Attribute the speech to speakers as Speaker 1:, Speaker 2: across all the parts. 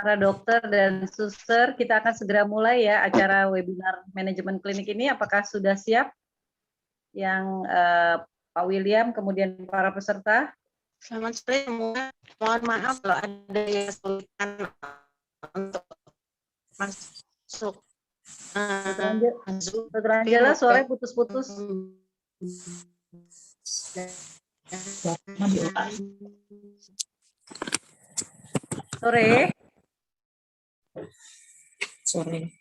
Speaker 1: para dokter dan suster, kita akan segera mulai ya acara webinar manajemen klinik ini. Apakah sudah siap? Yang Pak William, kemudian para peserta.
Speaker 2: Selamat sore semua. Mohon maaf kalau ada yang kesulitan untuk masuk.
Speaker 1: Dr. Angela, suaranya putus-putus. Sore.
Speaker 3: Sore.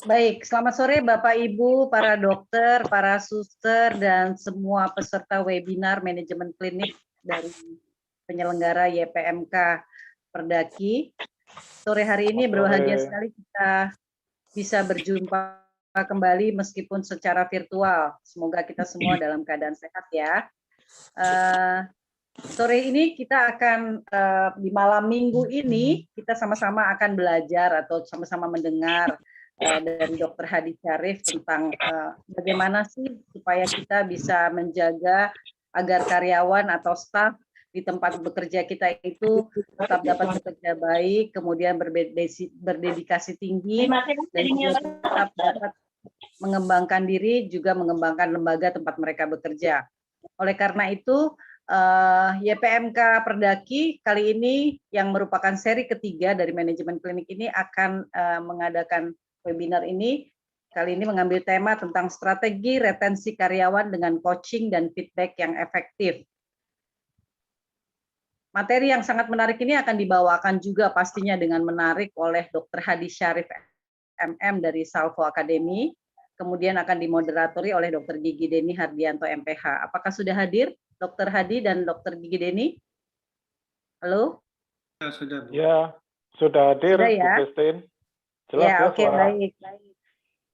Speaker 1: Baik, selamat sore Bapak Ibu, para dokter, para suster, dan semua peserta webinar manajemen klinik dari penyelenggara YPMK Perdaki. Sore hari ini berbahagia sekali kita bisa berjumpa kembali meskipun secara virtual. Semoga kita semua dalam keadaan sehat ya. Sore ini kita akan di malam minggu ini kita sama-sama akan belajar atau sama-sama mendengar dari Dr. Hadi Syarif tentang bagaimana sih supaya kita bisa menjaga agar karyawan atau staf di tempat bekerja kita itu tetap dapat bekerja baik, kemudian berdedikasi tinggi, dan juga tetap dapat mengembangkan diri, juga mengembangkan lembaga tempat mereka bekerja. Oleh karena itu, YPMK Perdaki kali ini yang merupakan seri ketiga dari manajemen klinik ini akan mengadakan webinar ini. Kali ini mengambil tema tentang strategi retensi karyawan dengan coaching dan feedback yang efektif. Materi yang sangat menarik ini akan dibawakan juga pastinya dengan menarik oleh Dr. Hadi Syarif MM dari Salvo Academy, kemudian akan dimoderatori oleh Dr. Gigi Deni Hardianto MPH. Apakah sudah hadir Dr. Hadi dan Dr. Gigi Deni? Halo?
Speaker 4: Ya, sudah.
Speaker 5: Ya, sudah hadir,
Speaker 1: sudah ya?
Speaker 5: Bu Christine. Jelas
Speaker 1: ya, oke, baik.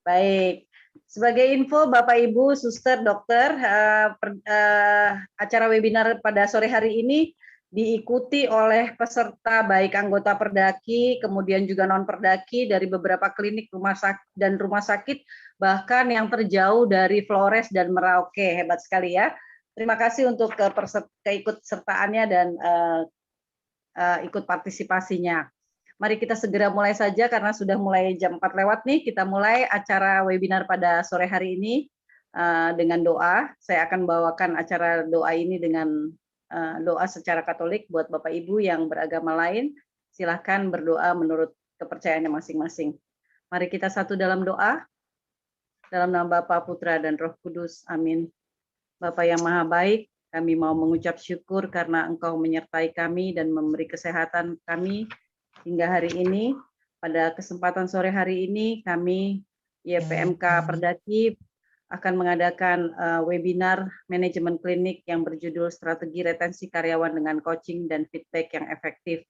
Speaker 1: Baik. Sebagai info Bapak Ibu, suster, dokter, acara webinar pada sore hari ini diikuti oleh peserta baik anggota Perdaki, kemudian juga non-Perdaki dari beberapa klinik rumah sakit, bahkan yang terjauh dari Flores dan Merauke. Hebat sekali ya. Terima kasih untuk keikutsertaannya dan ikut partisipasinya. Mari kita segera mulai saja karena sudah mulai jam 4 lewat nih. Kita mulai acara webinar pada sore hari ini dengan doa. Saya akan bawakan acara doa ini dengan doa secara Katolik buat Bapak Ibu yang beragama lain. Silahkan berdoa menurut kepercayaannya masing-masing. Mari kita satu dalam doa. Dalam nama Bapa, Putra, dan Roh Kudus. Amin. Bapa yang Maha Baik, kami mau mengucap syukur karena Engkau menyertai kami dan memberi kesehatan kami hingga hari ini. Pada kesempatan sore hari ini, kami YPMK Perdaki akan mengadakan webinar manajemen klinik yang berjudul Strategi Retensi Karyawan dengan Coaching dan Feedback yang Efektif.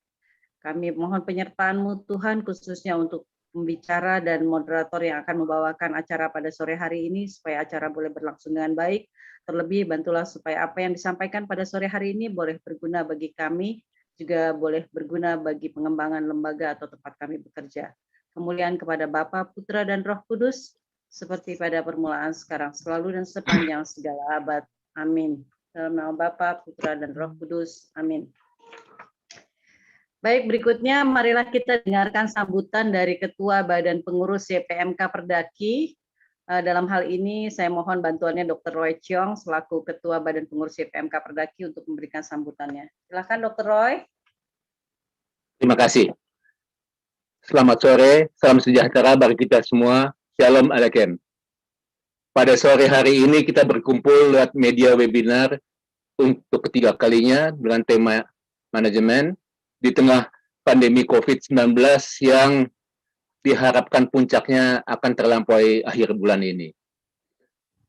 Speaker 1: Kami mohon penyertaan-Mu Tuhan khususnya untuk pembicara dan moderator yang akan membawakan acara pada sore hari ini supaya acara boleh berlangsung dengan baik. Terlebih bantulah supaya apa yang disampaikan pada sore hari ini boleh berguna bagi kami, juga boleh berguna bagi pengembangan lembaga atau tempat kami bekerja. Kemuliaan kepada Bapa, Putra, dan Roh Kudus, seperti pada permulaan, sekarang, selalu, dan sepanjang segala abad. Amin. Dalam nama Bapa, Putra, dan Roh Kudus. Amin. Baik, berikutnya marilah kita dengarkan sambutan dari Ketua Badan Pengurus YPMK Perdaki. Dalam hal ini saya mohon bantuannya Dr. Roy Chiong selaku Ketua Badan Pengurus YPMK Perdaki untuk memberikan sambutannya. Silakan Dr. Roy.
Speaker 6: Terima kasih. Selamat sore, salam sejahtera bagi kita semua. Shalom Aleichem. Pada sore hari ini kita berkumpul lewat media webinar untuk ketiga kalinya dengan tema manajemen di tengah pandemi COVID-19 yang diharapkan puncaknya akan terlampaui akhir bulan ini.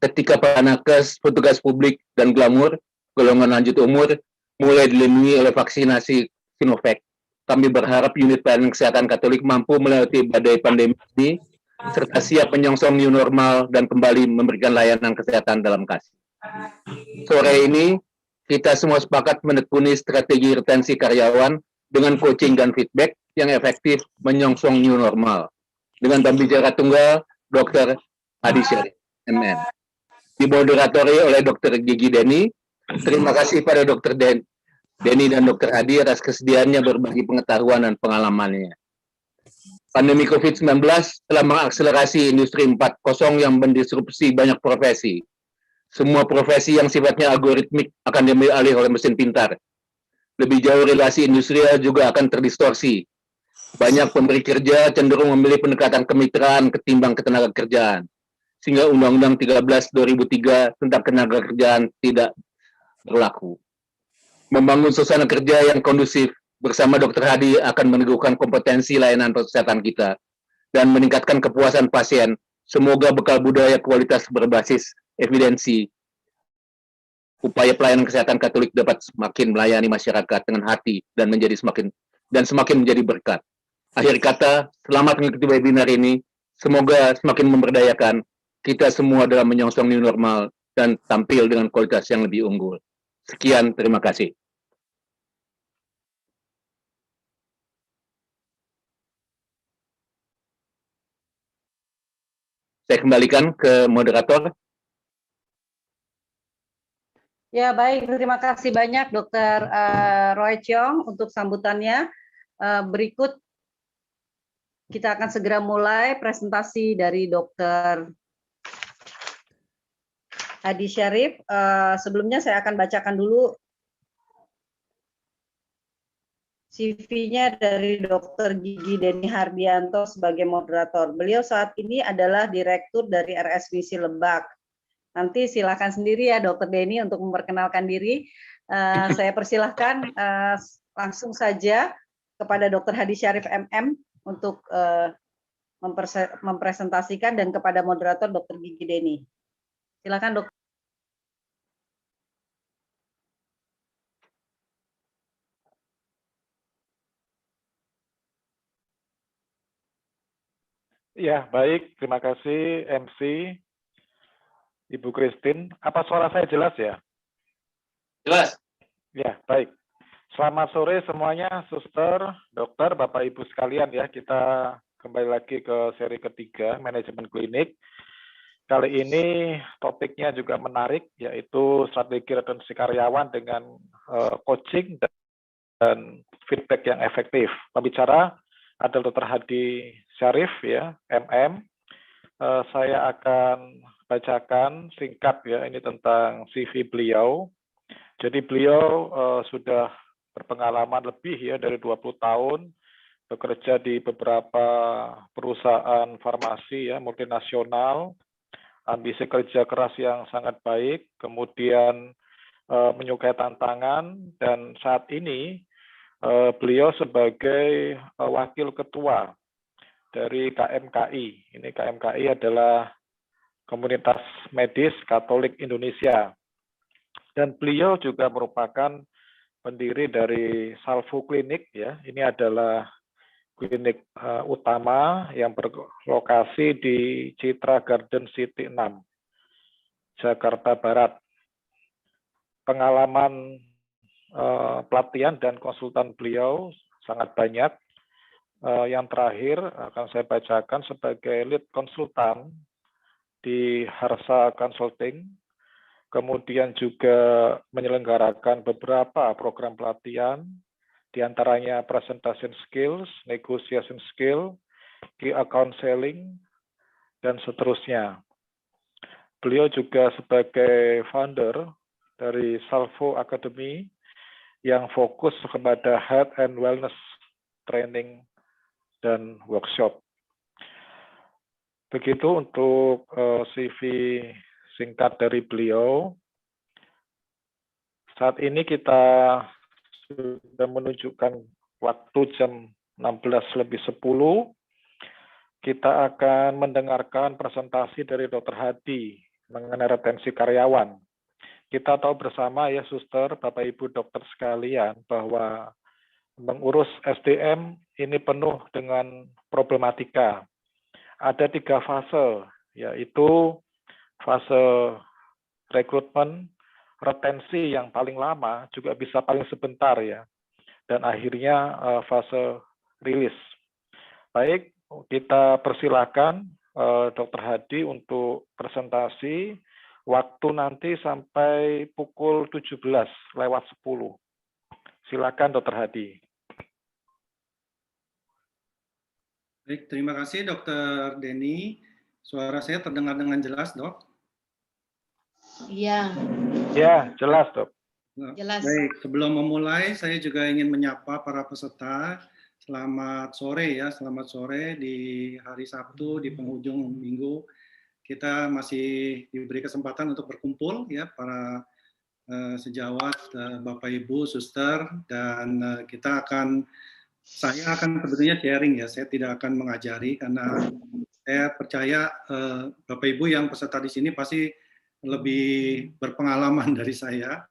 Speaker 6: Ketika para nakes, petugas publik, dan glamour, golongan lanjut umur, mulai dilindungi oleh vaksinasi Sinovac, kami berharap unit pelayanan kesehatan Katolik mampu melewati badai pandemi ini, serta siap menyongsong new normal dan kembali memberikan layanan kesehatan dalam kasih. Sore ini, kita semua sepakat menekuni strategi retensi karyawan dengan coaching dan feedback yang efektif menyongsong new normal. Dengan pembicara tunggal, Dr. Hadi Syarif, MM. Dimoderatori oleh Dr. Gigi Deni, Terima kasih pada Dr. Denny dan Dr. Hadi atas kesediaannya berbagi pengetahuan dan pengalamannya. Pandemi COVID-19 telah mengakselerasi industri 4.0 yang mendisrupsi banyak profesi. Semua profesi yang sifatnya algoritmik akan diambil alih oleh mesin pintar. Lebih jauh, relasi industrial juga akan terdistorsi. Banyak pemberi kerja cenderung memilih pendekatan kemitraan ketimbang ketenaga kerjaan, sehingga Undang-Undang 13 2003 tentang ketenaga kerjaan tidak berlaku. Membangun suasana kerja yang kondusif bersama Dr. Hadi akan meneguhkan kompetensi layanan kesehatan kita dan meningkatkan kepuasan pasien. Semoga bekal budaya kualitas berbasis evidensi upaya pelayanan kesehatan Katolik dapat semakin melayani masyarakat dengan hati dan semakin menjadi berkat. Akhir kata, selamat mengikuti webinar ini. Semoga semakin memberdayakan kita semua dalam menyongsong new normal dan tampil dengan kualitas yang lebih unggul. Sekian, terima kasih. Saya kembalikan ke moderator.
Speaker 1: Ya, baik. Terima kasih banyak Dr. Roy Cheong untuk sambutannya. Berikut kita akan segera mulai presentasi dari Dr. Hadi Syarif. Sebelumnya saya akan bacakan dulu CV-nya dari Dr. Gigi Denny Hardianto sebagai moderator. Beliau saat ini adalah Direktur dari RSVC Lebak. Nanti silakan sendiri ya Dr. Denny untuk memperkenalkan diri. Saya persilahkan langsung saja kepada Dr. Hadi Syarif MM untuk mempresentasikan dan kepada moderator Dr. Gigi Denny. Silakan Dr.
Speaker 5: Ya, baik. Terima kasih MC Ibu Christine. Apa suara saya jelas ya?
Speaker 6: Jelas.
Speaker 5: Ya, baik. Selamat sore semuanya, suster, dokter, Bapak Ibu sekalian ya. Kita kembali lagi ke seri ketiga, manajemen klinik. Kali ini topiknya juga menarik, yaitu strategi retensi karyawan dengan coaching dan feedback yang efektif. Pembicara adalah Dr. Hadi Syarif ya, MM. Saya akan bacakan singkat ya, ini tentang CV beliau. Jadi beliau sudah berpengalaman lebih ya dari 20 tahun bekerja di beberapa perusahaan farmasi ya, multinasional, ambisi kerja keras yang sangat baik, kemudian menyukai tantangan, dan saat ini beliau sebagai wakil ketua dari KMKI. Ini KMKI adalah Komunitas Medis Katolik Indonesia. Dan beliau juga merupakan pendiri dari Salvo Klinik ya. Ini adalah klinik utama yang berlokasi di Citra Garden City 6, Jakarta Barat. Pengalaman pelatihan dan konsultan beliau sangat banyak. Yang terakhir akan saya bacakan sebagai lead konsultan di Harsa Consulting, kemudian juga menyelenggarakan beberapa program pelatihan, diantaranya presentation skills, negotiation skill, key account selling, dan seterusnya. Beliau juga sebagai founder dari Salvo Academy yang fokus kepada health and wellness training dan workshop. Begitu untuk CV singkat dari beliau. Saat ini kita sudah menunjukkan waktu jam 16:10. Kita akan mendengarkan presentasi dari Dr. Hadi mengenai retensi karyawan. Kita tahu bersama ya suster, Bapak Ibu dokter sekalian, bahwa mengurus SDM ini penuh dengan problematika. Ada 3 fase, yaitu fase rekrutmen, retensi yang paling lama, juga bisa paling sebentar ya, dan akhirnya fase rilis. Baik, kita persilakan Dr. Hadi untuk presentasi. Waktu nanti sampai pukul 17:10. Silakan Dr. Hadi.
Speaker 3: Baik, terima kasih Dr. Denny. Suara saya terdengar dengan jelas, Dok?
Speaker 2: Iya,
Speaker 5: Ya, jelas, Dok.
Speaker 2: jelas.
Speaker 3: Baik, sebelum memulai, saya juga ingin menyapa para peserta. Selamat sore ya, selamat sore di hari Sabtu, di penghujung minggu. Kita masih diberi kesempatan untuk berkumpul ya, para sejawat, Bapak Ibu, Suster, dan saya akan sebetulnya sharing ya, saya tidak akan mengajari karena saya percaya Bapak Ibu yang peserta di sini pasti lebih berpengalaman dari saya.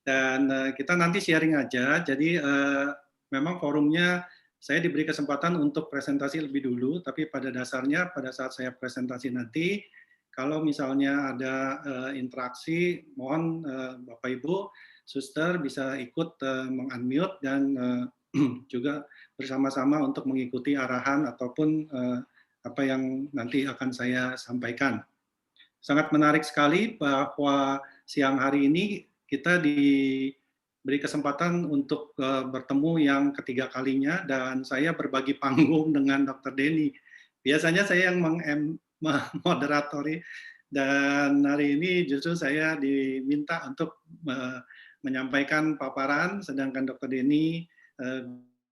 Speaker 3: Dan kita nanti sharing aja, jadi memang forumnya saya diberi kesempatan untuk presentasi lebih dulu, tapi pada dasarnya pada saat saya presentasi nanti, kalau misalnya ada interaksi, mohon Bapak Ibu, Suster bisa ikut meng-unmute dan juga bersama-sama untuk mengikuti arahan ataupun apa yang nanti akan saya sampaikan. Sangat menarik sekali bahwa siang hari ini kita diberi kesempatan untuk bertemu yang ketiga kalinya dan saya berbagi panggung dengan Dr. Denny. Biasanya saya yang memoderatori dan hari ini justru saya diminta untuk menyampaikan paparan sedangkan Dr. Denny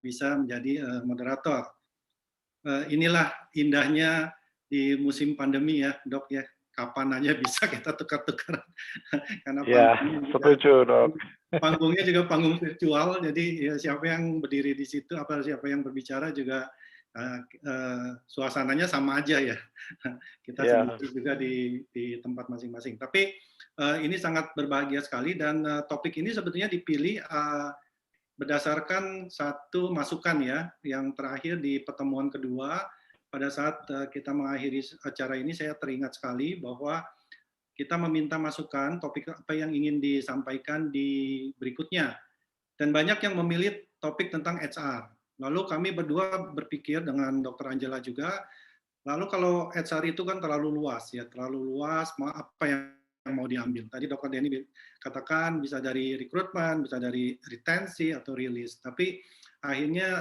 Speaker 3: bisa menjadi moderator. Inilah indahnya di musim pandemi ya, Dok ya. Kapan aja bisa kita tukar-tukar. Karena
Speaker 5: Ya, setuju, Dok.
Speaker 3: Panggungnya juga panggung virtual, jadi ya, siapa yang berdiri di situ, siapa yang berbicara juga suasananya sama aja ya. Kita sendiri juga di tempat masing-masing. Tapi ini sangat berbahagia sekali dan topik ini sebetulnya dipilih berdasarkan satu masukan ya, yang terakhir di pertemuan kedua, pada saat kita mengakhiri acara ini saya teringat sekali bahwa kita meminta masukan topik apa yang ingin disampaikan di berikutnya. Dan banyak yang memilih topik tentang HR. Lalu kami berdua berpikir dengan Dr. Angela juga, lalu kalau HR itu kan terlalu luas ya, terlalu luas, apa yang mau diambil. Tadi Dr. Denny katakan bisa dari rekrutmen, bisa dari retensi atau rilis. Tapi akhirnya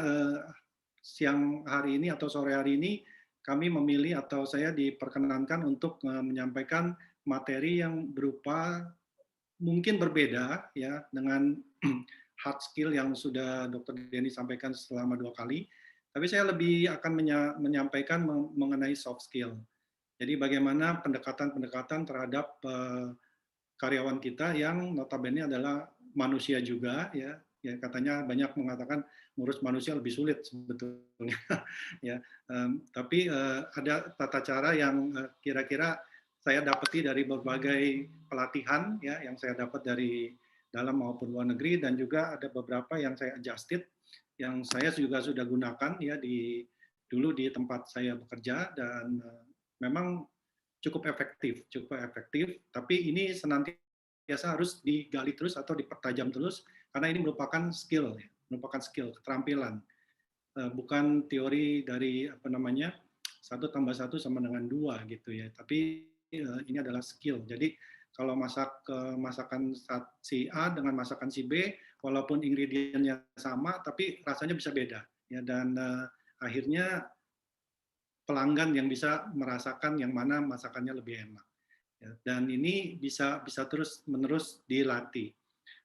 Speaker 3: siang hari ini atau sore hari ini kami memilih atau saya diperkenankan untuk menyampaikan materi yang berupa mungkin berbeda ya dengan hard skill yang sudah Dr. Denny sampaikan selama 2 kali. Tapi saya lebih akan menyampaikan mengenai soft skill. Jadi bagaimana pendekatan-pendekatan terhadap karyawan kita yang notabene adalah manusia juga ya. Ya katanya banyak mengatakan ngurus manusia lebih sulit sebetulnya ya. Tapi ada tata cara yang kira-kira saya dapati dari berbagai pelatihan ya yang saya dapat dari dalam maupun luar negeri dan juga ada beberapa yang saya adjusted yang saya juga sudah gunakan ya dulu di tempat saya bekerja dan memang cukup efektif, tapi ini senantiasa harus digali terus atau dipertajam terus karena ini merupakan skill, keterampilan, bukan teori dari apa namanya 1 + 1 sama dengan 2 gitu ya, tapi ini adalah skill. Jadi kalau masakan si A dengan masakan si B, walaupun ingredientnya sama, tapi rasanya bisa beda ya dan akhirnya pelanggan yang bisa merasakan yang mana masakannya lebih enak. Ya, dan ini bisa terus-menerus dilatih.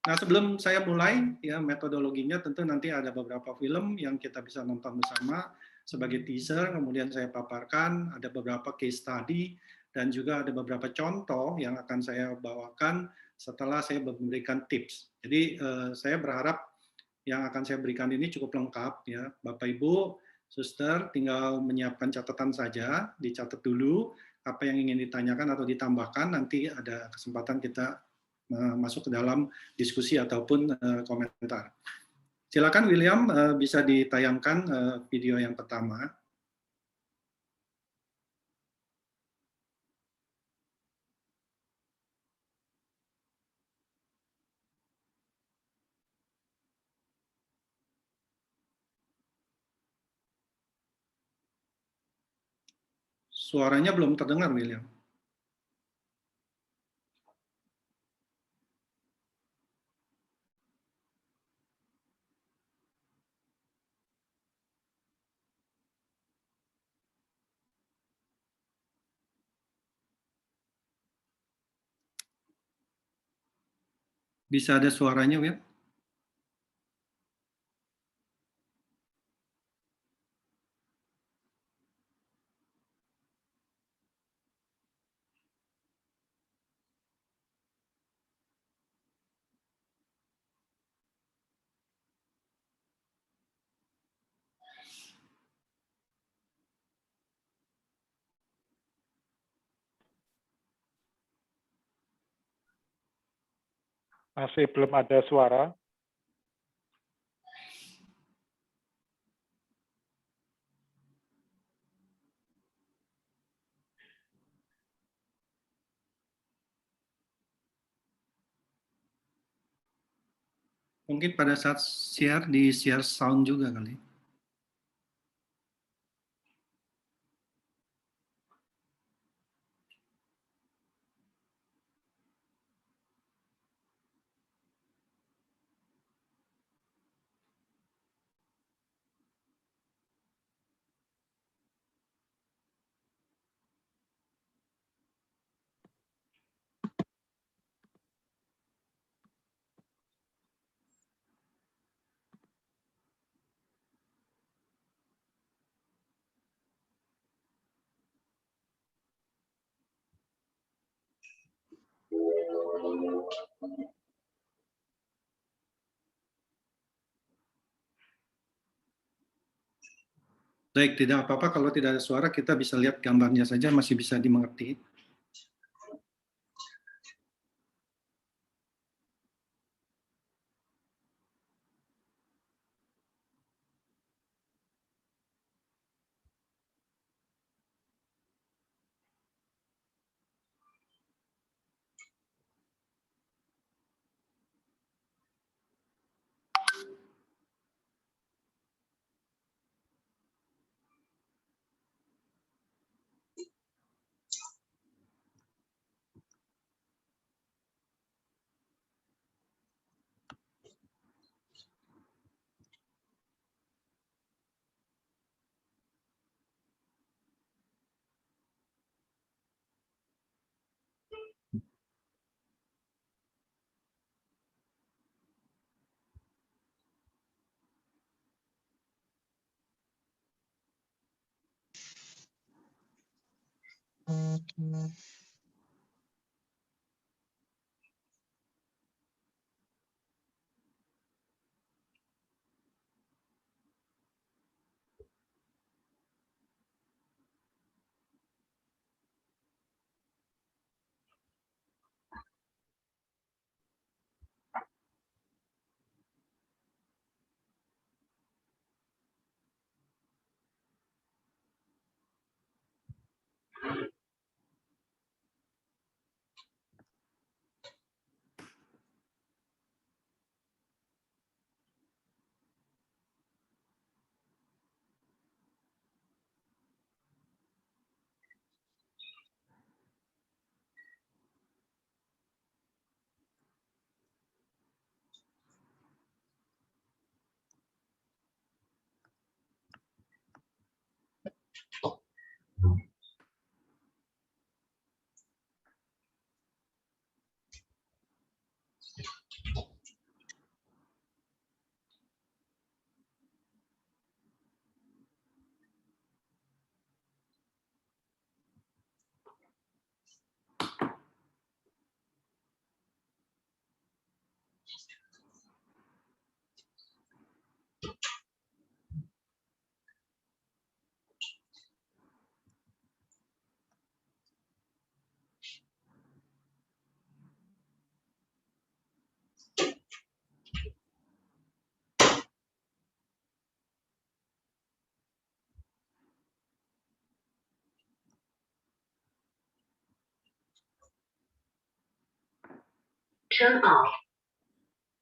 Speaker 3: Nah, sebelum saya mulai, ya metodologinya tentu nanti ada beberapa film yang kita bisa nonton bersama sebagai teaser, kemudian saya paparkan, ada beberapa case study, dan juga ada beberapa contoh yang akan saya bawakan setelah saya memberikan tips. Jadi, saya berharap yang akan saya berikan ini cukup lengkap, ya Bapak Ibu, Suster, tinggal menyiapkan catatan saja, dicatat dulu apa yang ingin ditanyakan atau ditambahkan, nanti ada kesempatan kita masuk ke dalam diskusi ataupun komentar. Silakan William, bisa ditayangkan video yang pertama. Suaranya belum terdengar, William. Bisa ada suaranya, Will?
Speaker 5: Masih belum ada suara.
Speaker 3: Mungkin pada saat share, di share sound juga kali. Baik, tidak apa-apa kalau tidak ada suara, kita bisa lihat gambarnya saja, masih bisa dimengerti.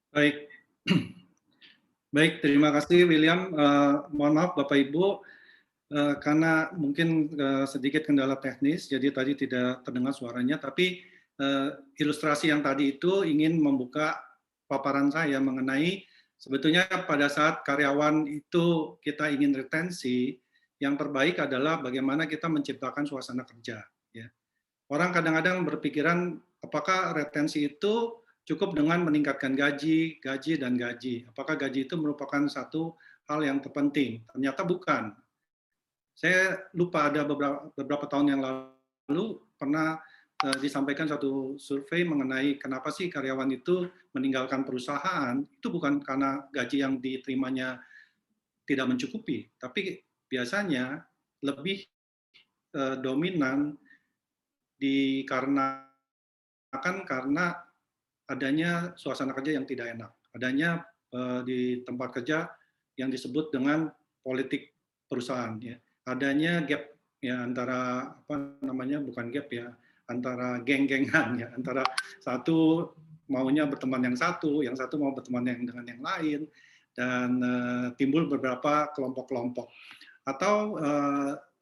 Speaker 3: Baik, baik. Terima kasih William. Mohon maaf Bapak Ibu, karena mungkin sedikit kendala teknis, jadi tadi tidak terdengar suaranya. Tapi ilustrasi yang tadi itu ingin membuka paparan saya mengenai sebetulnya pada saat karyawan itu kita ingin retensi, yang terbaik adalah bagaimana kita menciptakan suasana kerja. Ya. Orang kadang-kadang berpikiran apakah retensi itu cukup dengan meningkatkan gaji, dan gaji. Apakah gaji itu merupakan satu hal yang terpenting? Ternyata bukan. Saya lupa, ada beberapa tahun yang lalu pernah disampaikan satu survei mengenai kenapa sih karyawan itu meninggalkan perusahaan. Itu bukan karena gaji yang diterimanya tidak mencukupi, tapi biasanya lebih dominan dikarenakan karena adanya suasana kerja yang tidak enak, adanya di tempat kerja yang disebut dengan politik perusahaan, ya, adanya gap ya antara apa namanya, bukan gap ya, antara geng-gengan ya, antara satu maunya berteman yang satu mau berteman dengan yang lain, dan timbul beberapa kelompok-kelompok. Atau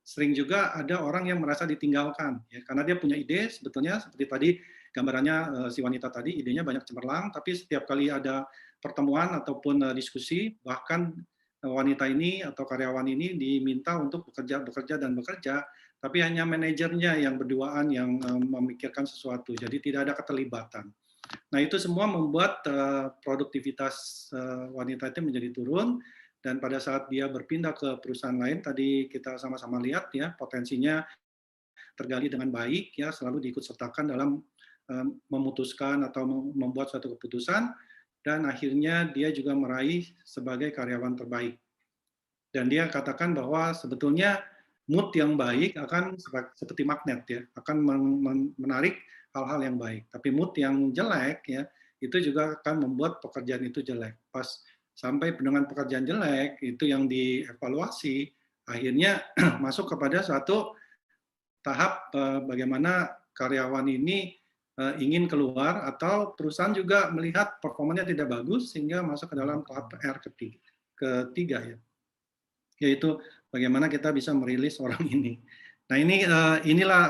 Speaker 3: sering juga ada orang yang merasa ditinggalkan, ya, karena dia punya ide sebetulnya seperti tadi gambarannya si wanita tadi, idenya banyak cemerlang, tapi setiap kali ada pertemuan ataupun diskusi, bahkan wanita ini atau karyawan ini diminta untuk bekerja, tapi hanya manajernya yang berduaan yang memikirkan sesuatu, jadi tidak ada keterlibatan. Nah, itu semua membuat produktivitas wanita itu menjadi turun, dan pada saat dia berpindah ke perusahaan lain, tadi kita sama-sama lihat ya, potensinya tergali dengan baik, ya, selalu diikutsertakan dalam memutuskan atau membuat suatu keputusan, dan akhirnya dia juga meraih sebagai karyawan terbaik. Dan dia katakan bahwa sebetulnya mood yang baik akan seperti magnet, ya, akan menarik hal-hal yang baik. Tapi mood yang jelek, ya, itu juga akan membuat pekerjaan itu jelek. Pas sampai dengan pekerjaan jelek, itu yang dievaluasi, akhirnya masuk kepada suatu tahap bagaimana karyawan ini ingin keluar, atau perusahaan juga melihat performanya tidak bagus sehingga masuk ke dalam tahap R ketiga, ya, yaitu bagaimana kita bisa merilis orang ini. Nah, inilah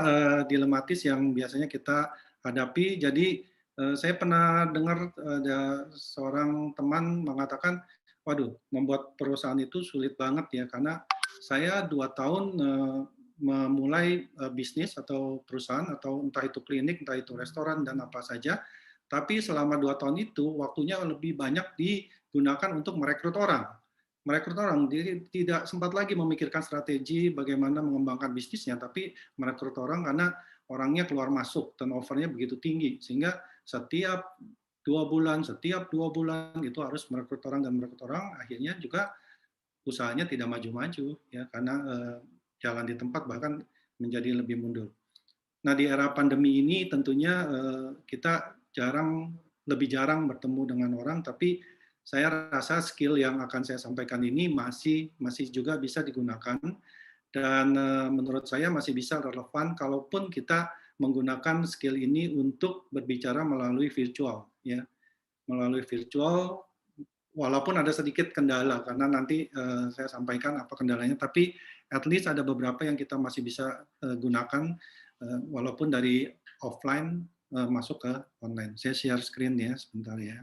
Speaker 3: dilematis yang biasanya kita hadapi. Jadi saya pernah dengar ada seorang teman mengatakan, waduh, membuat perusahaan itu sulit banget ya, karena saya 2 tahun memulai bisnis atau perusahaan, atau entah itu klinik, entah itu restoran, dan apa saja, tapi selama 2 tahun itu waktunya lebih banyak digunakan untuk merekrut orang. Jadi tidak sempat lagi memikirkan strategi bagaimana mengembangkan bisnisnya, tapi merekrut orang karena orangnya keluar masuk, turnover-nya begitu tinggi, sehingga setiap 2 bulan itu harus merekrut orang, akhirnya juga usahanya tidak maju-maju, ya, karena jalan di tempat bahkan menjadi lebih mundur. Nah, di era pandemi ini tentunya kita lebih jarang bertemu dengan orang, tapi saya rasa skill yang akan saya sampaikan ini masih juga bisa digunakan, dan menurut saya masih bisa relevan kalaupun kita menggunakan skill ini untuk berbicara melalui virtual, ya, melalui virtual. Walaupun ada sedikit kendala, karena nanti saya sampaikan apa kendalanya, tapi at least ada beberapa yang kita masih bisa gunakan, walaupun dari offline masuk ke online. Saya share screen ya, sebentar ya.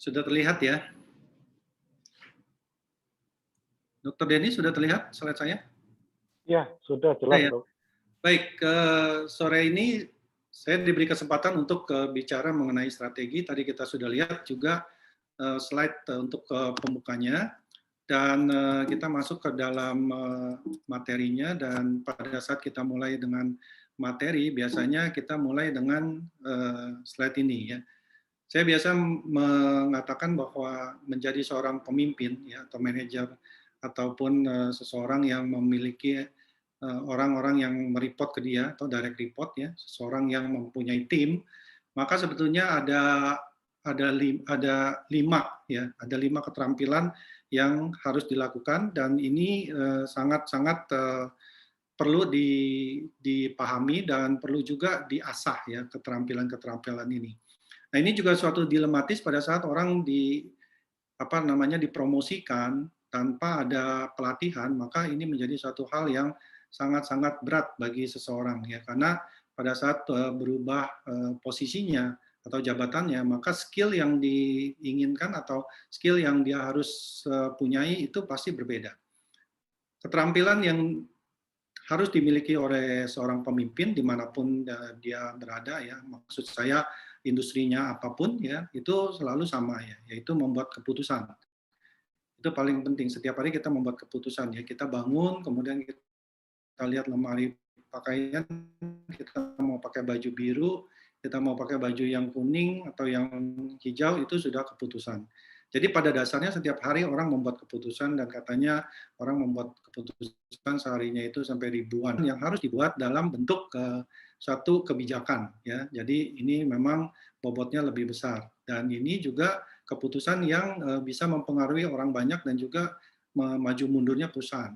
Speaker 3: Sudah terlihat ya? Dr. Denny, sudah terlihat slide saya?
Speaker 5: Ya, sudah jelas,
Speaker 3: ya.
Speaker 5: Dok.
Speaker 3: Baik, sore ini saya diberi kesempatan untuk bicara mengenai strategi. Tadi kita sudah lihat juga slide untuk pembukanya, dan kita masuk ke dalam materinya. Dan pada saat kita mulai dengan materi, biasanya kita mulai dengan slide ini, ya. Saya biasa mengatakan bahwa menjadi seorang pemimpin, ya, atau manajer, ataupun seseorang yang memiliki orang-orang yang mereport ke dia atau direct report, ya, seseorang yang mempunyai tim, maka sebetulnya ada 5 keterampilan yang harus dilakukan, dan ini sangat-sangat perlu dipahami dan perlu juga diasah, ya, keterampilan-keterampilan ini. Nah, ini juga suatu dilematis pada saat orang dipromosikan tanpa ada pelatihan, maka ini menjadi suatu hal yang sangat-sangat berat bagi seseorang ya, karena pada saat berubah posisinya atau jabatannya, maka skill yang diinginkan atau skill yang dia harus punyai itu pasti berbeda. Keterampilan yang harus dimiliki oleh seorang pemimpin dimanapun dia berada ya, maksud saya industrinya apapun ya, itu selalu sama ya, yaitu membuat keputusan. Itu paling penting. Setiap hari kita membuat keputusan ya, kita bangun, kemudian kita lihat lemari pakaian, kita mau pakai baju biru, kita mau pakai baju yang kuning atau yang hijau, itu sudah keputusan. Jadi pada dasarnya setiap hari orang membuat keputusan, dan katanya orang membuat keputusan seharinya itu sampai ribuan yang harus dibuat dalam bentuk suatu kebijakan ya. Jadi ini memang bobotnya lebih besar, dan ini juga keputusan yang bisa mempengaruhi orang banyak dan juga maju mundurnya perusahaan.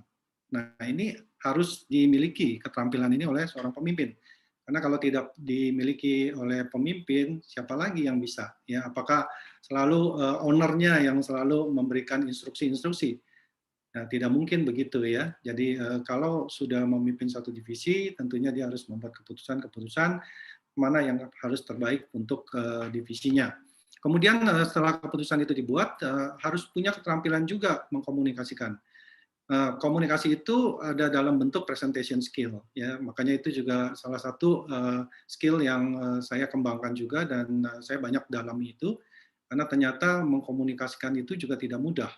Speaker 3: Nah, ini harus dimiliki keterampilan ini oleh seorang pemimpin. Karena kalau tidak dimiliki oleh pemimpin, siapa lagi yang bisa? Ya, apakah selalu ownernya yang selalu memberikan instruksi-instruksi? Nah, tidak mungkin begitu ya. Jadi kalau sudah memimpin satu divisi, tentunya dia harus membuat keputusan-keputusan mana yang harus terbaik untuk divisinya. Kemudian setelah keputusan itu dibuat, harus punya keterampilan juga mengkomunikasikan. Komunikasi itu ada dalam bentuk presentation skill ya, makanya itu juga salah satu skill yang saya kembangkan juga, dan saya banyak dalami itu, karena ternyata mengkomunikasikan itu juga tidak mudah.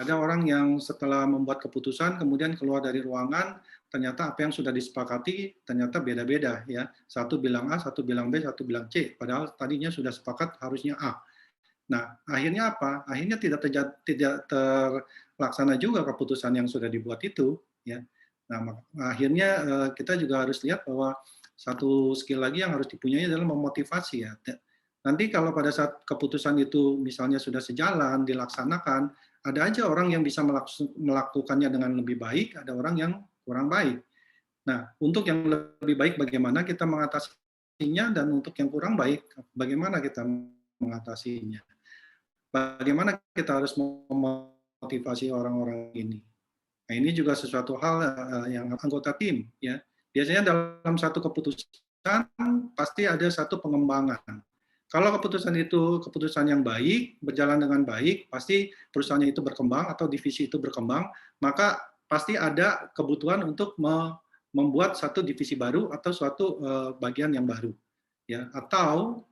Speaker 3: Ada orang yang setelah membuat keputusan kemudian keluar dari ruangan, ternyata apa yang sudah disepakati ternyata beda-beda ya, satu bilang A, satu bilang B, satu bilang C, padahal tadinya sudah sepakat harusnya A. Nah, akhirnya apa? Akhirnya tidak terlaksana juga keputusan yang sudah dibuat itu. Ya. Nah, akhirnya kita juga harus lihat bahwa satu skill lagi yang harus dipunyai adalah memotivasi ya. Nanti kalau pada saat keputusan itu misalnya sudah sejalan, dilaksanakan, ada aja orang yang bisa melakukannya dengan lebih baik, ada orang yang kurang baik. Nah, untuk yang lebih baik bagaimana kita mengatasinya, dan untuk yang kurang baik bagaimana kita mengatasinya. Bagaimana kita harus memotivasi orang-orang ini. Nah, ini juga sesuatu hal yang anggota tim ya. Biasanya dalam satu keputusan pasti ada satu pengembangan. Kalau keputusan itu keputusan yang baik, berjalan dengan baik, pasti perusahaannya itu berkembang atau divisi itu berkembang, maka pasti ada kebutuhan untuk membuat satu divisi baru atau suatu bagian yang baru. Ya, atau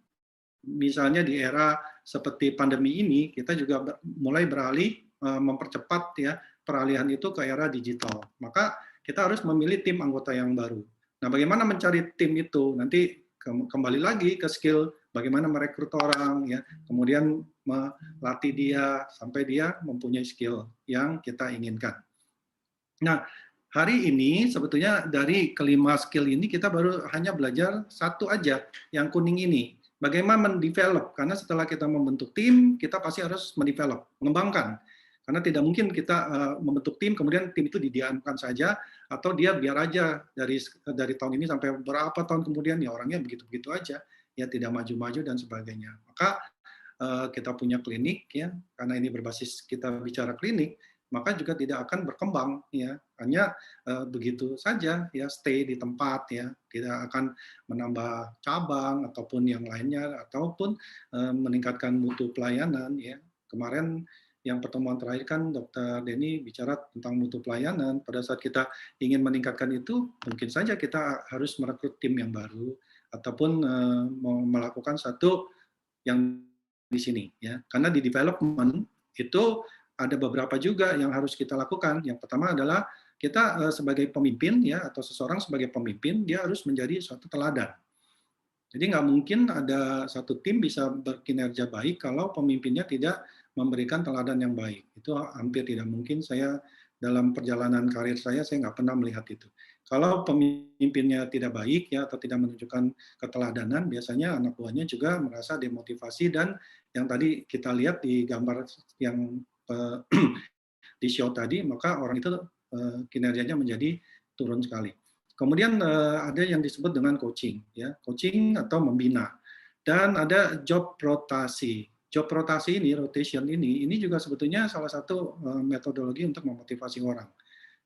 Speaker 3: misalnya di era seperti pandemi ini, kita juga mulai beralih mempercepat ya peralihan itu ke era digital. Maka kita harus memilih tim anggota yang baru. Nah, bagaimana mencari tim itu? Nanti kembali lagi ke skill bagaimana merekrut orang ya, kemudian melatih dia sampai dia mempunyai skill yang kita inginkan. Nah, hari ini sebetulnya dari kelima skill ini kita baru hanya belajar satu aja, yang kuning ini. Bagaimana mendevelop, karena setelah kita membentuk tim, kita pasti harus mendevelop, mengembangkan. Karena tidak mungkin kita membentuk tim, kemudian tim itu didiamkan saja, atau dia biar aja dari tahun ini sampai berapa tahun kemudian, ya orangnya begitu-begitu aja, ya tidak maju-maju dan sebagainya. Maka kita punya klinik, ya, karena ini berbasis kita bicara klinik, maka juga tidak akan berkembang ya, hanya begitu saja ya, stay di tempat ya, tidak akan menambah cabang ataupun yang lainnya, ataupun meningkatkan mutu pelayanan ya. Kemarin yang pertemuan terakhir kan Dr. Denny bicara tentang mutu pelayanan. Pada saat kita ingin meningkatkan itu, mungkin saja kita harus merekrut tim yang baru ataupun melakukan satu yang di sini ya, karena di development itu ada beberapa juga yang harus kita lakukan. Yang pertama adalah kita sebagai pemimpin ya, atau seseorang sebagai pemimpin, dia harus menjadi suatu teladan. Jadi nggak mungkin ada satu tim bisa berkinerja baik kalau pemimpinnya tidak memberikan teladan yang baik. Itu hampir tidak mungkin. Saya dalam perjalanan karir saya nggak pernah melihat itu. Kalau pemimpinnya tidak baik ya, atau tidak menunjukkan keteladanan, biasanya anak buahnya juga merasa demotivasi, dan yang tadi kita lihat di gambar yang di show tadi, maka orang itu kinerjanya menjadi turun sekali. Kemudian ada yang disebut dengan coaching, ya, coaching atau membina, dan ada job rotasi. job rotasi ini, rotation ini juga sebetulnya salah satu metodologi untuk memotivasi orang.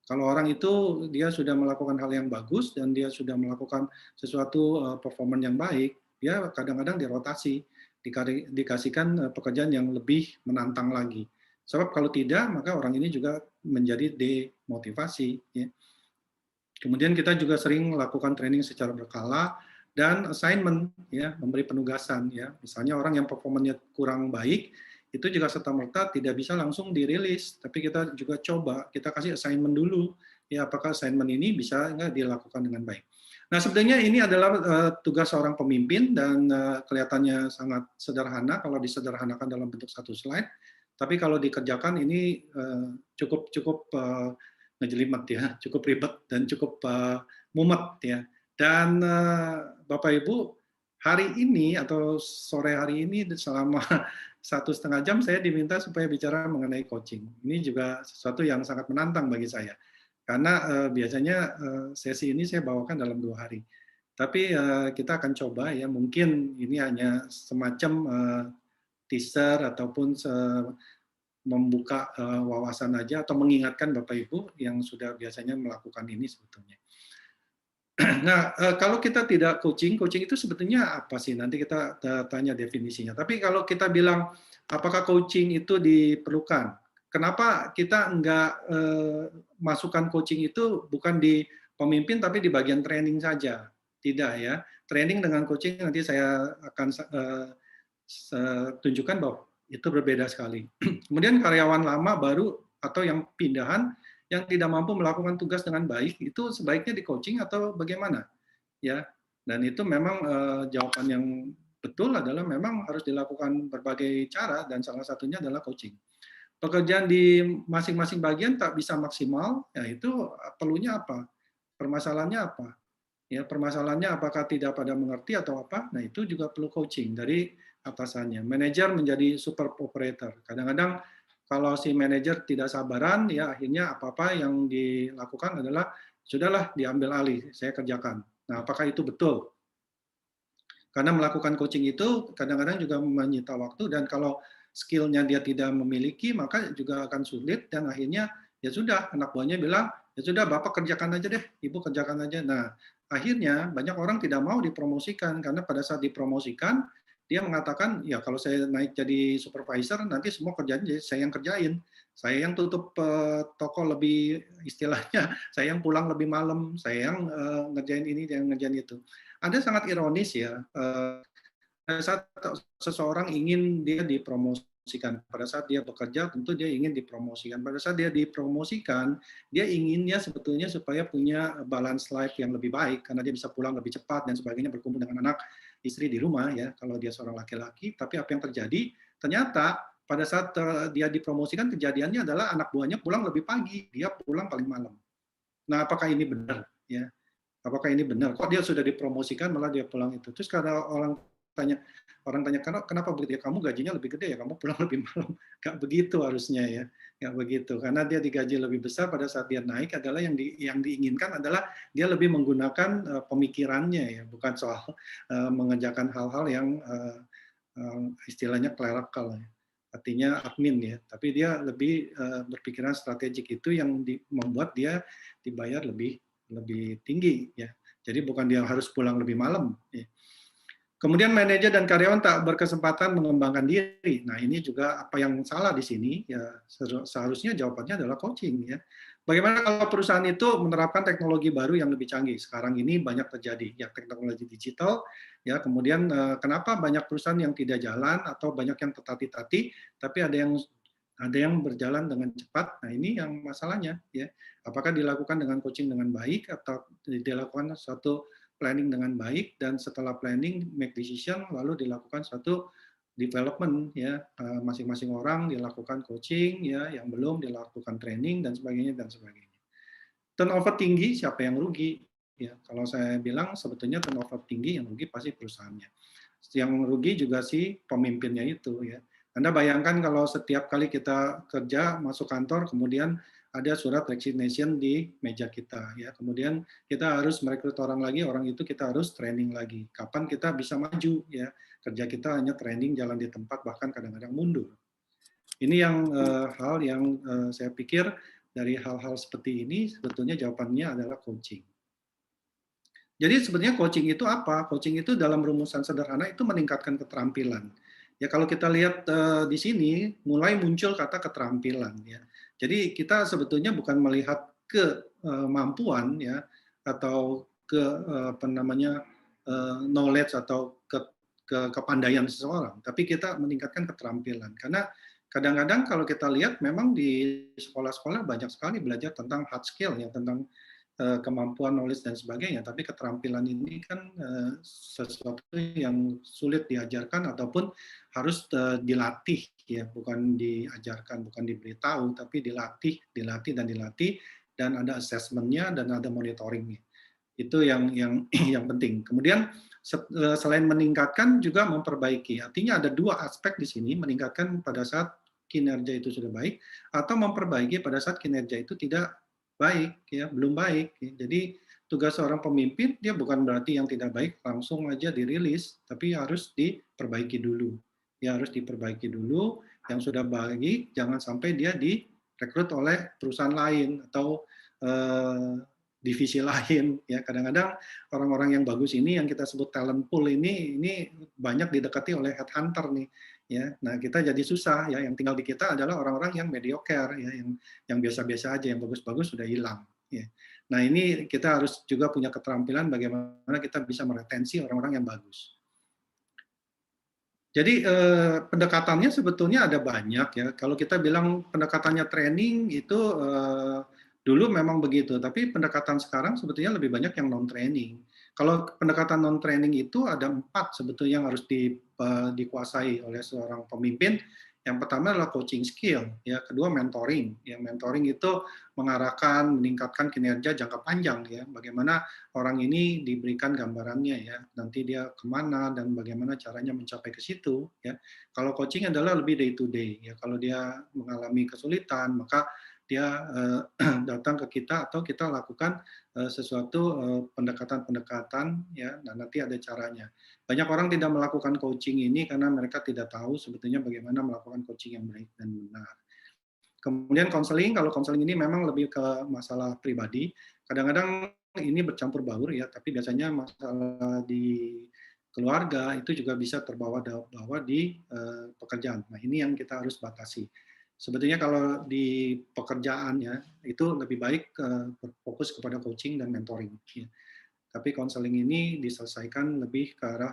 Speaker 3: Kalau orang itu dia sudah melakukan hal yang bagus dan dia sudah melakukan sesuatu performance yang baik, dia kadang-kadang dirotasi, dikasihkan pekerjaan yang lebih menantang lagi. Sebab kalau tidak, maka orang ini juga menjadi demotivasi. Ya. Kemudian kita juga sering melakukan training secara berkala dan assignment, ya, memberi penugasan. Ya. Misalnya orang yang performanya kurang baik, itu juga serta-merta tidak bisa langsung dirilis, tapi kita juga coba, kita kasih assignment dulu, ya apakah assignment ini bisa nggak dilakukan dengan baik. Nah sebenarnya ini adalah tugas seorang pemimpin dan kelihatannya sangat sederhana kalau disederhanakan dalam bentuk satu slide, tapi kalau dikerjakan ini cukup ngejelimet ya, cukup ribet dan cukup mumet ya. Dan Bapak Ibu, hari ini atau sore hari ini selama 1,5 jam saya diminta supaya bicara mengenai coaching. Ini juga sesuatu yang sangat menantang bagi saya. Karena biasanya sesi ini saya bawakan dalam 2 hari. Tapi kita akan coba ya, mungkin ini hanya semacam teaser ataupun membuka wawasan aja atau mengingatkan Bapak Ibu yang sudah biasanya melakukan ini sebetulnya. Nah, kalau kita tidak coaching itu sebetulnya apa sih? Nanti kita tanya definisinya. Tapi kalau kita bilang, apakah coaching itu diperlukan? Kenapa kita enggak masukkan coaching itu bukan di pemimpin, tapi di bagian training saja? Tidak ya. Training dengan coaching nanti saya akan tunjukkan bahwa itu berbeda sekali. Kemudian karyawan lama baru atau yang pindahan, yang tidak mampu melakukan tugas dengan baik, itu sebaiknya di coaching atau bagaimana? Ya, dan itu memang jawaban yang betul adalah memang harus dilakukan berbagai cara dan salah satunya adalah coaching. Pekerjaan di masing-masing bagian tak bisa maksimal, ya itu perlunya apa? Permasalahannya apa? Ya, permasalahannya apakah tidak pada mengerti atau apa? Nah, itu juga perlu coaching dari atasannya. Manajer menjadi super operator. Kadang-kadang kalau si manajer tidak sabaran, ya akhirnya apa-apa yang dilakukan adalah sudahlah diambil alih, saya kerjakan. Nah, apakah itu betul? Karena melakukan coaching itu kadang-kadang juga menyita waktu dan kalau skill-nya dia tidak memiliki, maka juga akan sulit dan akhirnya ya sudah, anak buahnya bilang, ya sudah Bapak kerjakan aja deh, Ibu kerjakan aja. Nah, akhirnya banyak orang tidak mau dipromosikan karena pada saat dipromosikan dia mengatakan, ya kalau saya naik jadi supervisor, nanti semua kerjaan saya yang kerjain. Saya yang tutup toko lebih, istilahnya, saya yang pulang lebih malam, saya yang ngerjain ini, yang ngerjain itu. Ada sangat ironis ya, pada saat seseorang ingin dia dipromosikan, pada saat dia bekerja tentu dia ingin dipromosikan. Pada saat dia dipromosikan, dia inginnya sebetulnya supaya punya balance life yang lebih baik, karena dia bisa pulang lebih cepat dan sebagainya, berkumpul dengan anak, istri di rumah ya kalau dia seorang laki-laki. Tapi apa yang terjadi ternyata pada saat dia dipromosikan kejadiannya adalah anak buahnya pulang lebih pagi, dia pulang paling malam. Nah, apakah ini benar ya? Apakah ini benar? Kok dia sudah dipromosikan malah dia pulang itu? Terus kalau orang tanya kenapa begitu ya? Kamu gajinya lebih gede ya, kamu pulang lebih malam. Nggak begitu harusnya ya, nggak begitu. Karena dia digaji lebih besar pada saat dia naik adalah yang diinginkan adalah dia lebih menggunakan pemikirannya ya, bukan soal mengerjakan hal-hal yang istilahnya clerical ya. Artinya admin ya, tapi dia lebih berpikiran strategik, itu yang membuat dia dibayar lebih tinggi ya. Jadi bukan dia harus pulang lebih malam ya. Kemudian manajer dan karyawan tak berkesempatan mengembangkan diri. Nah, ini juga apa yang salah di sini ya, seharusnya jawabannya adalah coaching ya. Bagaimana kalau perusahaan itu menerapkan teknologi baru yang lebih canggih? Sekarang ini banyak terjadi ya, teknologi digital ya. Kemudian kenapa banyak perusahaan yang tidak jalan atau banyak yang tertati-tati, tapi ada yang berjalan dengan cepat. Nah, ini yang masalahnya ya. Apakah dilakukan dengan coaching dengan baik atau dilakukan suatu planning dengan baik, dan setelah planning make decision lalu dilakukan suatu development ya, masing-masing orang dilakukan coaching ya, yang belum dilakukan training dan sebagainya. Turnover tinggi, siapa yang rugi ya? Kalau saya bilang sebetulnya turnover tinggi yang rugi pasti perusahaannya. Yang rugi juga si pemimpinnya itu ya. Anda bayangkan kalau setiap kali kita kerja masuk kantor kemudian ada surat resignation di meja kita ya, kemudian kita harus merekrut orang lagi, orang itu kita harus training lagi. Kapan kita bisa maju ya? Kerja kita hanya training, jalan di tempat, bahkan kadang-kadang mundur. Ini yang hal yang saya pikir dari hal-hal seperti ini sebetulnya jawabannya adalah coaching. Jadi sebenarnya coaching itu apa? Coaching itu dalam rumusan sederhana itu meningkatkan keterampilan. Ya kalau kita lihat di sini mulai muncul kata keterampilan ya. Jadi kita sebetulnya bukan melihat kemampuan ya atau ke apa namanya knowledge atau kepandaian seseorang, tapi kita meningkatkan keterampilan. Karena kadang-kadang kalau kita lihat memang di sekolah-sekolah banyak sekali belajar tentang hard skill ya, tentang kemampuan, knowledge dan sebagainya, tapi keterampilan ini kan sesuatu yang sulit diajarkan ataupun harus dilatih ya, bukan diajarkan, bukan diberitahu, tapi dilatih dan ada assessment-nya dan ada monitoring-nya. Itu yang penting. Kemudian selain meningkatkan juga memperbaiki. Artinya ada dua aspek di sini, meningkatkan pada saat kinerja itu sudah baik atau memperbaiki pada saat kinerja itu tidak baik ya, belum baik. Jadi tugas seorang pemimpin dia bukan berarti yang tidak baik langsung aja dirilis, tapi harus diperbaiki dulu. Ya harus diperbaiki dulu, yang sudah baik jangan sampai dia direkrut oleh perusahaan lain atau divisi lain ya. Kadang-kadang orang-orang yang bagus ini yang kita sebut talent pool ini banyak didekati oleh headhunter nih ya. Nah, kita jadi susah ya, yang tinggal di kita adalah orang-orang yang mediocre ya, yang biasa-biasa aja, yang bagus-bagus sudah hilang ya. Nah, ini kita harus juga punya keterampilan bagaimana kita bisa meretensi orang-orang yang bagus. Jadi pendekatannya sebetulnya ada banyak ya. Kalau kita bilang pendekatannya training itu dulu memang begitu, tapi pendekatan sekarang sebetulnya lebih banyak yang non-training. Kalau pendekatan non-training itu ada 4 sebetulnya yang harus dikuasai oleh seorang pemimpin. Yang pertama adalah coaching skill, ya. Kedua mentoring. Ya, mentoring itu mengarahkan, meningkatkan kinerja jangka panjang, ya. Bagaimana orang ini diberikan gambarannya, ya. Nanti dia kemana dan bagaimana caranya mencapai ke situ, ya. Kalau coaching adalah lebih day to day, ya. Kalau dia mengalami kesulitan, maka dia datang ke kita atau kita lakukan sesuatu pendekatan-pendekatan ya, dan nanti ada caranya. Banyak orang tidak melakukan coaching ini karena mereka tidak tahu sebetulnya bagaimana melakukan coaching yang baik dan benar. Kemudian konseling, kalau konseling ini memang lebih ke masalah pribadi. Kadang-kadang ini bercampur baur ya, tapi biasanya masalah di keluarga itu juga bisa terbawa di pekerjaan. Nah, ini yang kita harus batasi. Sebetulnya kalau di pekerjaan ya, itu lebih baik berfokus kepada coaching dan mentoring. Ya. Tapi konseling ini diselesaikan lebih ke arah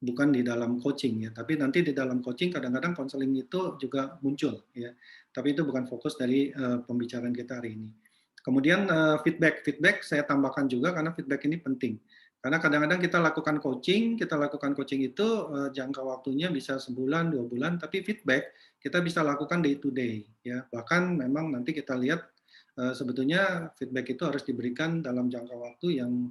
Speaker 3: bukan di dalam coaching ya, tapi nanti di dalam coaching kadang-kadang konseling itu juga muncul ya. Tapi itu bukan fokus dari pembicaraan kita hari ini. Kemudian feedback saya tambahkan juga karena feedback ini penting. Karena kadang-kadang kita lakukan coaching itu jangka waktunya bisa sebulan, 2 bulan, tapi feedback kita bisa lakukan day to day. Ya. Bahkan memang nanti kita lihat sebetulnya feedback itu harus diberikan dalam jangka waktu yang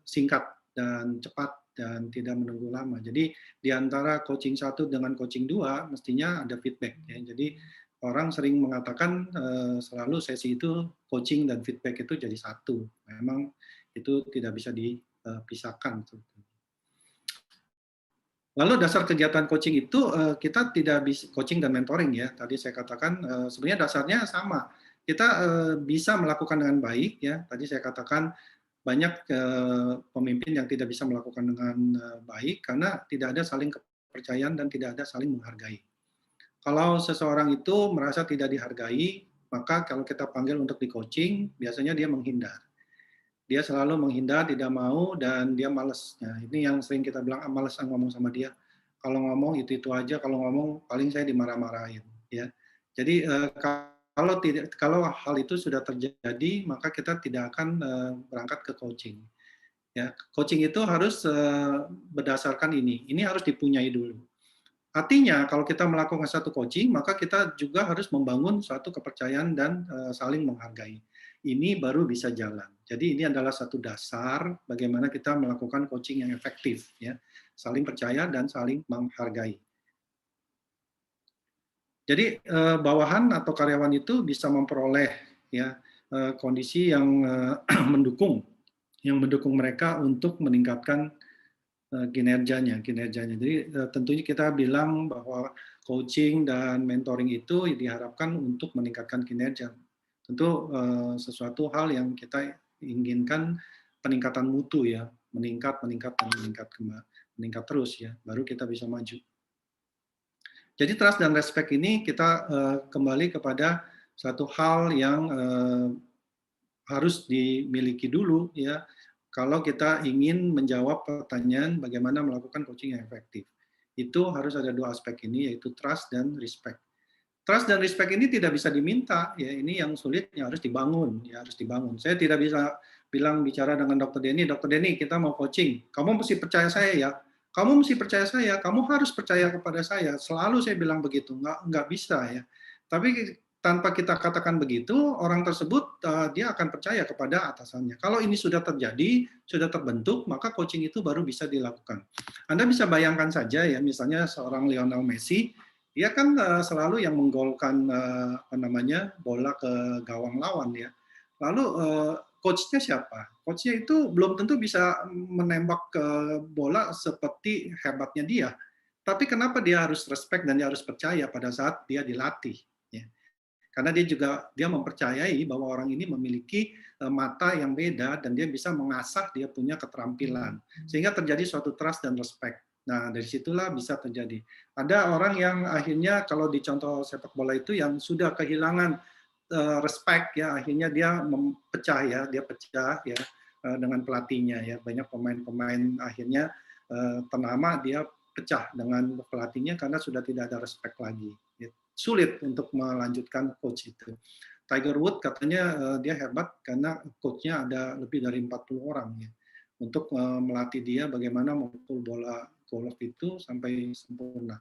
Speaker 3: singkat dan cepat dan tidak menunggu lama. Jadi di antara coaching 1 dengan coaching 2 mestinya ada feedback. Ya. Jadi orang sering mengatakan selalu sesi itu coaching dan feedback itu jadi satu. Memang itu tidak bisa dipisahkan. Lalu dasar kegiatan coaching itu kita tidak bisa coaching dan mentoring ya. Tadi saya katakan sebenarnya dasarnya sama. Kita bisa melakukan dengan baik ya. Tadi saya katakan banyak pemimpin yang tidak bisa melakukan dengan baik karena tidak ada saling kepercayaan dan tidak ada saling menghargai. Kalau seseorang itu merasa tidak dihargai, maka kalau kita panggil untuk di coaching, biasanya dia menghindar. Dia selalu menghindar, tidak mau, dan dia malas. Nah, ini yang sering kita bilang, malas ngomong sama dia. Kalau ngomong itu aja, kalau ngomong paling saya dimarah-marahin. Ya. Jadi kalau hal itu sudah terjadi, maka kita tidak akan berangkat ke coaching. Ya, coaching itu harus berdasarkan ini. Ini harus dipunyai dulu. Artinya kalau kita melakukan satu coaching, maka kita juga harus membangun suatu kepercayaan dan saling menghargai. Ini baru bisa jalan. Jadi ini adalah satu dasar bagaimana kita melakukan coaching yang efektif, ya, saling percaya dan saling menghargai. Jadi bawahan atau karyawan itu bisa memperoleh ya kondisi yang mendukung mereka untuk meningkatkan kinerjanya. Jadi tentunya kita bilang bahwa coaching dan mentoring itu diharapkan untuk meningkatkan kinerja. Tentu sesuatu hal yang kita inginkan peningkatan mutu ya, meningkat terus ya, baru kita bisa maju. Jadi trust dan respect ini kita kembali kepada satu hal yang harus dimiliki dulu ya, kalau kita ingin menjawab pertanyaan bagaimana melakukan coaching yang efektif. Itu harus ada dua aspek ini, yaitu trust dan respect. Trust dan respect ini tidak bisa diminta, ya ini yang sulit, yang harus dibangun, ya harus dibangun. Saya tidak bisa bicara dengan Dr. Denny, kita mau coaching, kamu mesti percaya saya ya, kamu mesti percaya saya, kamu harus percaya kepada saya. Selalu saya bilang begitu, nggak bisa ya. Tapi tanpa kita katakan begitu, orang tersebut dia akan percaya kepada atasannya. Kalau ini sudah terjadi, sudah terbentuk, maka coaching itu baru bisa dilakukan. Anda bisa bayangkan saja ya, misalnya seorang Lionel Messi, dia kan selalu yang menggolkan bola ke gawang lawan ya. Lalu coachnya siapa? Coachnya itu belum tentu bisa menembak ke bola seperti hebatnya dia. Tapi kenapa dia harus respect dan dia harus percaya pada saat dia dilatih? Ya. Karena dia mempercayai bahwa orang ini memiliki mata yang beda dan dia bisa mengasah dia punya keterampilan. Sehingga terjadi suatu trust dan respect. Nah, dari situlah bisa terjadi. Ada orang yang akhirnya kalau di contoh sepak bola itu yang sudah kehilangan respect ya, akhirnya dia pecah ya dengan pelatihnya ya. Banyak pemain-pemain akhirnya ternama dia pecah dengan pelatihnya karena sudah tidak ada respect lagi. Ya. Sulit untuk melanjutkan coach itu. Tiger Woods katanya dia hebat karena coachnya ada lebih dari 40 orang ya, untuk melatih dia bagaimana memukul bola golf itu sampai sempurna.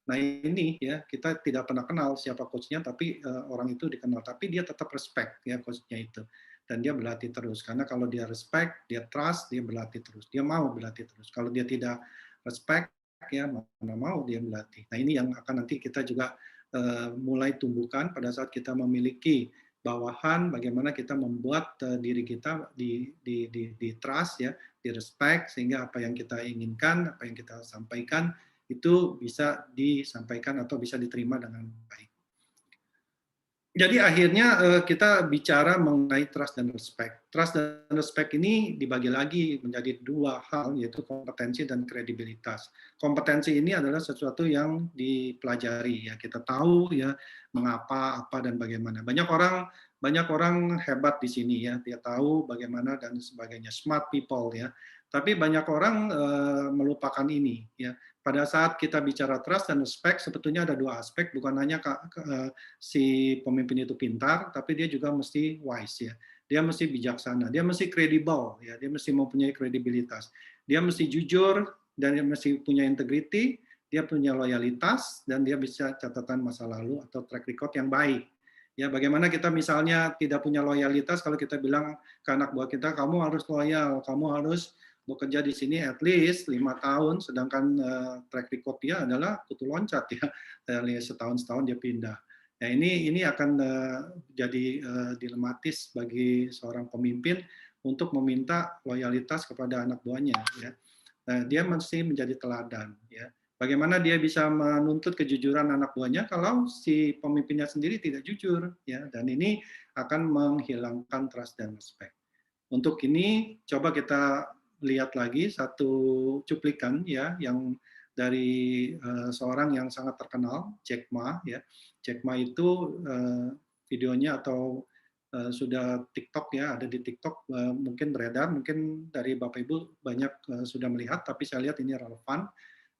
Speaker 3: Nah ini ya, kita tidak pernah kenal siapa coachnya, tapi orang itu dikenal, tapi dia tetap respect ya coachnya itu, dan dia berlatih terus. Karena kalau dia respect, dia trust, dia berlatih terus, dia mau berlatih terus. Kalau dia tidak respect ya mana mau dia berlatih. Nah ini yang akan nanti kita juga mulai tumbuhkan pada saat kita memiliki bawahan, bagaimana kita membuat diri kita di trust ya, di respect, sehingga apa yang kita inginkan, apa yang kita sampaikan itu bisa disampaikan atau bisa diterima dengan baik. Jadi akhirnya kita bicara mengenai trust dan respect. Trust dan respect ini dibagi lagi menjadi dua hal, yaitu kompetensi dan kredibilitas. Kompetensi ini adalah sesuatu yang dipelajari ya, kita tahu ya mengapa, apa dan bagaimana. Banyak orang hebat di sini ya, dia tahu bagaimana dan sebagainya, smart people ya. Tapi banyak orang melupakan ini ya. Pada saat kita bicara trust dan respect, sebetulnya ada dua aspek, bukan hanya si pemimpin itu pintar, tapi dia juga mesti wise ya. Dia mesti bijaksana, dia mesti kredibel ya, dia mesti mempunyai kredibilitas. Dia mesti jujur dan dia mesti punya integriti, dia punya loyalitas dan dia bisa catatan masa lalu atau track record yang baik. Ya, bagaimana kita misalnya tidak punya loyalitas kalau kita bilang ke anak buah kita, kamu harus loyal, kamu harus bekerja di sini at least 5 tahun, sedangkan track record dia adalah kutu loncat ya, setahun dia pindah. Nah ini akan jadi dilematis bagi seorang pemimpin untuk meminta loyalitas kepada anak buahnya ya. Nah, dia mesti menjadi teladan ya. Bagaimana dia bisa menuntut kejujuran anak buahnya kalau si pemimpinnya sendiri tidak jujur ya, dan ini akan menghilangkan trust dan respect. Untuk ini coba kita lihat lagi satu cuplikan ya yang dari seorang yang sangat terkenal, Jack Ma ya. Jack Ma itu videonya atau sudah TikTok ya, ada di TikTok, mungkin beredar, mungkin dari Bapak Ibu banyak sudah melihat, tapi saya lihat ini relevan.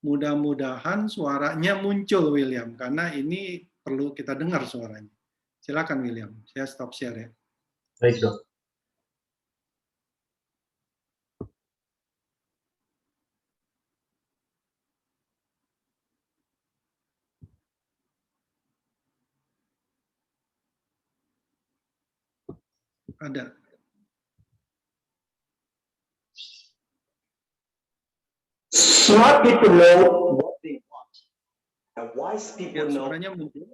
Speaker 3: Mudah-mudahan suaranya muncul William, karena ini perlu kita dengar suaranya. Silakan William, saya stop share ya.
Speaker 4: Baik dok.
Speaker 3: Ada.
Speaker 4: Smart people know what they want, and wise people know
Speaker 3: suaranya muncul,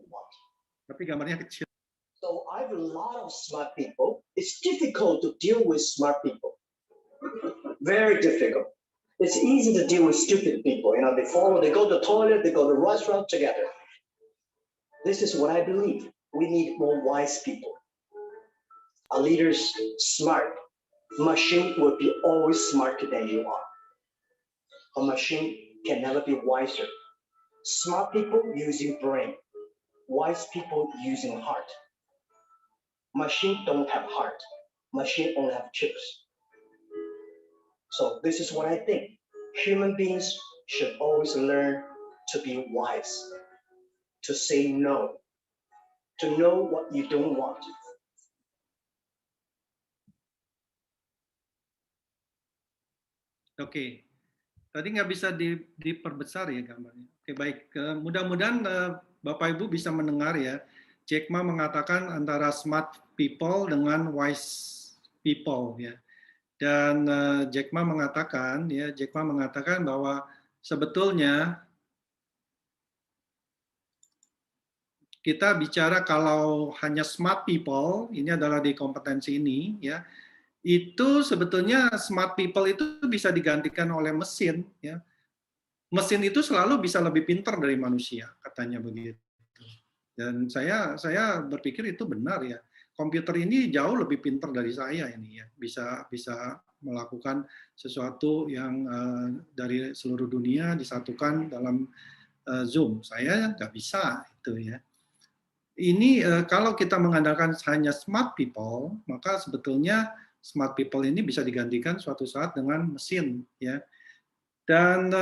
Speaker 3: tapi gambarnya kecil.
Speaker 4: So I have a lot of smart people. It's difficult to deal with smart people. Very difficult. It's easy to deal with stupid people. You know, they go to the toilet, they go to the restaurant together. This is what I believe. We need more wise people. A leader's smart. Machine will be always smarter than you are. A machine can never be wiser. Smart people using brain. Wise people using heart. Machine don't have heart. Machine only have chips. So this is what I think. Human beings should always learn to be wise, to say no, to know what you don't want.
Speaker 3: Oke, tadi nggak bisa diperbesar ya gambarnya. Oke, baik. Mudah-mudahan Bapak Ibu bisa mendengar ya. Jack Ma mengatakan antara smart people dengan wise people ya. Dan Jack Ma mengatakan bahwa sebetulnya kita bicara kalau hanya smart people, ini adalah di kompetensi ini ya. Itu sebetulnya smart people itu bisa digantikan oleh mesin ya. Mesin itu selalu bisa lebih pintar dari manusia, katanya begitu. Dan saya berpikir itu benar ya. Komputer ini jauh lebih pintar dari saya ini ya, bisa melakukan sesuatu yang dari seluruh dunia disatukan dalam Zoom. Saya nggak bisa itu ya. Ini kalau kita mengandalkan hanya smart people, maka sebetulnya smart people ini bisa digantikan suatu saat dengan mesin ya. Dan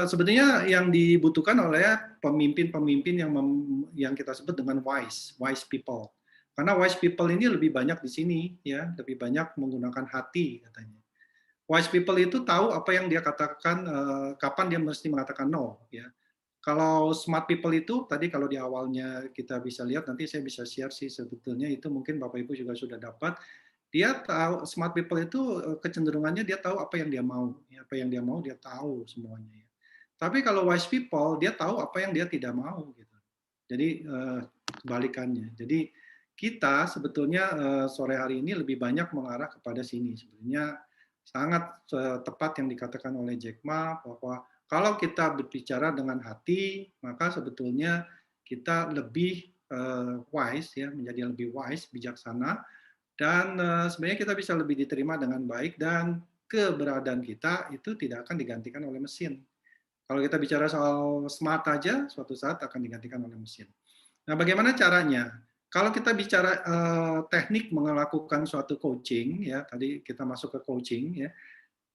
Speaker 3: sebetulnya yang dibutuhkan oleh pemimpin-pemimpin yang kita sebut dengan wise people. Karena wise people ini lebih banyak di sini ya, lebih banyak menggunakan hati katanya. Wise people itu tahu apa yang dia katakan, kapan dia mesti mengatakan no ya. Kalau smart people itu tadi kalau di awalnya kita bisa lihat, nanti saya bisa share sih sebetulnya itu mungkin Bapak Ibu juga sudah dapat. Dia tahu, smart people itu kecenderungannya dia tahu apa yang dia mau, ya, apa yang dia mau dia tahu semuanya. Ya. Tapi kalau wise people dia tahu apa yang dia tidak mau gitu. Jadi kebalikannya. Jadi kita sebetulnya sore hari ini lebih banyak mengarah kepada sini. Sebenarnya sangat tepat yang dikatakan oleh Jack Ma bahwa kalau kita berbicara dengan hati, maka sebetulnya kita lebih wise ya, menjadi lebih wise, bijaksana. Dan sebenarnya kita bisa lebih diterima dengan baik dan keberadaan kita itu tidak akan digantikan oleh mesin. Kalau kita bicara soal smart aja, suatu saat akan digantikan oleh mesin. Nah, bagaimana caranya? Kalau kita bicara teknik melakukan suatu coaching, ya tadi kita masuk ke coaching, ya.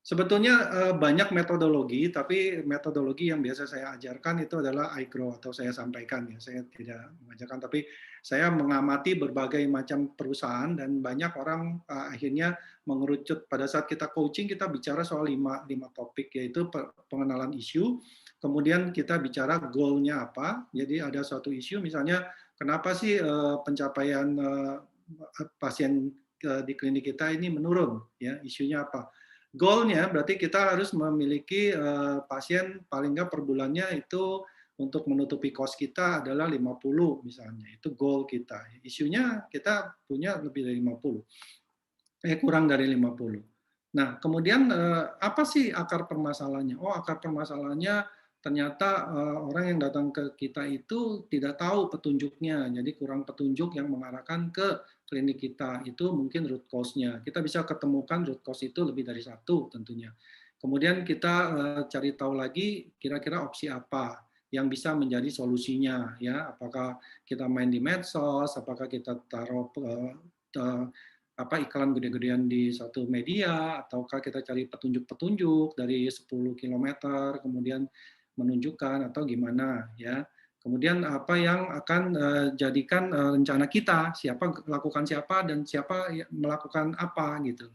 Speaker 3: Sebetulnya banyak metodologi, tapi metodologi yang biasa saya ajarkan itu adalah iGrow atau saya sampaikan ya. Saya tidak mengajarkan, tapi saya mengamati berbagai macam perusahaan dan banyak orang akhirnya mengerucut pada saat kita coaching kita bicara soal 5 topik, yaitu pengenalan isu, kemudian kita bicara goal-nya apa. Jadi ada suatu isu misalnya kenapa sih pencapaian pasien di klinik kita ini menurun ya, isunya apa? Goal-nya berarti kita harus memiliki pasien paling nggak per bulannya itu untuk menutupi cost kita adalah 50 misalnya. Itu goal kita. Isunya kita punya lebih dari 50. Kurang dari 50. Nah, kemudian apa sih akar permasalahannya? Oh, akar permasalahannya ternyata orang yang datang ke kita itu tidak tahu petunjuknya, jadi kurang petunjuk yang mengarahkan ke klinik kita. Itu mungkin root cause-nya. Kita bisa ketemukan root cause itu lebih dari satu tentunya. Kemudian kita cari tahu lagi kira-kira opsi apa yang bisa menjadi solusinya, ya. Apakah kita main di medsos, apakah kita taruh iklan gede-gedean di satu media, ataukah kita cari petunjuk-petunjuk dari 10 km, kemudian menunjukkan atau gimana ya. Kemudian apa yang akan jadikan rencana kita, siapa lakukan siapa dan siapa melakukan apa gitu.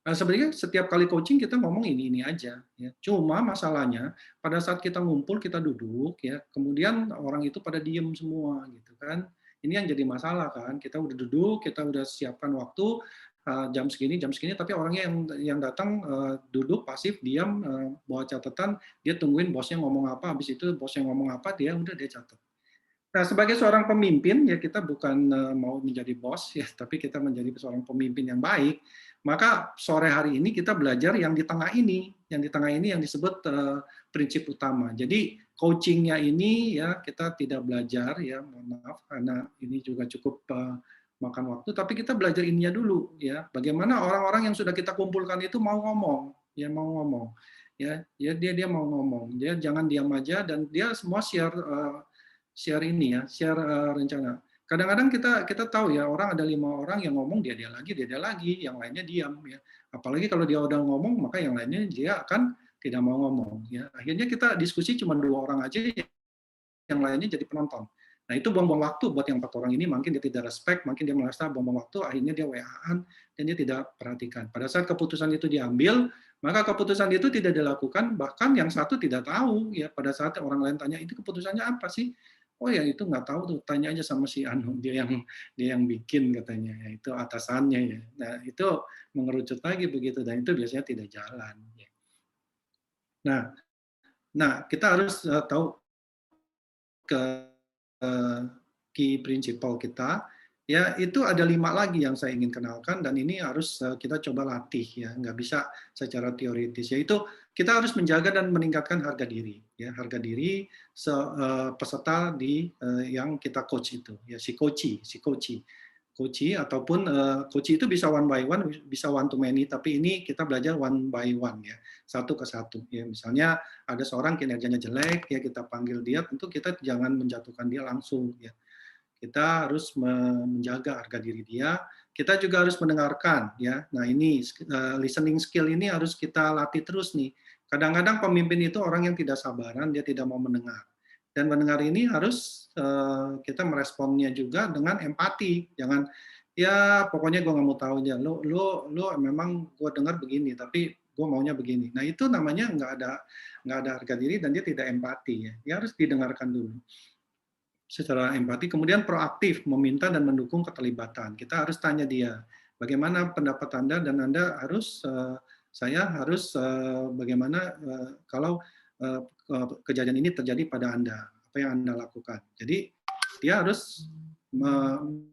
Speaker 3: Nah, sebenarnya setiap kali coaching kita ngomong ini aja ya. Cuma masalahnya pada saat kita ngumpul, kita duduk ya, kemudian orang itu pada diem semua gitu kan. Ini yang jadi masalah kan. Kita udah duduk, kita udah siapkan waktu jam segini, tapi orangnya yang datang duduk pasif, diam, bawa catatan, dia tungguin bosnya ngomong apa, habis itu bosnya ngomong apa, dia catat. Nah, sebagai seorang pemimpin, ya kita bukan mau menjadi bos, ya, tapi kita menjadi seorang pemimpin yang baik. Maka sore hari ini kita belajar yang di tengah ini, yang disebut prinsip utama. Jadi coachingnya ini ya kita tidak belajar, ya mohon maaf karena ini juga cukup makan waktu, tapi kita belajar ininya dulu, ya. Bagaimana orang-orang yang sudah kita kumpulkan itu mau ngomong, ya mau ngomong, ya dia mau ngomong, dia jangan diam aja dan dia semua share ini ya, share rencana. Kadang-kadang kita tahu ya orang ada 5 orang yang ngomong dia lagi, yang lainnya diam ya. Apalagi kalau dia udah ngomong maka yang lainnya dia akan tidak mau ngomong ya. Akhirnya kita diskusi cuma 2 orang aja, yang lainnya jadi penonton. Nah itu buang-buang waktu buat yang 4 orang ini, mungkin dia tidak respect, mungkin dia merasa buang-buang waktu, akhirnya dia WA-an dan dia tidak perhatikan. Pada saat keputusan itu diambil, maka keputusan itu tidak dilakukan, bahkan yang satu tidak tahu ya. Pada saat orang lain tanya itu keputusannya apa sih? Oh ya itu nggak tahu tuh, tanya aja sama si Anu, dia yang bikin katanya, ya itu atasannya ya. Nah itu mengerucut lagi begitu dan itu biasanya tidak jalan. Ya. Nah kita harus tahu ke key principle kita, ya itu ada 5 lagi yang saya ingin kenalkan dan ini harus kita coba latih ya, nggak bisa secara teoritis, yaitu kita harus menjaga dan meningkatkan harga diri ya, harga diri peserta yang kita coach itu ya, si coachee ataupun coachee itu bisa one by one, bisa one to many, tapi ini kita belajar one by one ya, satu ke satu ya. Misalnya ada seorang kinerjanya jelek ya, kita panggil dia, tentu kita jangan menjatuhkan dia langsung ya. Kita harus menjaga harga diri dia. Kita juga harus mendengarkan ya. Nah ini listening skill ini harus kita latih terus nih. Kadang-kadang pemimpin itu orang yang tidak sabaran, dia tidak mau mendengar. Dan mendengar ini harus kita meresponnya juga dengan empati. Jangan ya pokoknya gue nggak mau tahu aja. Lo memang gue dengar begini, tapi gue maunya begini. Nah itu namanya nggak ada harga diri dan dia tidak empati ya. Dia harus didengarkan dulu secara empati, kemudian proaktif meminta dan mendukung keterlibatan. Kita harus tanya dia, bagaimana pendapat Anda dan Anda harus saya harus bagaimana kalau kejadian ini terjadi pada Anda, apa yang Anda lakukan. Jadi dia harus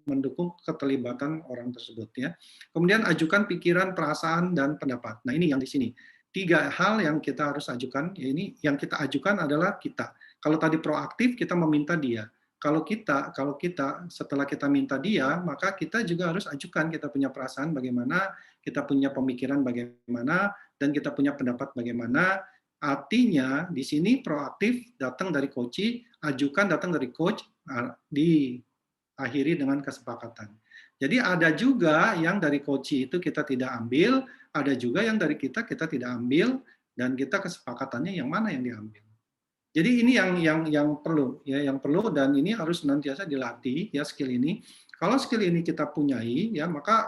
Speaker 3: mendukung keterlibatan orang tersebut ya. Kemudian ajukan pikiran, perasaan dan pendapat. Nah, ini yang di sini. 3 hal yang kita harus ajukan, ya ini yang kita ajukan adalah kita. Kalau tadi proaktif, kita meminta dia. Kalau kita setelah kita minta dia, maka kita juga harus ajukan, kita punya perasaan bagaimana, kita punya pemikiran bagaimana, dan kita punya pendapat bagaimana. Artinya di sini proaktif datang dari coach, ajukan datang dari coach, diakhiri dengan kesepakatan. Jadi ada juga yang dari coach itu kita tidak ambil, ada juga yang dari kita tidak ambil, dan kita kesepakatannya yang mana yang diambil. Jadi ini yang perlu ya, yang perlu, dan ini harus senantiasa dilatih ya skill ini. Kalau skill ini kita punyai ya, maka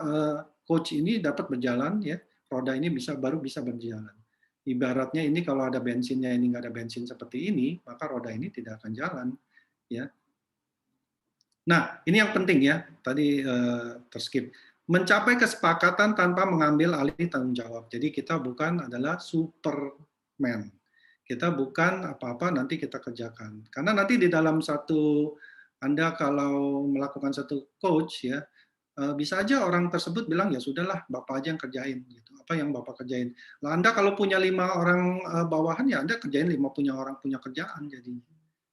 Speaker 3: coach ini dapat berjalan ya, roda ini baru bisa berjalan. Ibaratnya ini kalau ada bensinnya ini nggak ada bensin seperti ini, maka roda ini tidak akan jalan ya. Nah, ini yang penting ya, tadi terskip. Mencapai kesepakatan tanpa mengambil alih tanggung jawab. Jadi kita bukan adalah Superman. Kita bukan apa-apa nanti kita kerjakan. Karena nanti di dalam Anda kalau melakukan satu coach ya, bisa aja orang tersebut bilang ya sudahlah Bapak aja yang kerjain gitu. Apa yang Bapak kerjain? Lah Anda kalau punya 5 orang bawahan ya Anda kerjain 5 punya kerjaan jadi.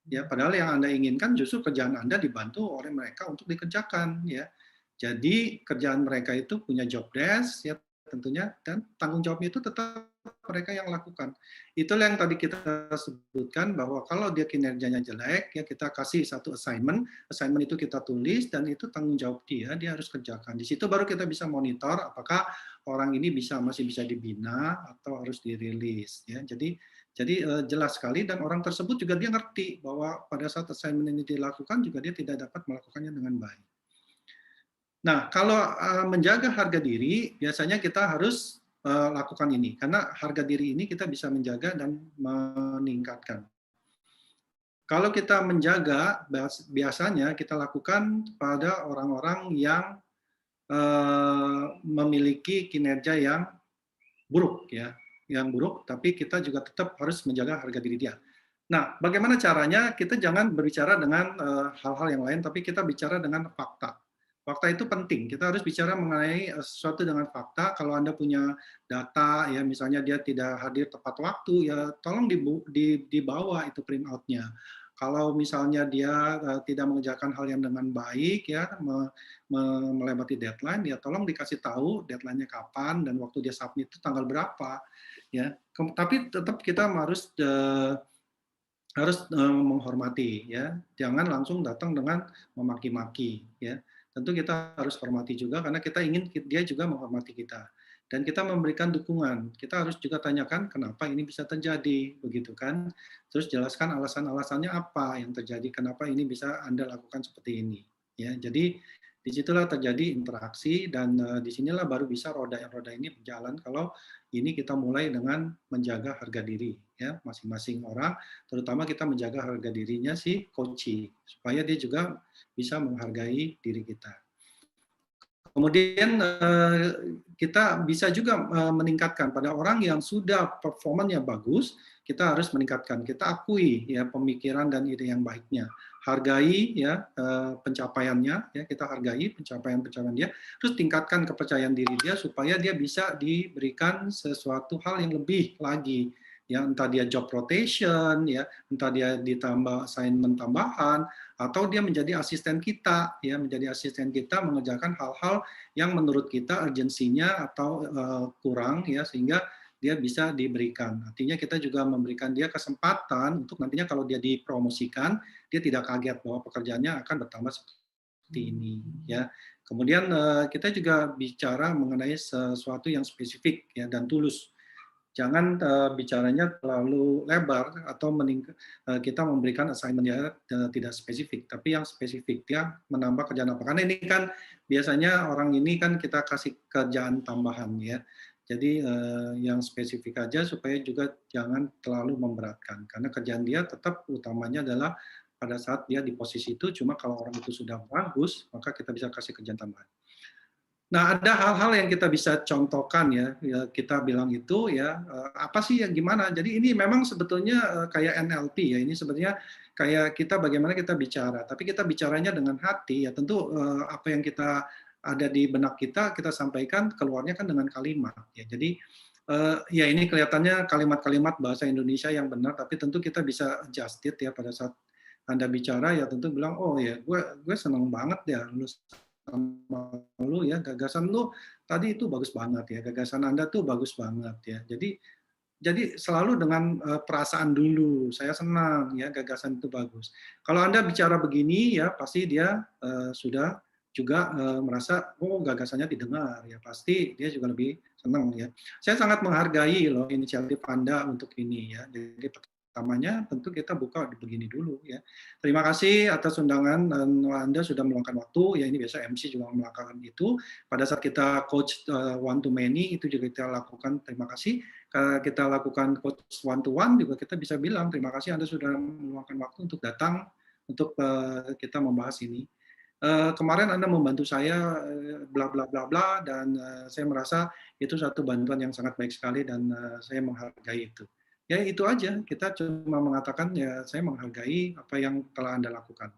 Speaker 3: Ya padahal yang Anda inginkan justru kerjaan Anda dibantu oleh mereka untuk dikerjakan ya. Jadi kerjaan mereka itu punya job desk ya tentunya, dan tanggung jawabnya itu tetap mereka yang lakukan. Itulah yang tadi kita sebutkan bahwa kalau dia kinerjanya jelek ya kita kasih satu assignment itu kita tulis dan itu tanggung jawab dia harus kerjakan. Di situ baru kita bisa monitor apakah orang ini masih bisa dibina atau harus dirilis ya. Jadi jelas sekali, dan orang tersebut juga dia ngerti bahwa pada saat assignment ini dilakukan juga dia tidak dapat melakukannya dengan baik. Nah, kalau menjaga harga diri, biasanya kita harus lakukan ini. Karena harga diri ini kita bisa menjaga dan meningkatkan. Kalau kita menjaga, biasanya kita lakukan pada orang-orang yang memiliki kinerja yang buruk, ya, yang buruk, tapi kita juga tetap harus menjaga harga diri dia. Nah, bagaimana caranya? Kita jangan berbicara dengan hal-hal yang lain, tapi kita bicara dengan fakta. Fakta itu penting. Kita harus bicara mengenai sesuatu dengan fakta. Kalau Anda punya data, ya misalnya dia tidak hadir tepat waktu, ya tolong dibawa itu print out-nya. Kalau misalnya dia tidak mengerjakan hal yang dengan baik, ya melewati deadline, ya tolong dikasih tahu deadline-nya kapan dan waktu dia submit itu tanggal berapa. Ya, tapi tetap kita harus menghormati, ya, jangan langsung datang dengan memaki-maki, ya. Tentu kita harus hormati juga karena kita ingin dia juga menghormati kita dan kita memberikan dukungan. Kita harus juga tanyakan kenapa ini bisa terjadi, begitu kan? Terus jelaskan alasan-alasannya apa yang terjadi, kenapa ini bisa Anda lakukan seperti ini, ya. Jadi disitulah terjadi interaksi dan disinilah baru bisa roda ini berjalan kalau ini kita mulai dengan menjaga harga diri, ya, masing-masing orang, terutama kita menjaga harga dirinya si coachee supaya dia juga bisa menghargai diri kita. Kemudian kita bisa juga meningkatkan pada orang yang sudah performanya bagus, kita harus meningkatkan, kita akui ya pemikiran dan ide yang baiknya, hargai ya pencapaiannya, ya kita hargai pencapaian dia, terus tingkatkan kepercayaan diri dia supaya dia bisa diberikan sesuatu hal yang lebih lagi, ya entah dia job rotation, ya entah dia ditambah assignment tambahan, atau dia menjadi asisten kita, ya menjadi asisten kita mengerjakan hal-hal yang menurut kita urgensinya atau kurang, ya sehingga dia bisa diberikan. Artinya kita juga memberikan dia kesempatan untuk nantinya kalau dia dipromosikan, dia tidak kaget bahwa pekerjaannya akan bertambah seperti ini, ya. Kemudian kita juga bicara mengenai sesuatu yang spesifik ya dan tulus. Jangan bicaranya terlalu lebar atau kita memberikan assignment-nya tidak spesifik, tapi yang spesifik dia menambah kerjaan apa. Karena ini kan biasanya orang ini kan kita kasih kerjaan tambahan ya. Jadi yang spesifik aja supaya juga jangan terlalu memberatkan. Karena kerjaan dia tetap utamanya adalah pada saat dia di posisi itu, cuma kalau orang itu sudah bagus, maka kita bisa kasih kerjaan tambahan. Nah, ada hal-hal yang kita bisa contohkan ya, kita bilang itu ya, apa sih yang gimana. Jadi ini memang sebetulnya kayak NLP ya, ini sebetulnya kayak kita bagaimana kita bicara, tapi kita bicaranya dengan hati ya, tentu apa yang kita ada di benak kita sampaikan keluarnya kan dengan kalimat ya. Jadi ya ini kelihatannya kalimat-kalimat bahasa Indonesia yang benar, tapi tentu kita bisa adjust it ya pada saat Anda bicara ya tentu bilang, oh ya gue seneng banget ya lulus sama lu ya, gagasan lu tadi itu bagus banget ya, gagasan Anda tuh bagus banget ya. Jadi selalu dengan perasaan dulu, saya senang ya gagasan itu bagus. Kalau Anda bicara begini ya pasti dia sudah juga merasa oh gagasannya didengar ya, pasti dia juga lebih senang ya. Saya sangat menghargai loh inisiatif Anda untuk ini ya. Jadi pertamanya tentu kita buka begini dulu ya. Terima kasih atas undangan dan Anda sudah meluangkan waktu. Ya ini biasa MC juga melakukan itu. Pada saat kita coach one to many itu juga kita lakukan. Terima kasih. Kita lakukan coach one to one juga kita bisa bilang terima kasih Anda sudah meluangkan waktu untuk datang untuk kita membahas ini. Kemarin Anda membantu saya bla bla bla bla dan saya merasa itu satu bantuan yang sangat baik sekali dan saya menghargai itu. Ya itu aja, kita cuma mengatakan ya saya menghargai apa yang telah Anda lakukan.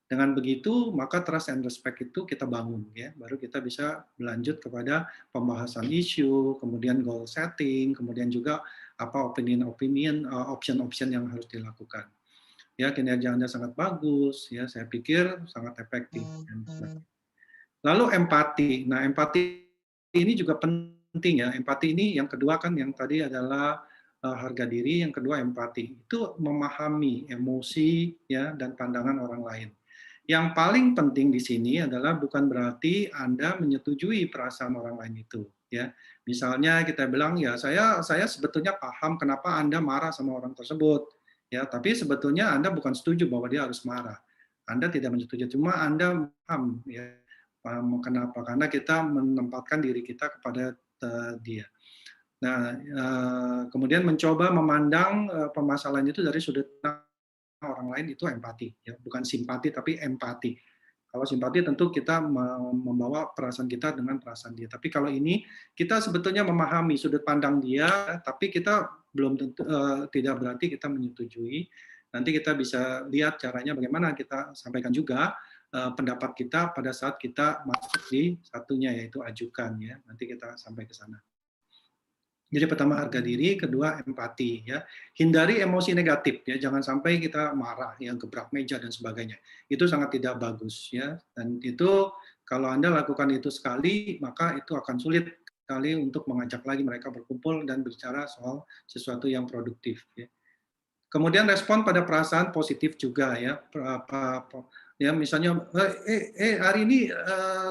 Speaker 3: Dengan begitu maka trust and respect itu kita bangun ya, baru kita bisa berlanjut kepada pembahasan isu, kemudian goal setting, kemudian juga apa option yang harus dilakukan. Ya kinerja Anda sangat bagus, ya saya pikir sangat efektif. Lalu empati, nah empati ini juga penting ya, empati ini yang kedua kan yang tadi adalah harga diri, yang kedua empati. Itu memahami emosi ya dan pandangan orang lain. Yang paling penting di sini adalah bukan berarti Anda menyetujui perasaan orang lain itu ya. Misalnya kita bilang ya saya sebetulnya paham kenapa Anda marah sama orang tersebut ya, tapi sebetulnya Anda bukan setuju bahwa dia harus marah. Anda tidak menyetujui, cuma Anda paham ya. Paham kenapa? Karena kita menempatkan diri kita kepada dia. Nah, kemudian mencoba memandang permasalahan itu dari sudut orang lain itu empati, ya bukan simpati tapi empati. Kalau simpati tentu kita membawa perasaan kita dengan perasaan dia. Tapi kalau ini kita sebetulnya memahami sudut pandang dia, tapi kita belum tentu tidak berarti kita menyetujui nanti kita bisa lihat caranya bagaimana kita sampaikan juga pendapat kita pada saat kita masuk di satunya, yaitu ajukan ya. Nanti kita sampai ke sana. Jadi pertama harga diri, kedua empati ya. Hindari emosi negatif ya, jangan sampai kita marah yang gebrak meja dan sebagainya. Itu sangat tidak bagus ya. Dan itu kalau Anda lakukan itu sekali, maka itu akan sulit sekali untuk mengajak lagi mereka berkumpul dan bicara soal sesuatu yang produktif ya. Kemudian respon pada perasaan positif juga ya. Ya misalnya hari ini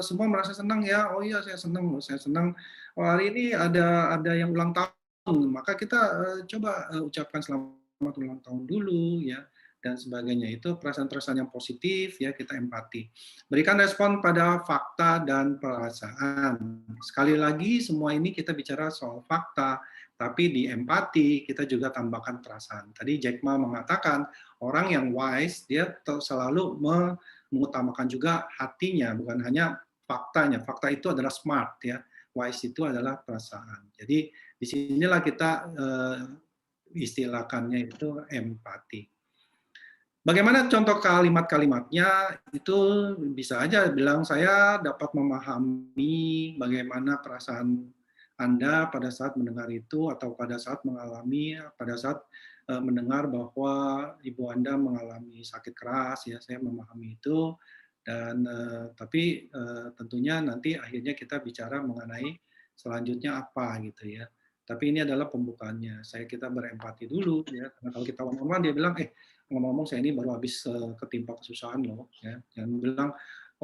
Speaker 3: semua merasa senang ya. Oh iya saya senang. Oh, hari ini ada yang ulang tahun, maka kita coba ucapkan selamat ulang tahun dulu ya dan sebagainya. Itu perasaan-perasaan yang positif ya, kita empati. Berikan respon pada fakta dan perasaan. Sekali lagi semua ini kita bicara soal fakta, tapi di empati kita juga tambahkan perasaan. Tadi Jack Ma mengatakan orang yang wise dia selalu mengutamakan juga hatinya, bukan hanya faktanya. Fakta itu adalah smart ya. Wise itu adalah perasaan. Jadi disinilah kita istilahkannya itu empati. Bagaimana contoh kalimat-kalimatnya itu bisa aja bilang saya dapat memahami bagaimana perasaan Anda pada saat mendengar itu atau pada saat mengalami, pada saat mendengar bahwa ibu Anda mengalami sakit keras ya, saya memahami itu. Dan tapi tentunya nanti akhirnya kita bicara mengenai selanjutnya apa gitu ya. Tapi ini adalah pembukaannya. Kita berempati dulu ya. Karena kalau kita ngomong dia bilang ngomong-ngomong saya ini baru habis ketimpa kesusahan loh ya. Jangan bilang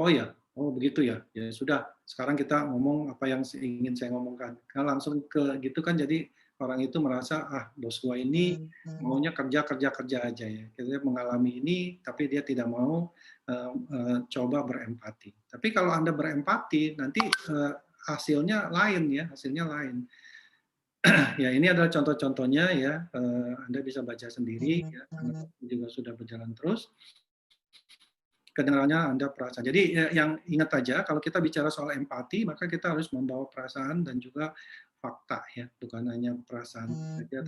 Speaker 3: oh ya, oh begitu ya. Ya sudah, sekarang kita ngomong apa yang ingin saya ngomongkan. Kalau langsung ke gitu kan jadi orang itu merasa bos gua ini maunya kerja aja ya. Kita mengalami ini tapi dia tidak mau coba berempati. Tapi kalau Anda berempati nanti hasilnya lain ya, hasilnya lain. Ya ini adalah contoh-contohnya ya. Anda bisa baca sendiri ya, karena juga sudah berjalan terus. Kedengarannya Anda perasaan. Jadi yang ingat aja kalau kita bicara soal empati maka kita harus membawa perasaan dan juga fakta ya, bukan hanya perasaan saja.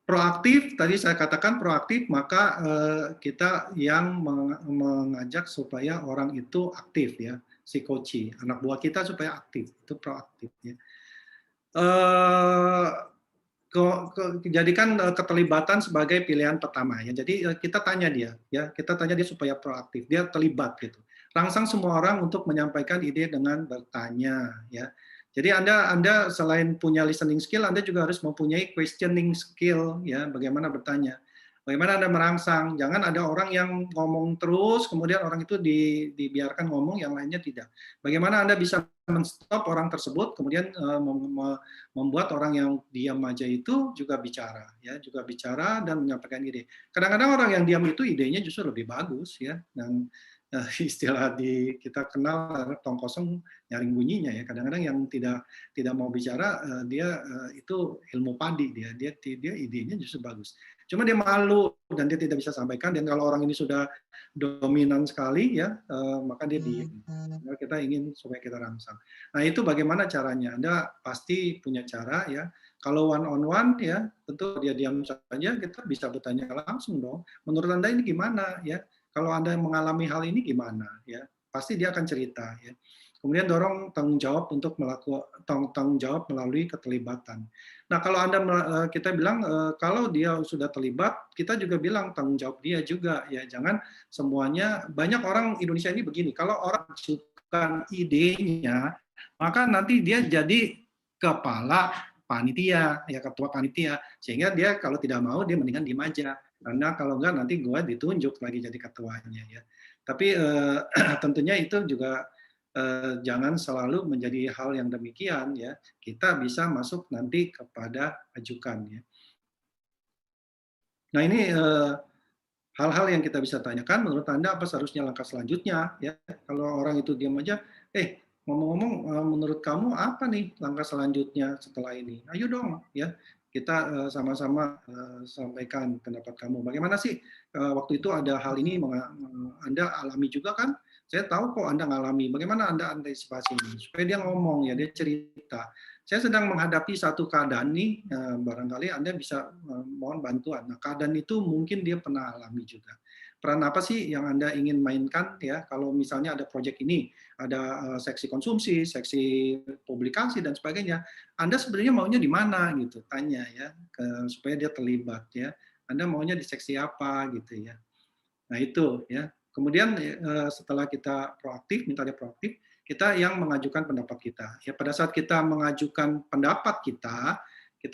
Speaker 3: Proaktif, tadi saya katakan proaktif, maka kita yang mengajak supaya orang itu aktif ya, si coach, anak buah kita supaya aktif, itu proaktif ya. Jadikan keterlibatan sebagai pilihan pertama ya. Jadi kita tanya dia ya, kita tanya dia supaya proaktif, dia terlibat gitu. Rangsang semua orang untuk menyampaikan ide dengan bertanya ya. Jadi Anda selain punya listening skill, Anda juga harus mempunyai questioning skill ya, bagaimana bertanya. Bagaimana Anda merangsang? Jangan ada orang yang ngomong terus, kemudian orang itu dibiarkan ngomong, yang lainnya tidak. Bagaimana Anda bisa men-stop orang tersebut, kemudian membuat orang yang diam aja itu juga bicara, ya, juga bicara dan menyampaikan ide. Kadang-kadang orang yang diam itu idenya justru lebih bagus, ya. Dan istilah kita kenal tong kosong nyaring bunyinya ya. Kadang-kadang yang tidak mau bicara dia itu ilmu padi dia idenya justru bagus. Cuma dia malu dan dia tidak bisa sampaikan, dan kalau orang ini sudah dominan sekali ya maka dia diem. Nah, kita ingin supaya kita rangsang. Nah, itu bagaimana caranya? Anda pasti punya cara ya. Kalau one on one ya tentu dia diam saja, kita bisa bertanya langsung dong. Menurut Anda ini gimana ya? Kalau Anda mengalami hal ini gimana ya? Pasti dia akan cerita ya. Kemudian dorong tanggung jawab untuk melakukan tanggung jawab melalui keterlibatan. Nah, kalau kita bilang kalau dia sudah terlibat, kita juga bilang tanggung jawab dia juga ya. Jangan semuanya, banyak orang Indonesia ini begini, kalau orang suka idenya, maka nanti dia jadi kepala panitia, ya ketua panitia, sehingga dia kalau tidak mau dia mendingan diem aja. Karena kalau enggak nanti gue ditunjuk lagi jadi ketuanya ya. Tapi tentunya itu juga jangan selalu menjadi hal yang demikian ya. Kita bisa masuk nanti kepada ajukan ya. Nah ini hal-hal yang kita bisa tanyakan. Menurut Anda apa seharusnya langkah selanjutnya ya? Kalau orang itu diam aja, ngomong-ngomong menurut kamu apa nih langkah selanjutnya setelah ini? Ayo dong ya. Kita sama-sama sampaikan pendapat kamu. Bagaimana sih waktu itu ada hal ini Anda alami juga kan? saya tahu kok Anda ngalami, bagaimana Anda antisipasi ini? Supaya dia ngomong ya, dia cerita. Saya sedang menghadapi satu keadaan nih, barangkali Anda bisa mohon bantuan. Nah, keadaan itu mungkin dia pernah alami juga. Peran apa sih yang Anda ingin mainkan ya? Kalau misalnya ada proyek ini, ada seksi konsumsi, seksi publikasi dan sebagainya, Anda sebenarnya maunya di mana gitu? Tanya ya, supaya dia terlibat ya. Anda maunya di seksi apa gitu ya. Nah itu ya. Kemudian setelah kita proaktif, minta dia proaktif, kita yang mengajukan pendapat kita. Ya pada saat kita mengajukan pendapat kita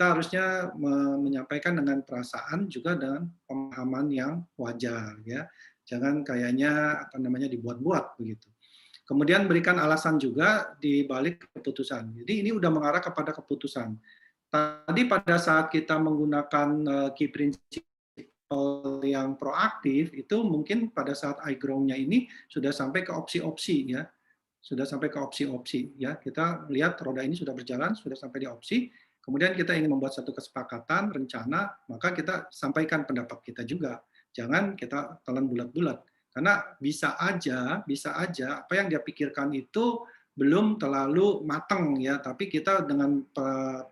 Speaker 3: harusnya menyampaikan dengan perasaan juga dengan pemahaman yang wajar ya. Jangan kayaknya dibuat-buat begitu. Kemudian berikan alasan juga di balik keputusan. Jadi ini udah mengarah kepada keputusan. Tadi pada saat kita menggunakan key principle yang proaktif, itu mungkin pada saat iGrow-nya ini sudah sampai ke opsi-opsi ya. Sudah sampai ke opsi-opsi ya. Kita lihat roda ini sudah berjalan, sudah sampai di opsi. Kemudian kita ingin membuat satu kesepakatan, rencana, maka kita sampaikan pendapat kita juga. Jangan kita telan bulat-bulat. Karena bisa aja apa yang dia pikirkan itu belum terlalu matang ya, tapi kita dengan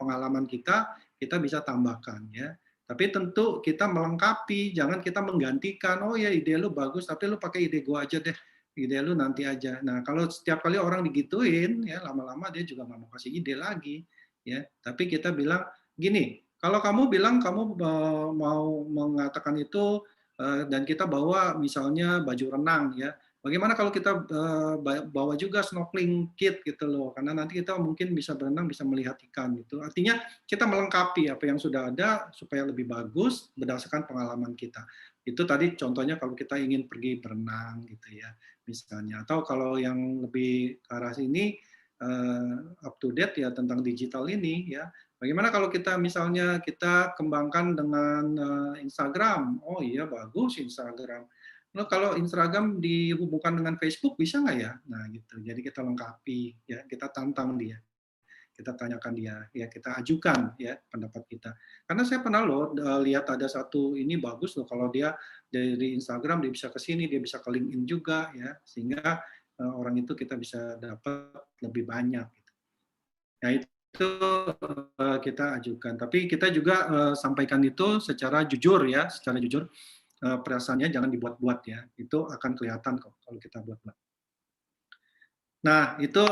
Speaker 3: pengalaman kita bisa tambahkan ya. Tapi tentu kita melengkapi, jangan kita menggantikan, oh ya ide lu bagus, tapi lu pakai ide gua aja deh, ide lu nanti aja. Nah kalau setiap kali orang digituin, ya lama-lama dia juga nggak mau kasih ide lagi. Ya, tapi kita bilang gini, kalau kamu bilang kamu mau mengatakan itu dan kita bawa misalnya baju renang ya, bagaimana kalau kita bawa juga snorkeling kit gitu loh, karena nanti kita mungkin bisa berenang, bisa melihat ikan gitu. Artinya kita melengkapi apa yang sudah ada supaya lebih bagus berdasarkan pengalaman kita. Itu tadi contohnya kalau kita ingin pergi berenang gitu ya, misalnya. Atau kalau yang lebih ke arah sini up to date ya tentang digital ini ya. Bagaimana kalau kita misalnya kita kembangkan dengan Instagram? Oh iya bagus Instagram. Nah, kalau Instagram dihubungkan dengan Facebook bisa nggak ya? Nah gitu. Jadi kita lengkapi ya, kita tantang dia, kita tanyakan dia, ya kita ajukan ya pendapat kita. Karena saya pernah loh lihat ada satu ini bagus loh kalau dia dari Instagram dia bisa ke sini, dia bisa ke LinkedIn juga ya, sehingga orang itu kita bisa dapat lebih banyak. Gitu. Nah itu kita ajukan. Tapi kita juga sampaikan itu secara jujur ya, secara jujur. Perasaannya jangan dibuat-buat ya, itu akan kelihatan kok kalau kita buat-buat. Nah itu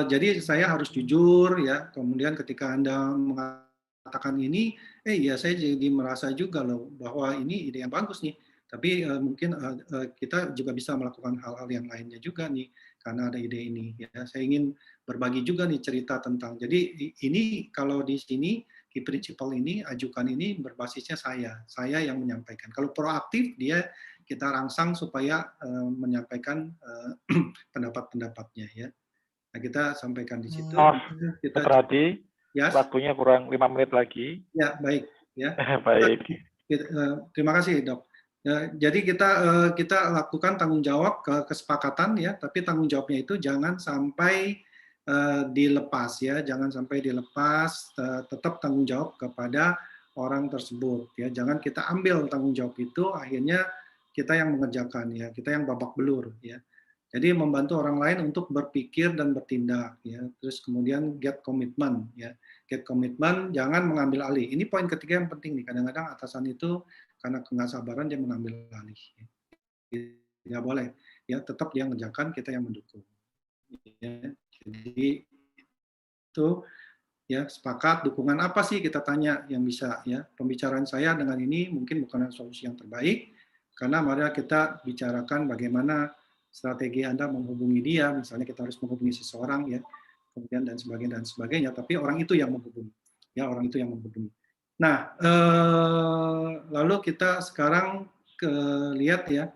Speaker 3: jadi saya harus jujur ya, kemudian ketika Anda mengatakan ini, ya saya jadi merasa juga loh bahwa ini ide yang bagus nih, tapi mungkin kita juga bisa melakukan hal-hal yang lainnya juga nih, karena ada ide ini ya, saya ingin berbagi juga nih cerita tentang, jadi ini kalau di sini key principle ini, ajukan ini berbasisnya saya yang menyampaikan. Kalau proaktif dia kita rangsang supaya menyampaikan pendapat-pendapatnya ya. Nah, kita sampaikan di situ.
Speaker 5: Kita Radi, yes. Waktunya kurang 5 menit lagi.
Speaker 3: Ya, baik ya.
Speaker 5: Baik.
Speaker 3: Terima kasih, Dok. Jadi kita lakukan tanggung jawab kesepakatan ya, tapi tanggung jawabnya itu jangan sampai dilepas ya, jangan sampai dilepas, tetap tanggung jawab kepada orang tersebut ya, jangan kita ambil tanggung jawab itu akhirnya kita yang mengerjakan ya, kita yang babak belur ya. Jadi membantu orang lain untuk berpikir dan bertindak ya, terus kemudian get commitment ya, get commitment, jangan mengambil alih. Ini poin ketiga yang penting nih, kadang-kadang atasan itu karena nggak sabaran dia mengambil alih. Ya boleh ya, tetap dia mengerjakan, kita yang mendukung. Ya. Jadi itu ya sepakat, dukungan apa sih kita tanya yang bisa ya, pembicaraan saya dengan ini mungkin bukan solusi yang terbaik karena mari kita bicarakan bagaimana strategi Anda menghubungi dia, misalnya kita harus menghubungi seseorang ya, kemudian dan sebagainya, tapi orang itu yang menghubungi ya, orang itu yang menghubungi. Nah lalu kita sekarang lihat ya.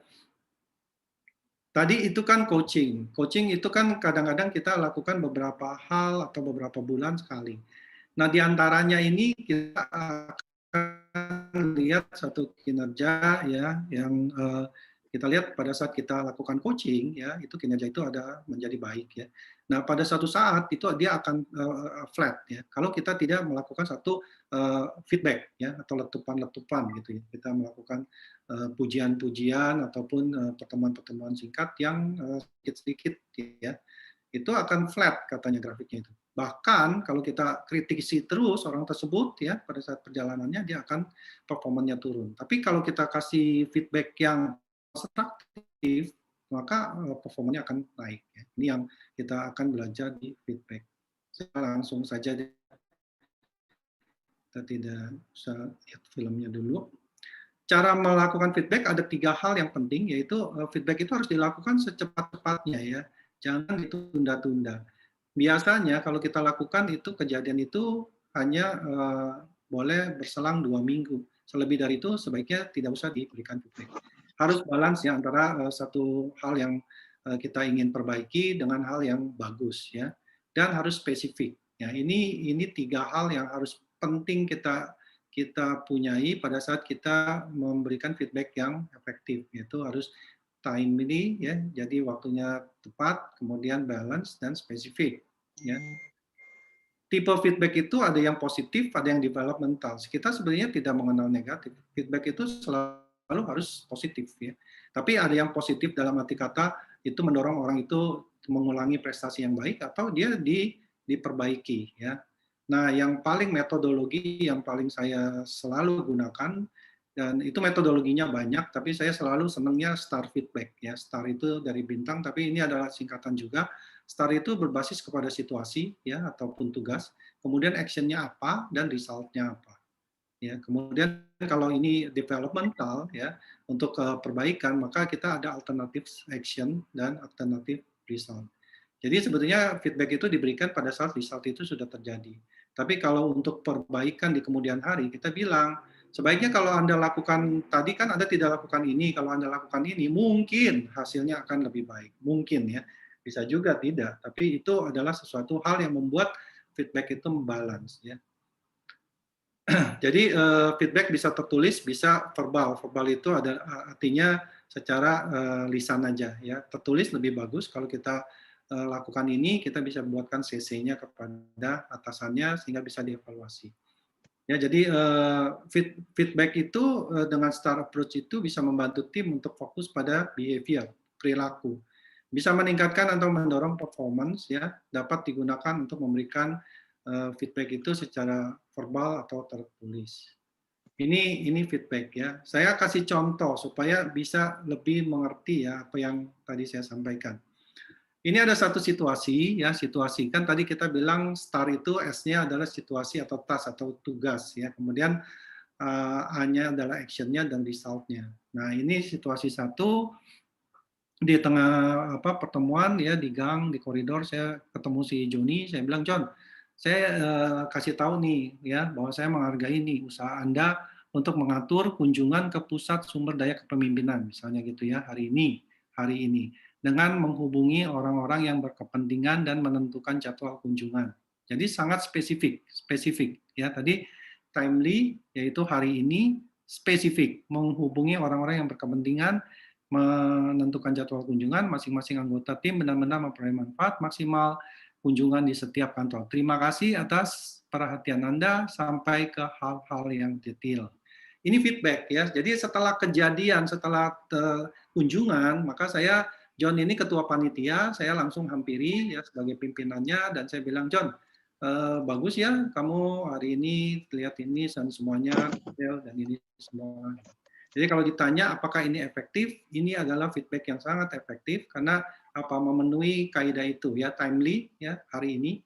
Speaker 3: Tadi itu kan coaching. Coaching itu kan kadang-kadang kita lakukan beberapa hal atau beberapa bulan sekali. Nah, diantaranya ini kita akan lihat satu kinerja ya yang Kita lihat pada saat kita lakukan coaching, ya, itu kinerja itu ada menjadi baik, ya. Nah, pada suatu saat itu dia akan flat, ya. Kalau kita tidak melakukan satu feedback, ya, atau letupan-letupan, gitu, ya. Kita melakukan pujian-pujian ataupun pertemuan-pertemuan singkat yang sedikit-sedikit, ya. Itu akan flat katanya grafiknya itu. Bahkan kalau kita kritisi terus orang tersebut, ya, pada saat perjalanannya dia akan performanya turun. Tapi kalau kita kasih feedback yang konstruktif, maka performanya akan naik. Ya. Ini yang kita akan belajar di feedback. Saya langsung saja, kita tidak usah lihat filmnya dulu. Cara melakukan feedback ada 3 hal yang penting, yaitu feedback itu harus dilakukan secepat-cepatnya, ya. Jangan ditunda-tunda. Biasanya kalau kita lakukan itu kejadian itu hanya boleh berselang 2 minggu. Selebih dari itu sebaiknya tidak usah diberikan feedback. Harus balance, ya, antara satu hal yang kita ingin perbaiki dengan hal yang bagus, ya, dan harus spesifik. Ya, ini 3 hal yang harus penting kita punyai pada saat kita memberikan feedback yang efektif, yaitu harus timely, ya, jadi waktunya tepat, kemudian balance dan spesifik, ya. Tipe feedback itu ada yang positif, ada yang developmental. Kita sebenarnya tidak mengenal negatif. Feedback itu selalu harus positif, ya. Tapi ada yang positif dalam arti kata itu mendorong orang itu mengulangi prestasi yang baik atau dia diperbaiki, ya. Nah, yang paling metodologi yang paling saya selalu gunakan, dan itu metodologinya banyak, tapi saya selalu senangnya STAR feedback, ya. STAR itu dari bintang, tapi ini adalah singkatan juga. STAR itu berbasis kepada situasi, ya, ataupun tugas, kemudian action-nya apa dan result-nya apa. Ya, kemudian kalau ini developmental, ya, untuk perbaikan, maka kita ada alternative action dan alternative result. Jadi sebetulnya feedback itu diberikan pada saat result itu sudah terjadi. Tapi kalau untuk perbaikan di kemudian hari, kita bilang, sebaiknya kalau Anda lakukan, tadi kan Anda tidak lakukan ini, kalau Anda lakukan ini, mungkin hasilnya akan lebih baik. Mungkin, ya. Bisa juga tidak, tapi itu adalah sesuatu hal yang membuat feedback itu membalance, ya. Jadi feedback bisa tertulis, bisa verbal. Verbal itu ada artinya secara lisan aja, ya. Tertulis lebih bagus. Kalau kita lakukan ini, kita bisa buatkan CC-nya kepada atasannya sehingga bisa dievaluasi. Ya, jadi feedback itu dengan STAR approach itu bisa membantu tim untuk fokus pada behavior, perilaku. Bisa meningkatkan atau mendorong performance, ya, dapat digunakan untuk memberikan feedback itu secara verbal atau tertulis. Ini feedback, ya. Saya kasih contoh supaya bisa lebih mengerti, ya, apa yang tadi saya sampaikan. Ini ada satu situasi, ya, situasi kan tadi kita bilang STAR itu S-nya adalah situasi atau task atau tugas, ya. Kemudian A-nya adalah action-nya dan result-nya. Nah, ini situasi satu. Di tengah pertemuan, ya, di gang, di koridor, saya ketemu si Joni, saya bilang, John, saya kasih tahu nih, ya, bahwa saya menghargai nih usaha Anda untuk mengatur kunjungan ke pusat sumber daya kepemimpinan, misalnya gitu, ya, hari ini, dengan menghubungi orang-orang yang berkepentingan dan menentukan jadwal kunjungan. Jadi sangat spesifik, ya, tadi timely, yaitu hari ini, spesifik, menghubungi orang-orang yang berkepentingan, menentukan jadwal kunjungan, masing-masing anggota tim benar-benar memperoleh manfaat maksimal kunjungan di setiap kantor. Terima kasih atas perhatian Anda sampai ke hal-hal yang detail. Ini feedback, ya. Jadi setelah kejadian, setelah kunjungan, maka saya, John ini ketua panitia, saya langsung hampiri, ya, sebagai pimpinannya, dan saya bilang, John, bagus, ya, kamu hari ini lihat ini dan semuanya detail dan ini semua. Jadi kalau ditanya apakah ini efektif, ini adalah feedback yang sangat efektif karena memenuhi kaidah itu, ya, timely, ya, hari ini,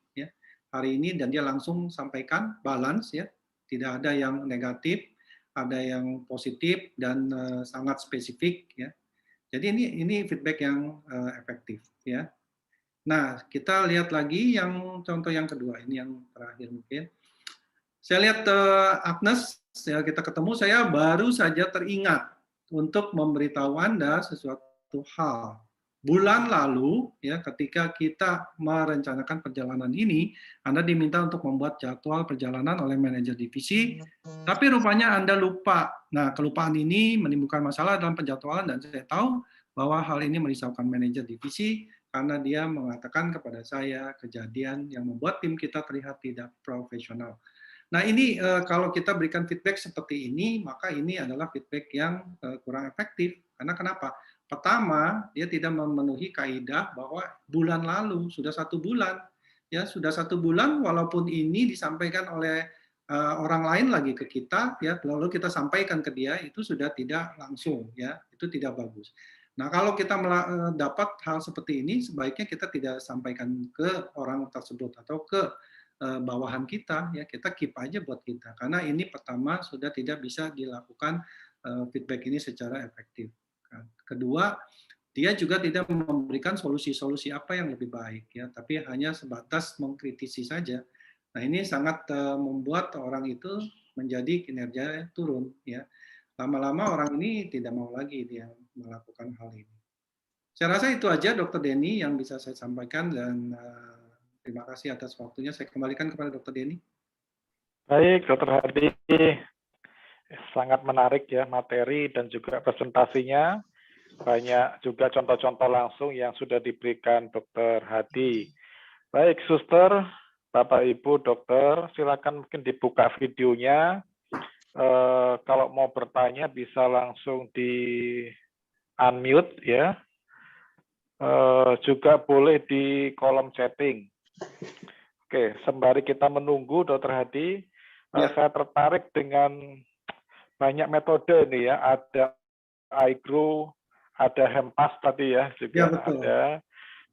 Speaker 3: dan dia langsung sampaikan balance, ya, tidak ada yang negatif, ada yang positif dan sangat spesifik, ya. Jadi ini feedback yang efektif, ya. Nah, kita lihat lagi yang contoh yang kedua, ini yang terakhir mungkin. Saya lihat Agnes, ya, kita ketemu, saya baru saja teringat untuk memberitahu Anda sesuatu hal bulan lalu ya ketika kita merencanakan perjalanan ini, Anda diminta untuk membuat jadwal perjalanan oleh manajer divisi, tapi rupanya Anda lupa. Nah, kelupaan ini menimbulkan masalah dalam penjadwalan dan saya tahu bahwa hal ini merisaukan manajer divisi karena dia mengatakan kepada saya kejadian yang membuat tim kita terlihat tidak profesional. Nah, ini kalau kita berikan feedback seperti ini, maka ini adalah feedback yang kurang efektif. Karena kenapa? Pertama, dia tidak memenuhi kaidah bahwa bulan lalu, sudah 1 bulan. Ya, sudah 1 bulan, walaupun ini disampaikan oleh orang lain lagi ke kita, ya, lalu kita sampaikan ke dia, itu sudah tidak langsung, ya, itu tidak bagus. Nah, kalau kita dapat hal seperti ini, sebaiknya kita tidak sampaikan ke orang tersebut atau ke bawahan kita, ya, kita keep aja buat kita. Karena ini pertama sudah tidak bisa dilakukan feedback ini secara efektif. Kedua, dia juga tidak memberikan solusi-solusi apa yang lebih baik, ya, tapi hanya sebatas mengkritisi saja. Nah, ini sangat membuat orang itu menjadi kinerja turun, ya. Lama-lama orang ini tidak mau lagi dia melakukan hal ini. Saya rasa itu aja, Dr. Denny, yang bisa saya sampaikan dan terima kasih atas waktunya. Saya kembalikan kepada Dr. Denny.
Speaker 5: Baik, Dr. Hadi. Sangat menarik ya materi dan juga presentasinya. Banyak juga contoh-contoh langsung yang sudah diberikan Dr. Hadi. Baik, Suster, Bapak Ibu Dokter, silakan mungkin dibuka videonya. Kalau mau bertanya bisa langsung di unmute ya. Juga boleh di kolom chatting. Oke, sembari kita menunggu Dr. Hadi, saya tertarik dengan banyak metode nih ya, ada iGrow, ada Hempas tadi ya, juga ada.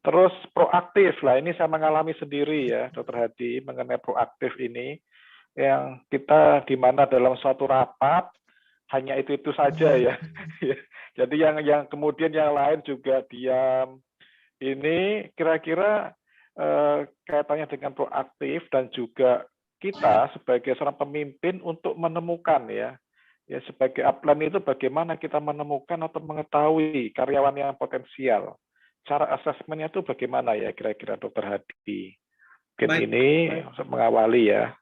Speaker 5: Terus proaktif lah, ini saya mengalami sendiri ya, Dr. Hadi, mengenai proaktif ini, yang kita di mana dalam suatu rapat, hanya itu saja ya. Jadi yang kemudian yang lain juga diam. Ini kira-kira kaitannya dengan proaktif dan juga kita sebagai seorang pemimpin untuk menemukan ya sebagai upline itu bagaimana kita menemukan atau mengetahui karyawan yang potensial. Cara asesmennya itu bagaimana ya kira-kira Dr. Hadi? Mungkin ini untuk mengawali ya.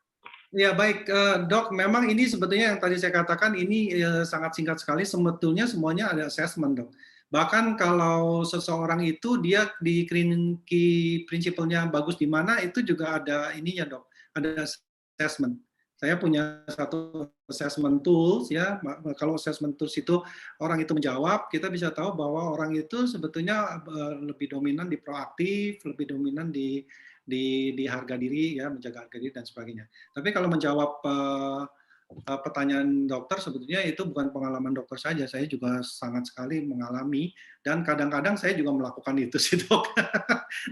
Speaker 3: Ya baik, Dok. Memang ini sebetulnya yang tadi saya katakan ini sangat singkat sekali. Sebetulnya semuanya ada assessment, Dok. Bahkan kalau seseorang itu dia di prinsipalnya bagus di mana itu juga ada ininya, Dok. Ada assessment. Saya punya satu assessment tools ya. Kalau assessment tools itu orang itu menjawab, kita bisa tahu bahwa orang itu sebetulnya lebih dominan di proaktif, lebih dominan di harga diri ya, menjaga harga diri dan sebagainya. Tapi kalau menjawab pertanyaan dokter sebetulnya itu bukan pengalaman dokter saja, saya juga sangat sekali mengalami dan kadang-kadang saya juga melakukan itu sih, Dok.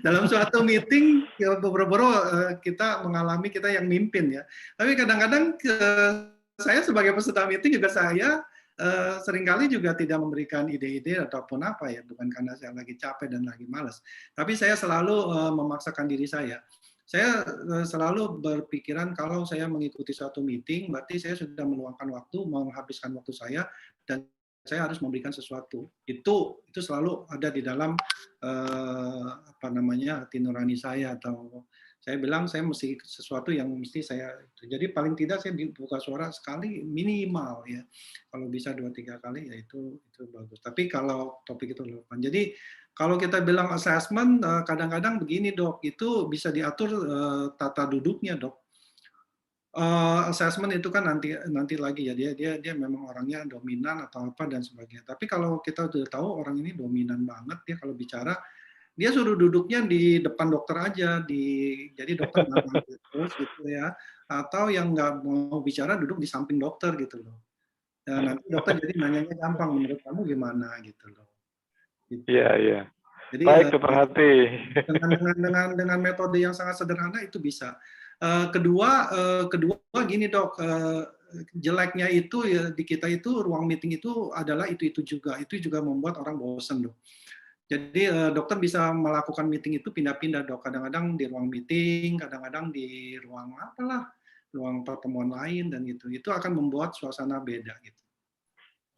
Speaker 3: Dalam suatu meeting boro-boro kita mengalami, kita yang mimpin ya. Tapi kadang-kadang saya sebagai peserta meeting juga saya seringkali juga tidak memberikan ide-ide ataupun apa ya, bukan karena saya lagi capek dan lagi malas. Tapi saya selalu memaksakan diri saya. Saya selalu berpikiran kalau saya mengikuti suatu meeting, berarti saya sudah meluangkan waktu, menghabiskan waktu saya, dan saya harus memberikan sesuatu. Itu selalu ada di dalam hati nurani saya, atau saya bilang saya mesti sesuatu yang mesti saya. Jadi paling tidak saya buka suara sekali minimal ya. Kalau bisa 2-3 kali ya itu bagus. Tapi kalau topik itu relevan. Jadi kalau kita bilang assessment, kadang-kadang begini, Dok, itu bisa diatur tata duduknya, Dok. Assessment itu kan nanti lagi ya, dia memang orangnya dominan atau apa dan sebagainya. Tapi kalau kita sudah tahu orang ini dominan banget ya kalau bicara, dia suruh duduknya di depan dokter aja, jadi dokter terus gitu ya. Atau yang nggak mau bicara duduk di samping dokter gitu loh. Dan nanti dokter jadi nanyanya gampang, menurut kamu gimana gitu loh.
Speaker 5: Iya, iya.
Speaker 3: Jadi
Speaker 5: baik, Dr. Hadi.
Speaker 3: Dengan metode yang sangat sederhana itu bisa. Kedua gini, Dok, jeleknya itu ya di kita itu ruang meeting itu adalah itu juga. Itu juga membuat orang bosan, Dok. Jadi dokter bisa melakukan meeting itu pindah-pindah, Dok. Kadang-kadang di ruang meeting, kadang-kadang di ruang ruang pertemuan lain dan gitu. Itu akan membuat suasana beda gitu.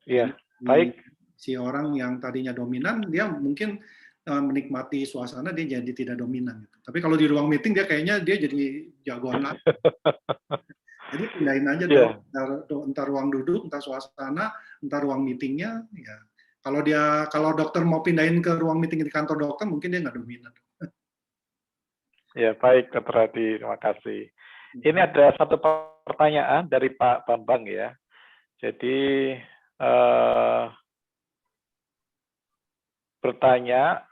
Speaker 5: Iya, baik.
Speaker 3: Si orang yang tadinya dominan, dia mungkin menikmati suasana, dia jadi tidak dominan gitu. Tapi kalau di ruang meeting dia kayaknya dia jadi jagoan lah. Jadi pindahin aja dong, entah ruang duduk, entah suasana, entah ruang meetingnya. Ya. Kalau dokter mau pindahin ke ruang meeting di kantor dokter, mungkin dia nggak dominan.
Speaker 5: Ya, baik, Dr. Hadi, terima kasih. Ini ada satu pertanyaan dari Pak Bambang ya. Jadi bertanya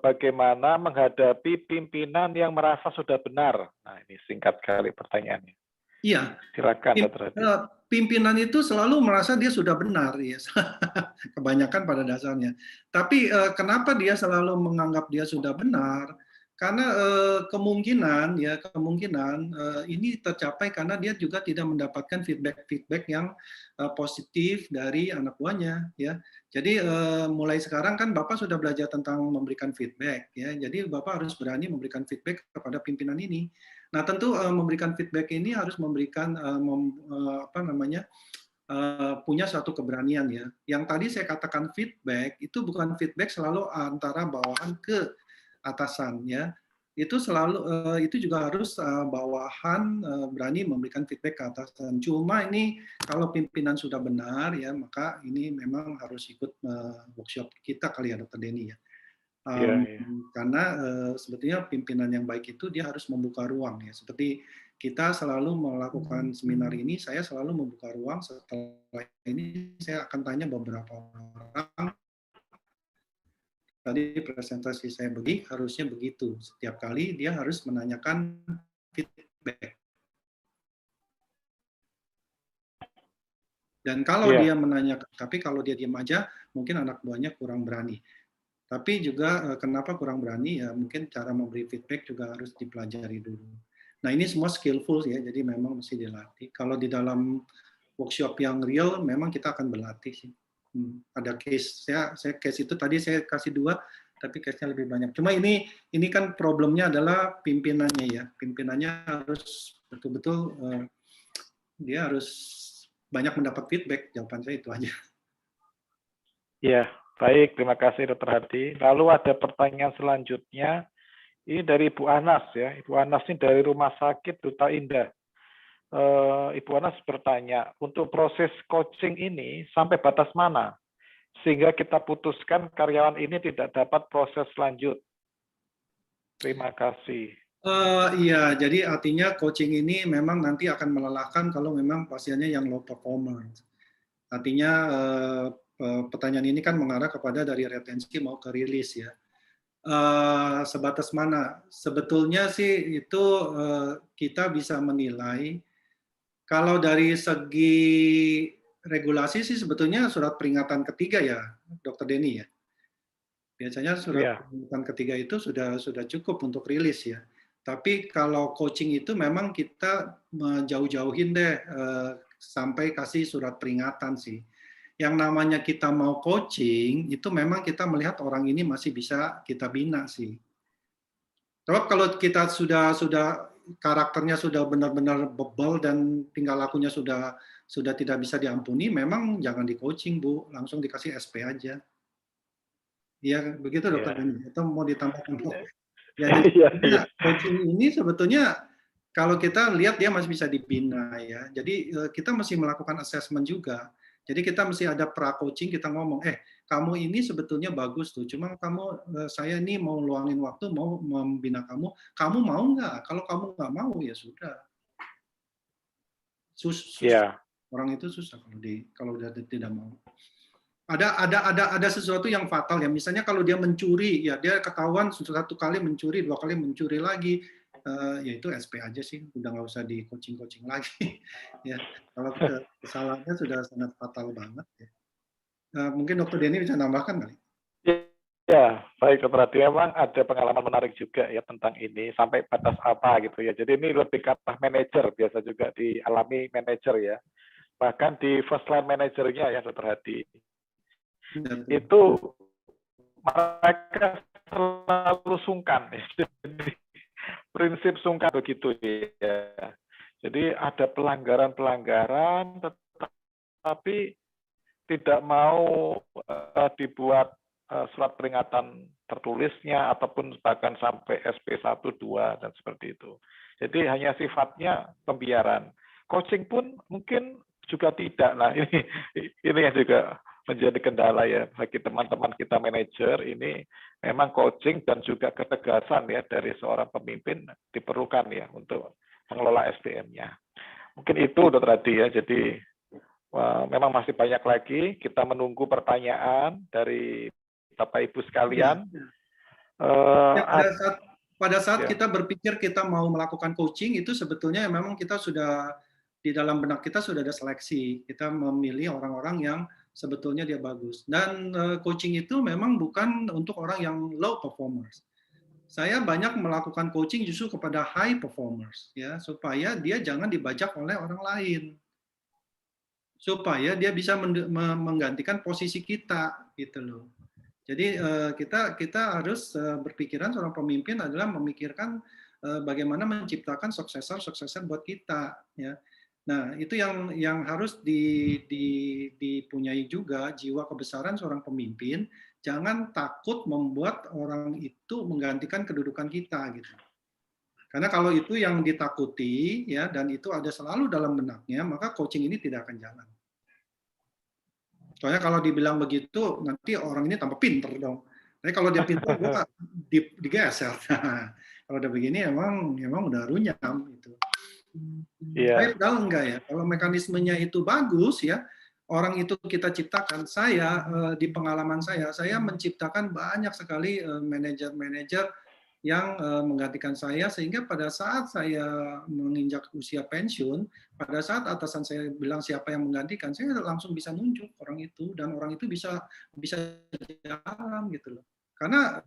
Speaker 5: bagaimana menghadapi pimpinan yang merasa sudah benar. Nah, ini singkat kali pertanyaannya.
Speaker 3: Iya.
Speaker 5: Silakan, Dr. Hadi.
Speaker 3: Pimpinan itu selalu merasa dia sudah benar, ya. Kebanyakan pada dasarnya. Tapi kenapa dia selalu menganggap dia sudah benar? Karena kemungkinan ini tercapai karena dia juga tidak mendapatkan feedback yang positif dari anak buahnya, ya. Jadi mulai sekarang kan Bapak sudah belajar tentang memberikan feedback, ya. Jadi Bapak harus berani memberikan feedback kepada pimpinan ini. Nah, tentu memberikan feedback ini harus memberikan punya suatu keberanian, ya. Yang tadi saya katakan feedback itu bukan feedback selalu antara bawahan ke atasan, ya. Itu selalu itu juga harus bawahan berani memberikan feedback ke atasan. Cuma ini kalau pimpinan sudah benar, ya, maka ini memang harus ikut workshop kita kali ya, Dr. Denny, ya. Karena sebetulnya pimpinan yang baik itu dia harus membuka ruang, ya. Seperti kita selalu melakukan seminar ini, saya selalu membuka ruang. Setelah ini saya akan tanya beberapa orang. Tadi presentasi saya harusnya begitu. Setiap kali dia harus menanyakan feedback. Dan kalau dia menanyakan, tapi kalau dia diam aja, mungkin anak buahnya kurang berani. Tapi juga kenapa kurang berani, ya mungkin cara memberi feedback juga harus dipelajari dulu. Nah, ini semua skillful, ya, jadi memang mesti dilatih. Kalau di dalam workshop yang real, memang kita akan berlatih sih. Ada case, saya case itu tadi saya kasih 2, tapi case-nya lebih banyak. Cuma ini kan problemnya adalah pimpinannya, ya. Pimpinannya harus betul-betul dia harus banyak mendapat feedback. Jawaban saya itu aja.
Speaker 5: Ya, baik, terima kasih Dr. Hadi. Lalu ada pertanyaan selanjutnya, ini dari Ibu Anas, ya. Ibu Anas ini dari Rumah Sakit Duta Indah. Ibu Anas bertanya, untuk proses coaching ini sampai batas mana sehingga kita putuskan karyawan ini tidak dapat proses lanjut? Terima kasih.
Speaker 3: Iya, jadi artinya coaching ini memang nanti akan melelahkan kalau memang pasiennya yang low performer. Artinya pertanyaan ini kan mengarah kepada dari retensi mau ke rilis, ya. Sebatas mana? Sebetulnya sih itu kita bisa menilai. Kalau dari segi regulasi sih sebetulnya surat peringatan ketiga, ya, Dr. Denny, ya. Biasanya surat peringatan ketiga itu sudah cukup untuk rilis, ya. Tapi kalau coaching itu memang kita jauh-jauhin deh sampai kasih surat peringatan sih. Yang namanya kita mau coaching itu memang kita melihat orang ini masih bisa kita bina sih. Sebab kalau kita sudah karakternya sudah benar-benar bebal dan tingkah lakunya sudah tidak bisa diampuni, memang jangan di coaching, Bu, langsung dikasih SP aja. Ya begitu, Dokter Denny. Itu mau ditambahkan. Ya, jadi coaching ini sebetulnya kalau kita lihat dia masih bisa dibina, ya. Jadi kita mesti melakukan assessment juga. Jadi kita mesti ada pra-coaching, kita ngomong, kamu ini sebetulnya bagus tuh, cuma saya ini mau luangin waktu, mau membina kamu mau nggak? Kalau kamu nggak mau, ya sudah. Susah. Orang itu susah kalau dia tidak mau. Ada sesuatu yang fatal, ya. Misalnya kalau dia mencuri, ya dia ketahuan 1 kali mencuri, 2 kali mencuri lagi, ya itu SP aja sih, udah nggak usah di coaching lagi. Ya, kalau kesalahannya sudah sangat fatal banget, ya. Mungkin Dr. Denny bisa nambahkan kali.
Speaker 5: Ya, baik Dr. Hadi, memang ada pengalaman menarik juga ya tentang ini, sampai batas apa gitu ya. Jadi ini lebih ke arah manajer, biasa juga dialami manajer, ya. Bahkan di first line manajernya, ya Dr. Hadi. Itu mereka selalu sungkan. Prinsip sungkan begitu, ya. Jadi ada pelanggaran, tetapi tidak mau dibuat surat peringatan tertulisnya ataupun bahkan sampai SP1, 2 dan seperti itu. Jadi hanya sifatnya pembiaran. Coaching pun mungkin juga tidak. Nah, ini yang juga menjadi kendala ya bagi teman-teman kita manajer. Ini memang coaching dan juga ketegasan ya dari seorang pemimpin diperlukan ya untuk mengelola SDM-nya. Mungkin itu Dr. Adi ya. Jadi memang masih banyak lagi. Kita menunggu pertanyaan dari Bapak Ibu sekalian.
Speaker 3: Pada saat kita berpikir kita mau melakukan coaching, itu sebetulnya memang kita sudah di dalam benak kita sudah ada seleksi. Kita memilih orang-orang yang sebetulnya dia bagus. Dan coaching itu memang bukan untuk orang yang low performers. Saya banyak melakukan coaching justru kepada high performers, ya, supaya dia jangan dibajak oleh orang lain, supaya dia bisa menggantikan posisi kita, gitu loh. Jadi kita harus berpikiran seorang pemimpin adalah memikirkan bagaimana menciptakan suksesor buat kita, ya. Nah, itu yang harus dipunyai juga jiwa kebesaran seorang pemimpin. Jangan takut membuat orang itu menggantikan kedudukan kita, gitu. Karena kalau itu yang ditakuti, ya, dan itu ada selalu dalam benaknya, maka coaching ini tidak akan jalan. Soalnya kalau dibilang begitu, nanti orang ini tambah pinter dong. Tapi kalau dia pinter, gua digeser. Kalau udah begini, emang udah runyam gitu. Tapi padahal enggak ya. Kalau mekanismenya itu bagus ya, orang itu kita ciptakan. Saya di pengalaman saya menciptakan banyak sekali manajer-manajer yang menggantikan saya, sehingga pada saat saya menginjak usia pensiun, pada saat atasan saya bilang siapa yang menggantikan, saya langsung bisa nunjuk orang itu, dan orang itu bisa jalan gitu loh. Karena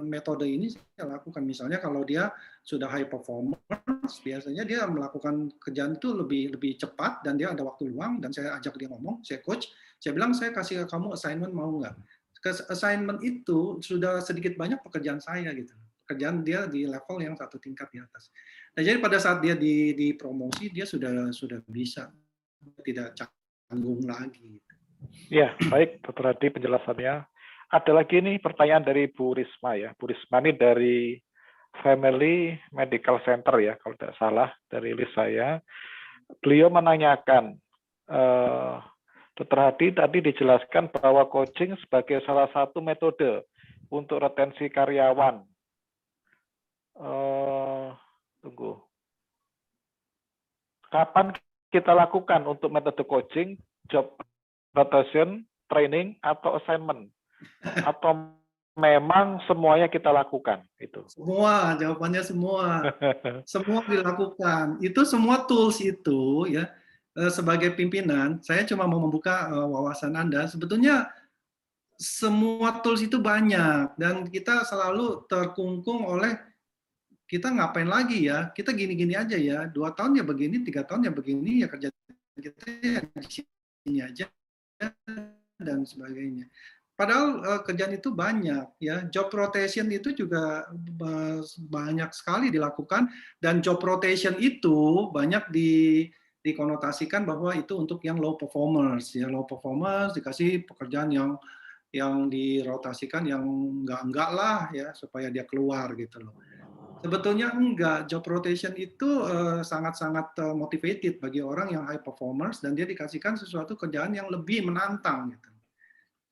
Speaker 3: metode ini saya lakukan. Misalnya kalau dia sudah high performance, biasanya dia melakukan kerjaan itu lebih cepat dan dia ada waktu luang, dan saya ajak dia ngomong, saya coach, saya bilang saya kasih kamu assignment, mau nggak? Assignment itu sudah sedikit banyak pekerjaan saya gitu. Pekerjaan dia di level yang satu tingkat di atas. Nah, jadi pada saat dia dipromosi, dia sudah bisa, tidak canggung lagi.
Speaker 5: Ya, baik Dr. Adi penjelasannya. Ada lagi nih pertanyaan dari Bu Risma ya. Bu Risma ini dari Family Medical Center ya, kalau tidak salah dari list saya. Beliau menanyakan, Dr. Hadi tadi dijelaskan bahwa coaching sebagai salah satu metode untuk retensi karyawan. Tunggu. Kapan kita lakukan untuk metode coaching, job rotation, training, atau assignment? Atau memang semuanya kita lakukan? Itu.
Speaker 3: Semua, jawabannya semua. Semua dilakukan. Itu semua tools itu ya. Sebagai pimpinan, saya cuma mau membuka wawasan Anda. Sebetulnya semua tools itu banyak, dan kita selalu terkungkung oleh kita ngapain lagi ya? Kita gini-gini aja ya. 2 tahun ya begini, 3 tahun ya begini, ya kerja kita ya di sini aja dan sebagainya. Padahal kerjaan itu banyak ya. Job rotation itu juga banyak sekali dilakukan, dan job rotation itu banyak dikonotasikan bahwa itu untuk yang low performers ya. Low performers dikasih pekerjaan yang dirotasikan yang enggak lah ya, supaya dia keluar gitu loh. Sebetulnya enggak. Job rotation itu sangat-sangat motivated bagi orang yang high performers, dan dia dikasihkan sesuatu kerjaan yang lebih menantang gitu.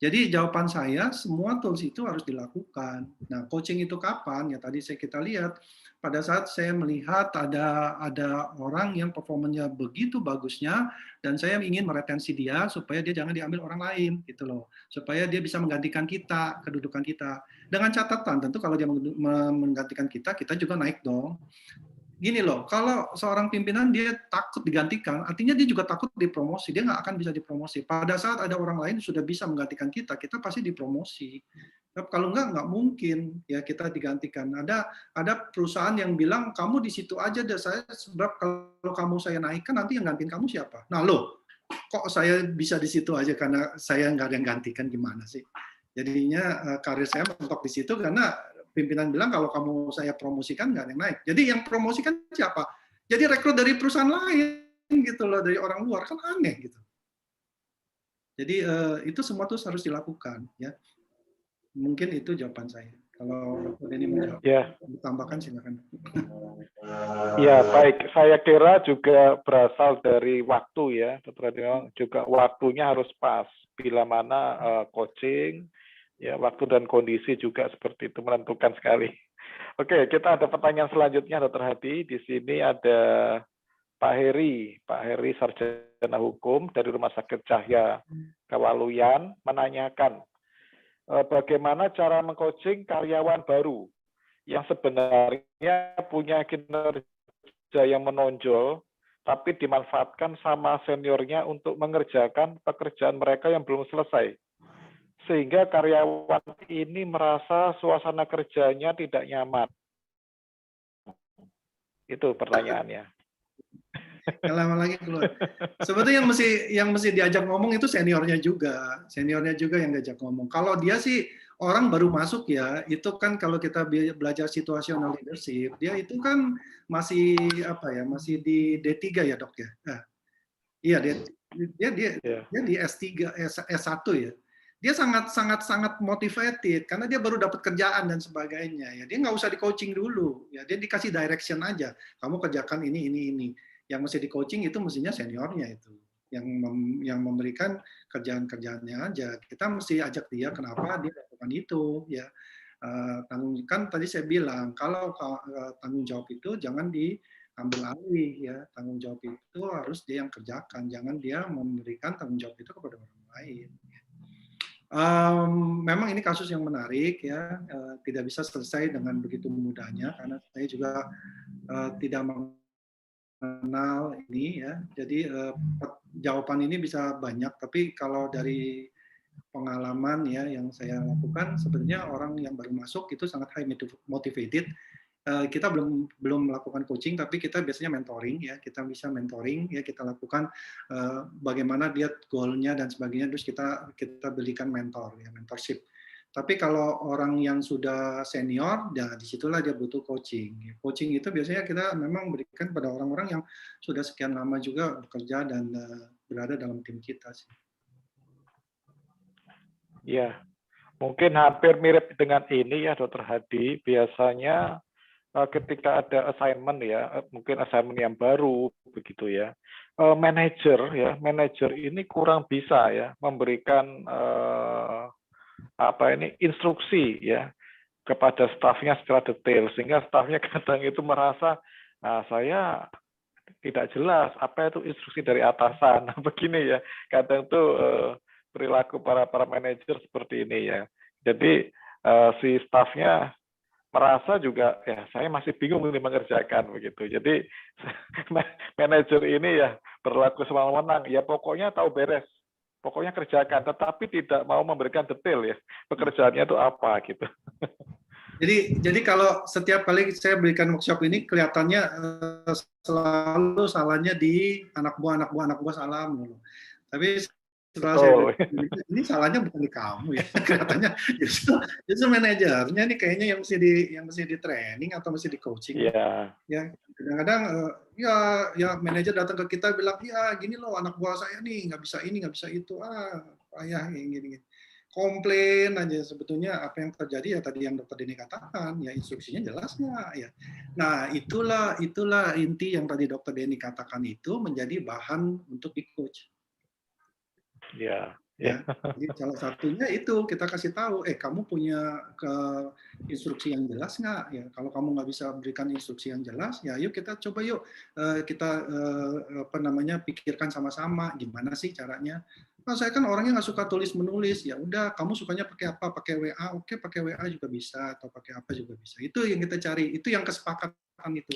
Speaker 3: Jadi jawaban saya, semua tools itu harus dilakukan. Nah, coaching itu kapan? Ya tadi kita lihat pada saat saya melihat ada orang yang performanya begitu bagusnya, dan saya ingin meretensi dia supaya dia jangan diambil orang lain gitu loh. Supaya dia bisa menggantikan kita, kedudukan kita. Dengan catatan tentu kalau dia menggantikan kita juga naik dong. Gini loh, kalau seorang pimpinan dia takut digantikan, artinya dia juga takut dipromosi. Dia nggak akan bisa dipromosi. Pada saat ada orang lain sudah bisa menggantikan kita pasti dipromosi. Tapi kalau nggak mungkin ya kita digantikan. Ada perusahaan yang bilang kamu di situ aja deh, saya sebab kalau kamu saya naikkan nanti yang gantiin kamu siapa? Nah loh, kok saya bisa di situ aja karena saya nggak ada yang gantikan, gimana sih? Jadinya karir saya mentok di situ karena pimpinan bilang kalau kamu saya promosikan nggak ada yang naik. Jadi yang promosikan siapa? Jadi rekrut dari perusahaan lain gitu loh, dari orang luar, kan aneh gitu. Jadi itu semua tuh harus dilakukan, ya. Mungkin itu jawaban saya. Kalau Dr. Denny mau jawab, ditambahkan silakan.
Speaker 5: Ya, baik. Saya kira juga berasal dari waktu ya, Dr. Denny. Juga waktunya harus pas. Bila mana coaching, ya waktu dan kondisi juga seperti itu menentukan sekali. Oke, kita ada pertanyaan selanjutnya, Dr. Hadi. Di sini ada Pak Heri sarjana hukum dari Rumah Sakit Cahya Kawaluyan menanyakan bagaimana cara mengcoaching karyawan baru yang sebenarnya punya kinerja yang menonjol tapi dimanfaatkan sama seniornya untuk mengerjakan pekerjaan mereka yang belum selesai. Sehingga karyawan ini merasa suasana kerjanya tidak nyaman. Itu pertanyaannya.
Speaker 3: Yang lama lagi keluar. Sebetulnya yang mesti diajak ngomong itu seniornya juga yang diajak ngomong. Kalau dia sih orang baru masuk ya, itu kan kalau kita belajar situational leadership, dia itu kan masih masih di D3 ya, Dok ya. Nah, iya dia di S3 S1 ya. Dia sangat motivated karena dia baru dapat kerjaan dan sebagainya ya. Dia nggak usah di coaching dulu ya, dia dikasih direction aja. Kamu kerjakan ini. Yang mesti di coaching itu mestinya seniornya itu yang memberikan kerjaan-kerjaannya aja. Kita mesti ajak dia kenapa dia lakukan itu ya. Kan tadi saya bilang kalau tanggung jawab itu jangan diambil alih ya. Tanggung jawab itu harus dia yang kerjakan, jangan dia memberikan tanggung jawab itu kepada orang lain. Memang ini kasus yang menarik ya, tidak bisa selesai dengan begitu mudahnya karena saya juga tidak mengenal ini ya. Jadi jawaban ini bisa banyak, tapi kalau dari pengalaman ya yang saya lakukan, sebenarnya orang yang baru masuk itu sangat high motivated. Kita belum melakukan coaching, tapi kita biasanya mentoring ya. Kita bisa mentoring ya, kita lakukan bagaimana dia goalnya dan sebagainya, terus kita berikan mentor ya, mentorship. Tapi kalau orang yang sudah senior, ya disitulah dia butuh coaching. Coaching itu biasanya kita memang berikan pada orang-orang yang sudah sekian lama juga bekerja dan berada dalam tim kita sih.
Speaker 5: Ya, mungkin hampir mirip dengan ini ya, Dr. Hadi. Biasanya ketika ada assignment ya, mungkin assignment yang baru begitu ya, manajer ini kurang bisa ya memberikan instruksi ya kepada stafnya secara detail, sehingga stafnya kadang itu merasa saya tidak jelas apa itu instruksi dari atasan. Begini ya, kadang tuh perilaku para manajer seperti ini ya. Jadi si stafnya merasa juga ya saya masih bingung ini mengerjakan begitu. Jadi manajer ini ya berlaku semena-mena, ya pokoknya tahu beres, pokoknya kerjakan, tetapi tidak mau memberikan detail ya pekerjaannya itu apa gitu.
Speaker 3: Jadi kalau setiap kali saya berikan workshop ini kelihatannya selalu salahnya di anak buah salah mulu. Tapi setelah saya ini salahnya bukan di kamu ya, kelihatannya justru manajernya ini kayaknya yang mesti di training atau mesti di coaching.
Speaker 5: Yeah.
Speaker 3: Ya kadang-kadang ya manajer datang ke kita bilang ya gini loh anak buah saya nih nggak bisa ini nggak bisa itu payah gini. Komplain aja sebetulnya apa yang terjadi ya tadi yang Dr. Denny katakan ya instruksinya jelas nggak ya. Nah itulah inti yang tadi Dr. Denny katakan itu menjadi bahan untuk di coach.
Speaker 5: Ya.
Speaker 3: Jadi salah satunya itu kita kasih tahu, kamu punya instruksi yang jelas nggak? Ya kalau kamu nggak bisa berikan instruksi yang jelas, ya yuk kita coba kita pikirkan sama-sama gimana sih caranya. Nah, saya kan orangnya nggak suka tulis menulis, ya udah kamu sukanya pakai apa? Pakai WA, oke pakai WA juga bisa atau pakai apa juga bisa. Itu yang kita cari, itu yang kesepakatan itu.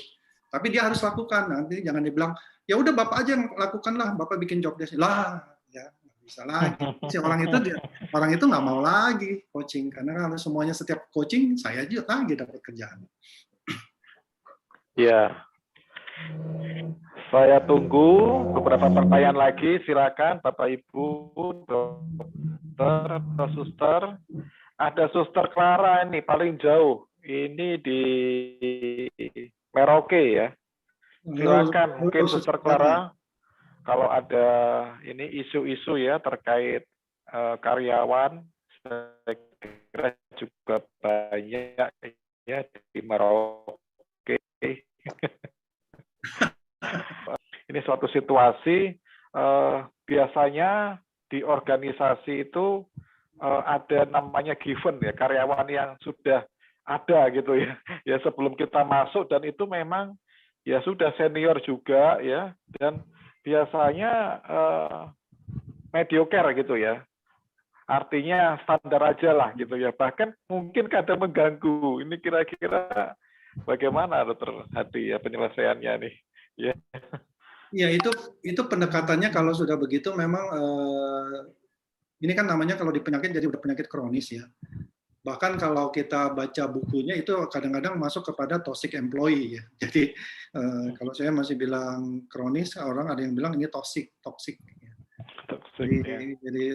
Speaker 3: Tapi dia harus lakukan, nanti jangan dibilang ya udah bapak aja yang lakukanlah, bapak bikin job desk lah, ya bisa lagi. Si orang itu nggak mau lagi coaching karena kalau semuanya setiap coaching saya juga lagi dapat kerjaan.
Speaker 5: Ya. Saya tunggu beberapa pertanyaan lagi. Silakan Bapak Ibu, dokter atau suster. Ada suster Clara ini paling jauh. Ini di Merauke ya. Silakan mungkin suster Clara. Kalau ada ini isu-isu ya terkait karyawan, saya kira juga banyak ya di Merauke. Ini suatu situasi biasanya di organisasi itu ada namanya given ya, karyawan yang sudah ada gitu ya. Ya sebelum kita masuk, dan itu memang ya sudah senior juga ya, dan biasanya mediocre gitu ya. Artinya standar aja lah gitu ya. Bahkan mungkin kadang mengganggu. Ini kira-kira bagaimana Dokter Hadi ya penyelesaiannya nih? Ya.
Speaker 3: Ya itu pendekatannya kalau sudah begitu memang ini kan namanya kalau di penyakit jadi udah penyakit kronis ya. Bahkan kalau kita baca bukunya itu kadang-kadang masuk kepada toxic employee ya. Jadi kalau saya masih bilang kronis, orang ada yang bilang ini toxic. Ya. Jadi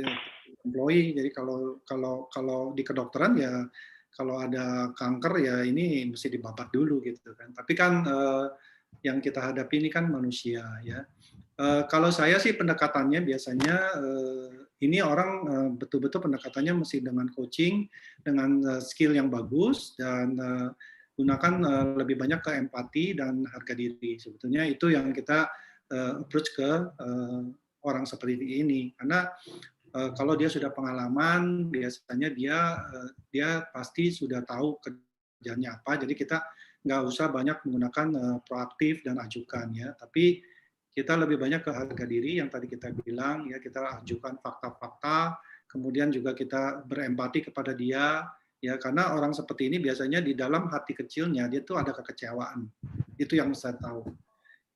Speaker 3: employee. Jadi kalau di kedokteran ya kalau ada kanker ya ini mesti dibabat dulu gitu kan. Tapi kan yang kita hadapi ini kan manusia ya. Kalau saya sih pendekatannya biasanya ini orang betul-betul pendekatannya mesti dengan coaching, dengan skill yang bagus dan gunakan lebih banyak ke empati dan harga diri. Sebetulnya itu yang kita approach ke orang seperti ini. Karena kalau dia sudah pengalaman, biasanya dia pasti sudah tahu kerjanya apa. Jadi kita nggak usah banyak menggunakan proaktif dan ajukan ya, tapi kita lebih banyak ke harga diri yang tadi kita bilang ya, kita ajukan fakta-fakta, kemudian juga kita berempati kepada dia ya, karena orang seperti ini biasanya di dalam hati kecilnya dia tuh ada kekecewaan, itu yang saya tahu.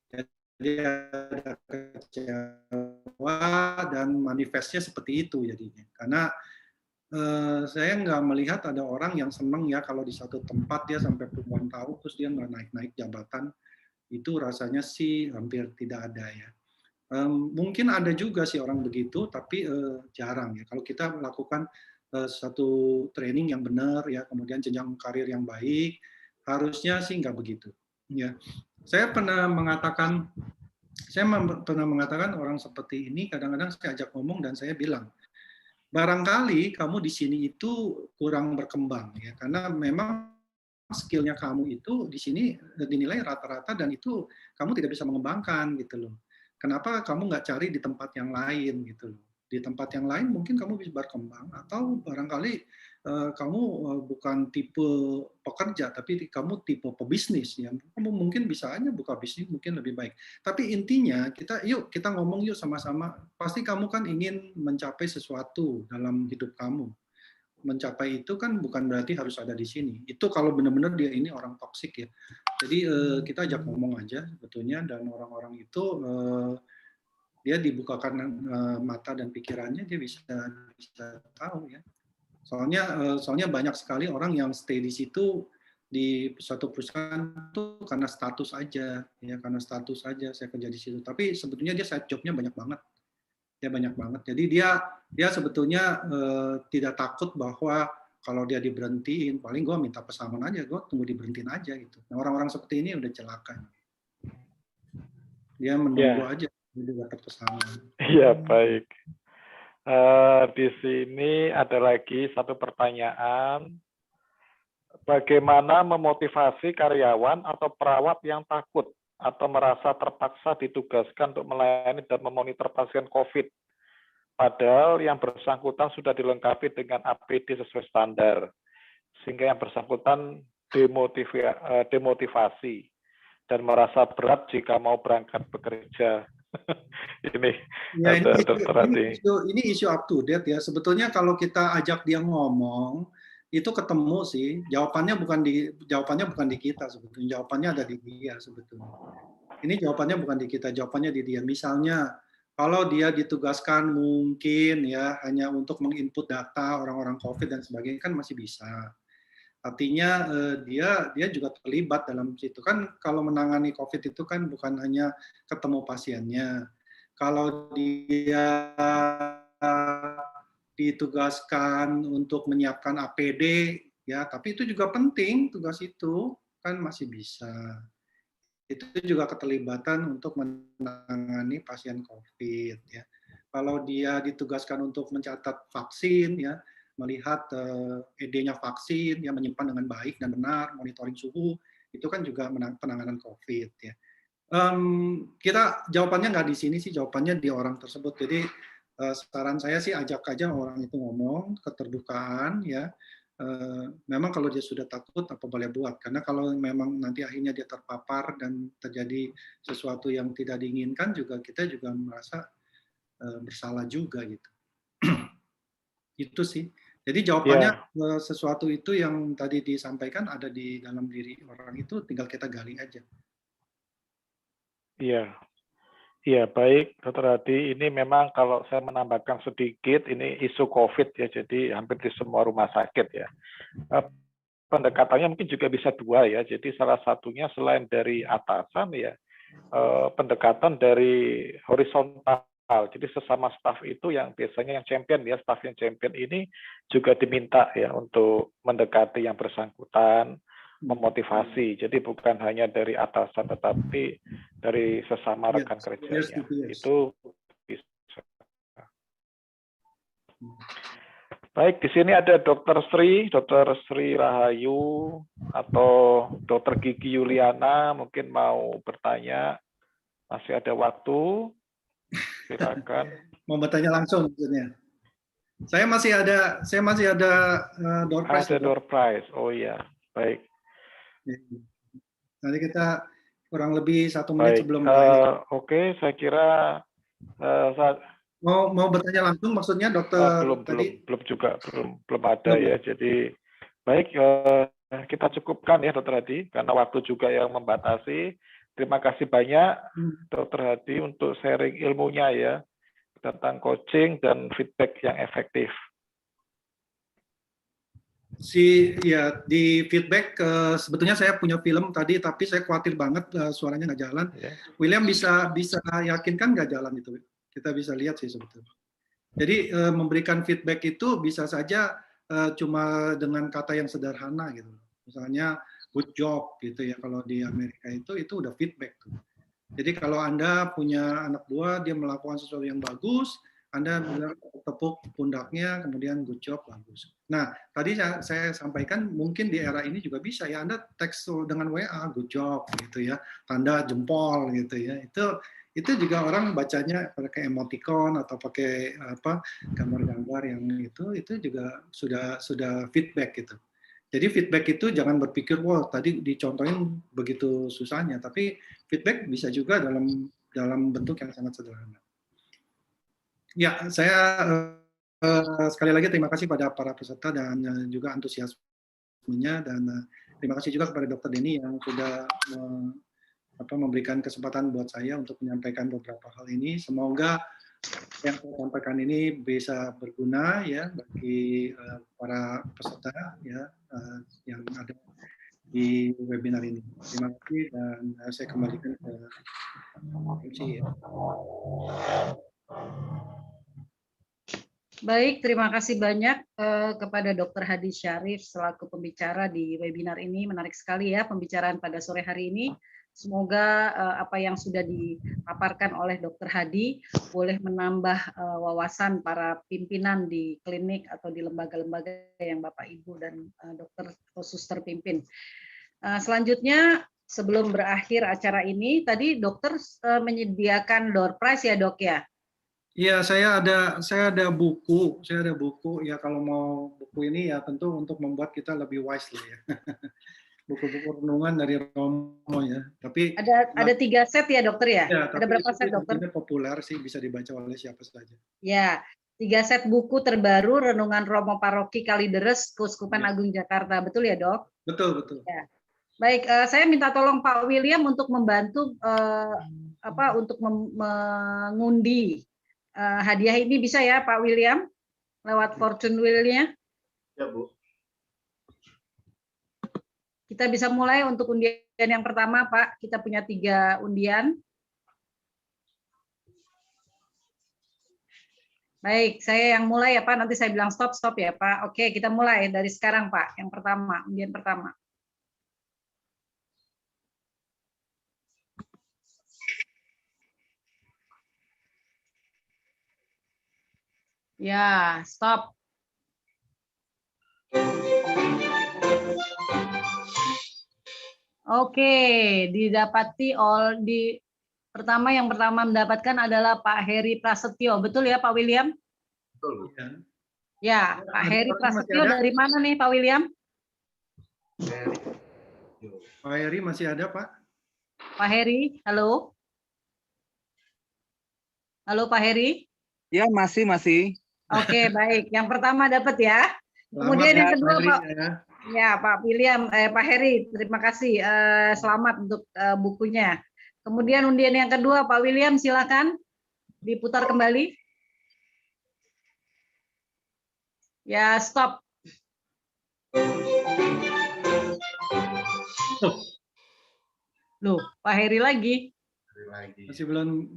Speaker 3: Jadi ada kecewa dan manifestnya seperti itu jadinya, karena saya nggak melihat ada orang yang senang ya kalau di satu tempat dia sampai puluhan tahun terus dia nggak naik-naik jabatan, itu rasanya sih hampir tidak ada ya. Mungkin ada juga sih orang begitu, tapi jarang ya. Kalau kita melakukan satu training yang benar ya, kemudian jenjang karir yang baik, harusnya sih nggak begitu. Ya, saya pernah mengatakan orang seperti ini kadang-kadang saya ajak ngomong dan saya bilang, barangkali kamu di sini itu kurang berkembang ya, karena memang skillnya kamu itu di sini dinilai rata-rata dan itu kamu tidak bisa mengembangkan gitu loh. Kenapa kamu nggak cari di tempat yang lain gitu loh? Di tempat yang lain mungkin kamu bisa berkembang, atau barangkali kamu bukan tipe pekerja tapi kamu tipe pebisnis ya. Kamu mungkin bisa aja buka bisnis mungkin lebih baik. Tapi intinya kita ngomong yuk sama-sama. Pasti kamu kan ingin mencapai sesuatu dalam hidup kamu. Mencapai itu kan bukan berarti harus ada di sini. Itu kalau benar-benar dia ini orang toksik ya. Jadi kita ajak ngomong aja sebetulnya, dan orang-orang itu dia dibukakan mata dan pikirannya, dia bisa tahu ya. Soalnya banyak sekali orang yang stay di situ di suatu perusahaan itu karena status aja ya, karena status aja saya kerja di situ. Tapi sebetulnya dia side jobnya banyak banget. Ya banyak banget. Jadi dia sebetulnya tidak takut bahwa kalau dia diberhentiin, paling gue minta pesangon aja, gue tunggu diberhentiin aja gitu. Nah, orang-orang seperti ini udah celaka. Dia menunggu aja, dia dapat pesangon.
Speaker 5: Iya, baik. Di sini ada lagi satu pertanyaan. Bagaimana memotivasi karyawan atau perawat yang takut atau merasa terpaksa ditugaskan untuk melayani dan memonitor pasien COVID? Padahal yang bersangkutan sudah dilengkapi dengan APD sesuai standar, sehingga yang bersangkutan demotivasi dan merasa berat jika mau berangkat bekerja.
Speaker 3: Ini isu up to date ya. Sebetulnya kalau kita ajak dia ngomong, itu ketemu sih. Jawabannya bukan di kita sebetulnya. Jawabannya ada di dia sebetulnya. Ini jawabannya bukan di kita, jawabannya di dia. Misalnya kalau dia ditugaskan mungkin ya hanya untuk menginput data orang-orang COVID dan sebagainya kan masih bisa. Artinya dia juga terlibat dalam situ kan. Kalau menangani COVID itu kan bukan hanya ketemu pasiennya. Kalau dia ditugaskan untuk menyiapkan APD ya, tapi itu juga penting, tugas itu kan masih bisa. Itu juga keterlibatan untuk menangani pasien COVID ya. kalau dia ditugaskan untuk mencatat vaksin, ya, melihat ED-nya vaksin, yang menyimpan dengan baik dan benar, monitoring suhu, itu kan juga penanganan COVID, ya. Kita jawabannya nggak di sini sih, jawabannya di orang tersebut. Jadi saran saya sih ajak aja orang itu ngomong, keterbukaan, ya. Memang kalau dia sudah takut, apa boleh buat. Karena kalau memang nanti akhirnya dia terpapar dan terjadi sesuatu yang tidak diinginkan, juga kita juga merasa bersalah juga gitu. Itu sih. Jadi jawabannya sesuatu itu yang tadi disampaikan ada di dalam diri orang itu, tinggal kita gali aja.
Speaker 5: Iya. Iya, baik, Dr. Hadi. Ini memang kalau saya menambahkan sedikit, ini isu COVID ya, jadi hampir di semua rumah sakit ya. Pendekatannya mungkin juga bisa dua ya. Jadi salah satunya selain dari atasan ya, pendekatan dari horizontal. Jadi sesama staf itu yang biasanya yang champion ya, staf yang champion ini juga diminta ya untuk mendekati yang bersangkutan, memotivasi. Jadi bukan hanya dari atasan tetapi dari sesama rekan kerjanya. Itu bisa. Baik, di sini ada Dr. Sri Rahayu atau Dr. Gigi Yuliana mungkin mau bertanya. Masih ada waktu. Silakan.
Speaker 3: Mau bertanya langsung maksudnya. Saya masih ada door prize.
Speaker 5: Ada door prize. Oh iya, baik.
Speaker 3: Nanti kita kurang lebih 1 menit sebelum
Speaker 5: Oke, saya kira
Speaker 3: mau bertanya langsung maksudnya dokter
Speaker 5: belum ada ya. Jadi baik, kita cukupkan ya Dr. Hadi karena waktu juga yang membatasi. Terima kasih banyak Dr. Hadi untuk sharing ilmunya ya tentang coaching dan feedback yang efektif.
Speaker 3: Di feedback sebetulnya saya punya film tadi tapi saya khawatir banget suaranya nggak jalan. William bisa yakinkan nggak jalan itu? Kita bisa lihat sih sebetulnya. Jadi memberikan feedback itu bisa saja cuma dengan kata yang sederhana gitu. Misalnya good job gitu ya, kalau di Amerika itu udah feedback tuh. Jadi kalau Anda punya anak buah, dia melakukan sesuatu yang bagus, Anda bilang tepuk pundaknya, kemudian good job, bagus. Nah, tadi saya sampaikan mungkin di era ini juga bisa ya, Anda teks dengan WA, good job gitu ya, tanda jempol gitu ya. Itu juga orang bacanya pakai emoticon atau pakai gambar-gambar yang itu juga sudah feedback gitu. Jadi feedback itu jangan berpikir wah tadi dicontohin begitu susahnya, tapi feedback bisa juga dalam bentuk yang sangat sederhana. Ya, saya sekali lagi terima kasih pada para peserta dan juga antusiasmenya, dan terima kasih juga kepada Dr. Denny yang sudah memberikan kesempatan buat saya untuk menyampaikan beberapa hal ini. Semoga yang saya sampaikan ini bisa berguna ya bagi para peserta ya yang ada di webinar ini. Terima kasih dan saya kembalikan ke MC ya.
Speaker 1: Baik, terima kasih banyak kepada Dr. Hadi Syarif selaku pembicara di webinar ini. Menarik sekali ya pembicaraan pada sore hari ini. Semoga apa yang sudah dipaparkan oleh Dr. Hadi boleh menambah wawasan para pimpinan di klinik atau di lembaga-lembaga yang Bapak, Ibu, dan dokter atau suster pimpin. Selanjutnya, sebelum berakhir acara ini, tadi dokter menyediakan door prize ya dok ya?
Speaker 3: Iya, saya ada buku ya, kalau mau buku ini ya tentu untuk membuat kita lebih wise lah ya. Buku-buku renungan dari Romo ya. Tapi
Speaker 1: ada 3 set ya dokter ya? Ya, ada berapa set dokter?
Speaker 3: Ini populer sih, bisa dibaca oleh siapa saja.
Speaker 1: Ya, 3 set buku terbaru Renungan Romo Paroki Kalideres, Keuskupan Agung Jakarta. Betul ya dok?
Speaker 3: Betul.
Speaker 1: Ya. Baik, saya minta tolong Pak William untuk membantu untuk mengundi hadiah ini, bisa ya Pak William? Lewat fortune wheel-nya.
Speaker 3: Ya Bu.
Speaker 1: Kita bisa mulai untuk undian yang pertama, Pak. Kita punya 3 undian. Baik, saya yang mulai ya Pak. Nanti saya bilang stop ya Pak. Oke, kita mulai dari sekarang Pak. Yang pertama, undian pertama. Ya, stop. Oke, didapati pertama yang pertama mendapatkan adalah Pak Heri Prasetyo. Betul ya Pak William?
Speaker 3: Betul. Ya.
Speaker 1: Ya, Pak Heri Prasetyo dari mana nih Pak William?
Speaker 3: Pak Heri masih ada, Pak?
Speaker 1: Pak Heri, halo? Halo Pak Heri?
Speaker 7: Ya, masih.
Speaker 1: Oke, baik. Yang pertama dapat ya. Kemudian yang kedua Pak, ya Pak William, Pak Heri, terima kasih. Selamat untuk bukunya. Kemudian undian yang kedua Pak William, silakan diputar kembali. Ya, stop. Loh, Pak Heri lagi.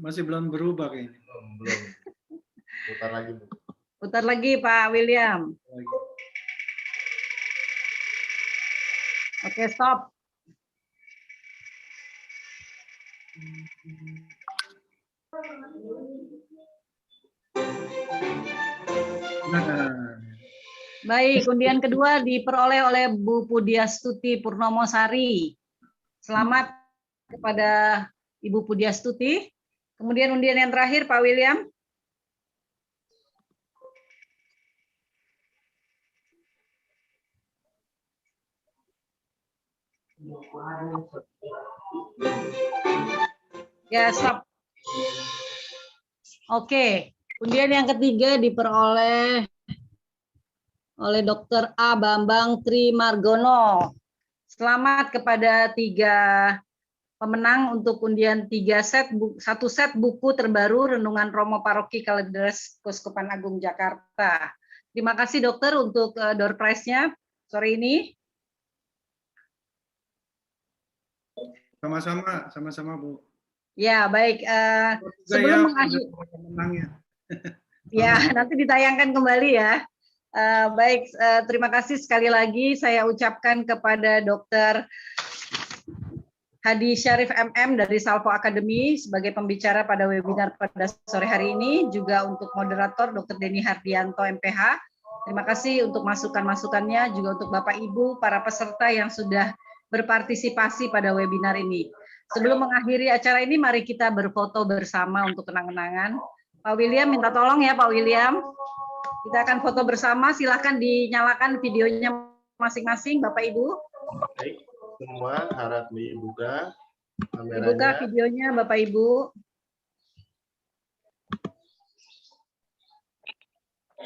Speaker 3: Masih belum berubah kayaknya.
Speaker 8: Belum. Putar lagi, Bu.
Speaker 1: Putar lagi Pak William. Oke, stop. Baik, undian kedua diperoleh oleh Bu Pudiastuti Purnomosari. Selamat kepada Ibu Pudiastuti. Kemudian undian yang terakhir Pak William. Ya, stop. Oke, undian yang ketiga diperoleh oleh Dr. A. Bambang Trimargono. Selamat kepada 3 pemenang untuk undian 1 set buku terbaru Renungan Romo Paroki Kaleres Keuskupan Agung Jakarta. Terima kasih dokter untuk door prize-nya sore ini.
Speaker 3: Sama-sama Bu.
Speaker 1: Ya, baik. Sebelum mengakhiri, ya nanti ditayangkan kembali ya. Baik, terima kasih sekali lagi saya ucapkan kepada Dr. Hadi Syarif MM dari Salvo Academy sebagai pembicara pada webinar pada sore hari ini, juga untuk moderator Dr. Denny Hardianto MPH. Terima kasih untuk masukan-masukannya, juga untuk Bapak Ibu para peserta yang sudah berpartisipasi pada webinar ini. Sebelum mengakhiri acara ini, mari kita berfoto bersama untuk kenang-kenangan. Pak William minta tolong ya Pak William. Kita akan foto bersama, silahkan dinyalakan videonya masing-masing Bapak Ibu.
Speaker 8: Baik, semua harap dibuka kameranya.
Speaker 1: Dibuka videonya Bapak Ibu.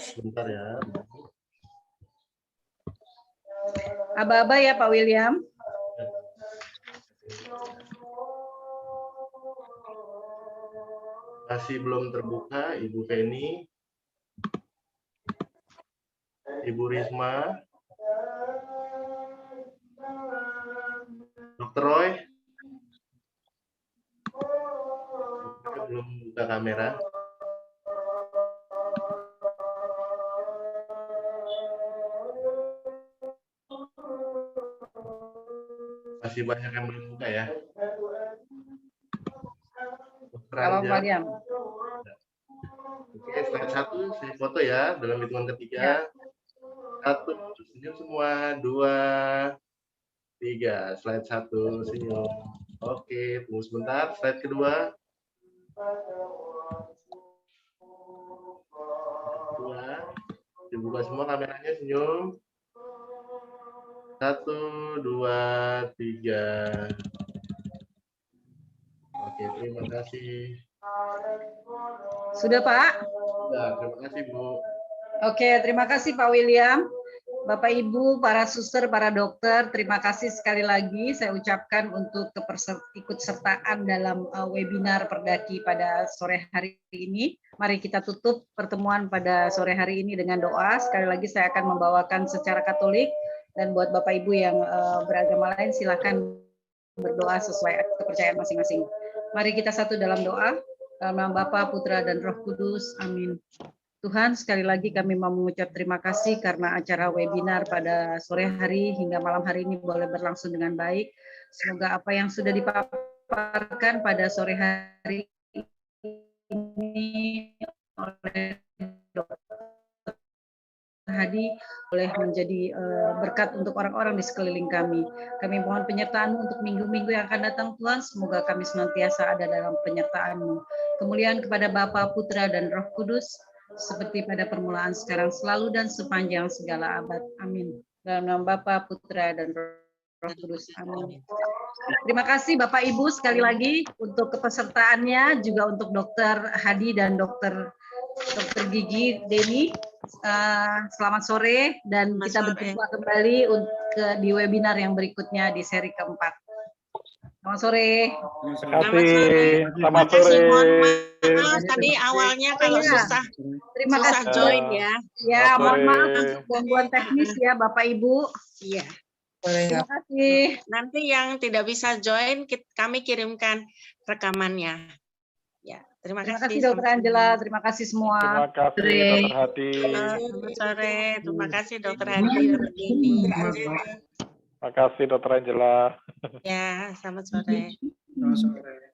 Speaker 8: Sebentar ya.
Speaker 1: Aba-aba ya Pak William.
Speaker 8: Masih belum terbuka, Ibu Feni, Ibu Risma, Dr. Roy, belum buka kamera. Masih banyak yang belum buka ya.
Speaker 1: Kalau Pak William.
Speaker 8: Oke, slide 1, saya foto ya dalam hitungan ketiga. 1, senyum semua. 2, 3, slide 1, senyum. Oke, tunggu sebentar. Slide kedua. 2, dibuka semua kameranya, senyum. 1, 2, 3. Oke, terima kasih.
Speaker 1: Sudah Pak?
Speaker 8: Sudah, terima kasih Bu.
Speaker 1: Oke, terima kasih Pak William. Bapak Ibu, para suster, para dokter, terima kasih sekali lagi saya ucapkan untuk ikutsertaan dalam webinar Perdaki pada sore hari ini. Mari kita tutup pertemuan pada sore hari ini dengan doa. Sekali lagi saya akan membawakan secara Katolik, dan buat Bapak Ibu yang beragama lain silakan berdoa sesuai kepercayaan masing-masing. Mari kita satu dalam doa. Dalam nama Bapa, Putra, dan Roh Kudus. Amin. Tuhan, sekali lagi kami mau mengucap terima kasih karena acara webinar pada sore hari hingga malam hari ini boleh berlangsung dengan baik. Semoga apa yang sudah dipaparkan pada sore hari ini oleh Dr. Hadi boleh menjadi berkat untuk orang-orang di sekeliling kami. Kami mohon penyertaan-Mu untuk minggu-minggu yang akan datang Tuhan, semoga kami senantiasa ada dalam penyertaan-Mu. Kemuliaan kepada Bapa, Putra, dan Roh Kudus, seperti pada permulaan, sekarang, selalu, dan sepanjang segala abad. Amin. Dalam nama Bapa, Putra, dan Roh Kudus. Amin. Terima kasih Bapak Ibu sekali lagi untuk kepesertaannya, juga untuk Dokter Hadi dan Dokter Gigi Deni. Selamat sore, dan kita berjumpa kembali di webinar yang berikutnya di seri keempat. Selamat sore.
Speaker 5: Selamat sore.
Speaker 2: Mohon maaf tadi awalnya kalau susah join ya.
Speaker 1: Ya, mohon maaf untuk gangguan teknis ya Bapak Ibu.
Speaker 2: Iya.
Speaker 1: Terima kasih.
Speaker 2: Nanti yang tidak bisa join kami kirimkan rekamannya. Ya, terima kasih
Speaker 1: Dokter Angela, terima kasih semua.
Speaker 5: Terima kasih Dokter Hadi.
Speaker 2: Selamat sore. Terima kasih Dokter Hadi, Dokter Deni.
Speaker 5: Terima kasih Dokter Angela.
Speaker 2: Ya, selamat sore.
Speaker 3: Selamat sore.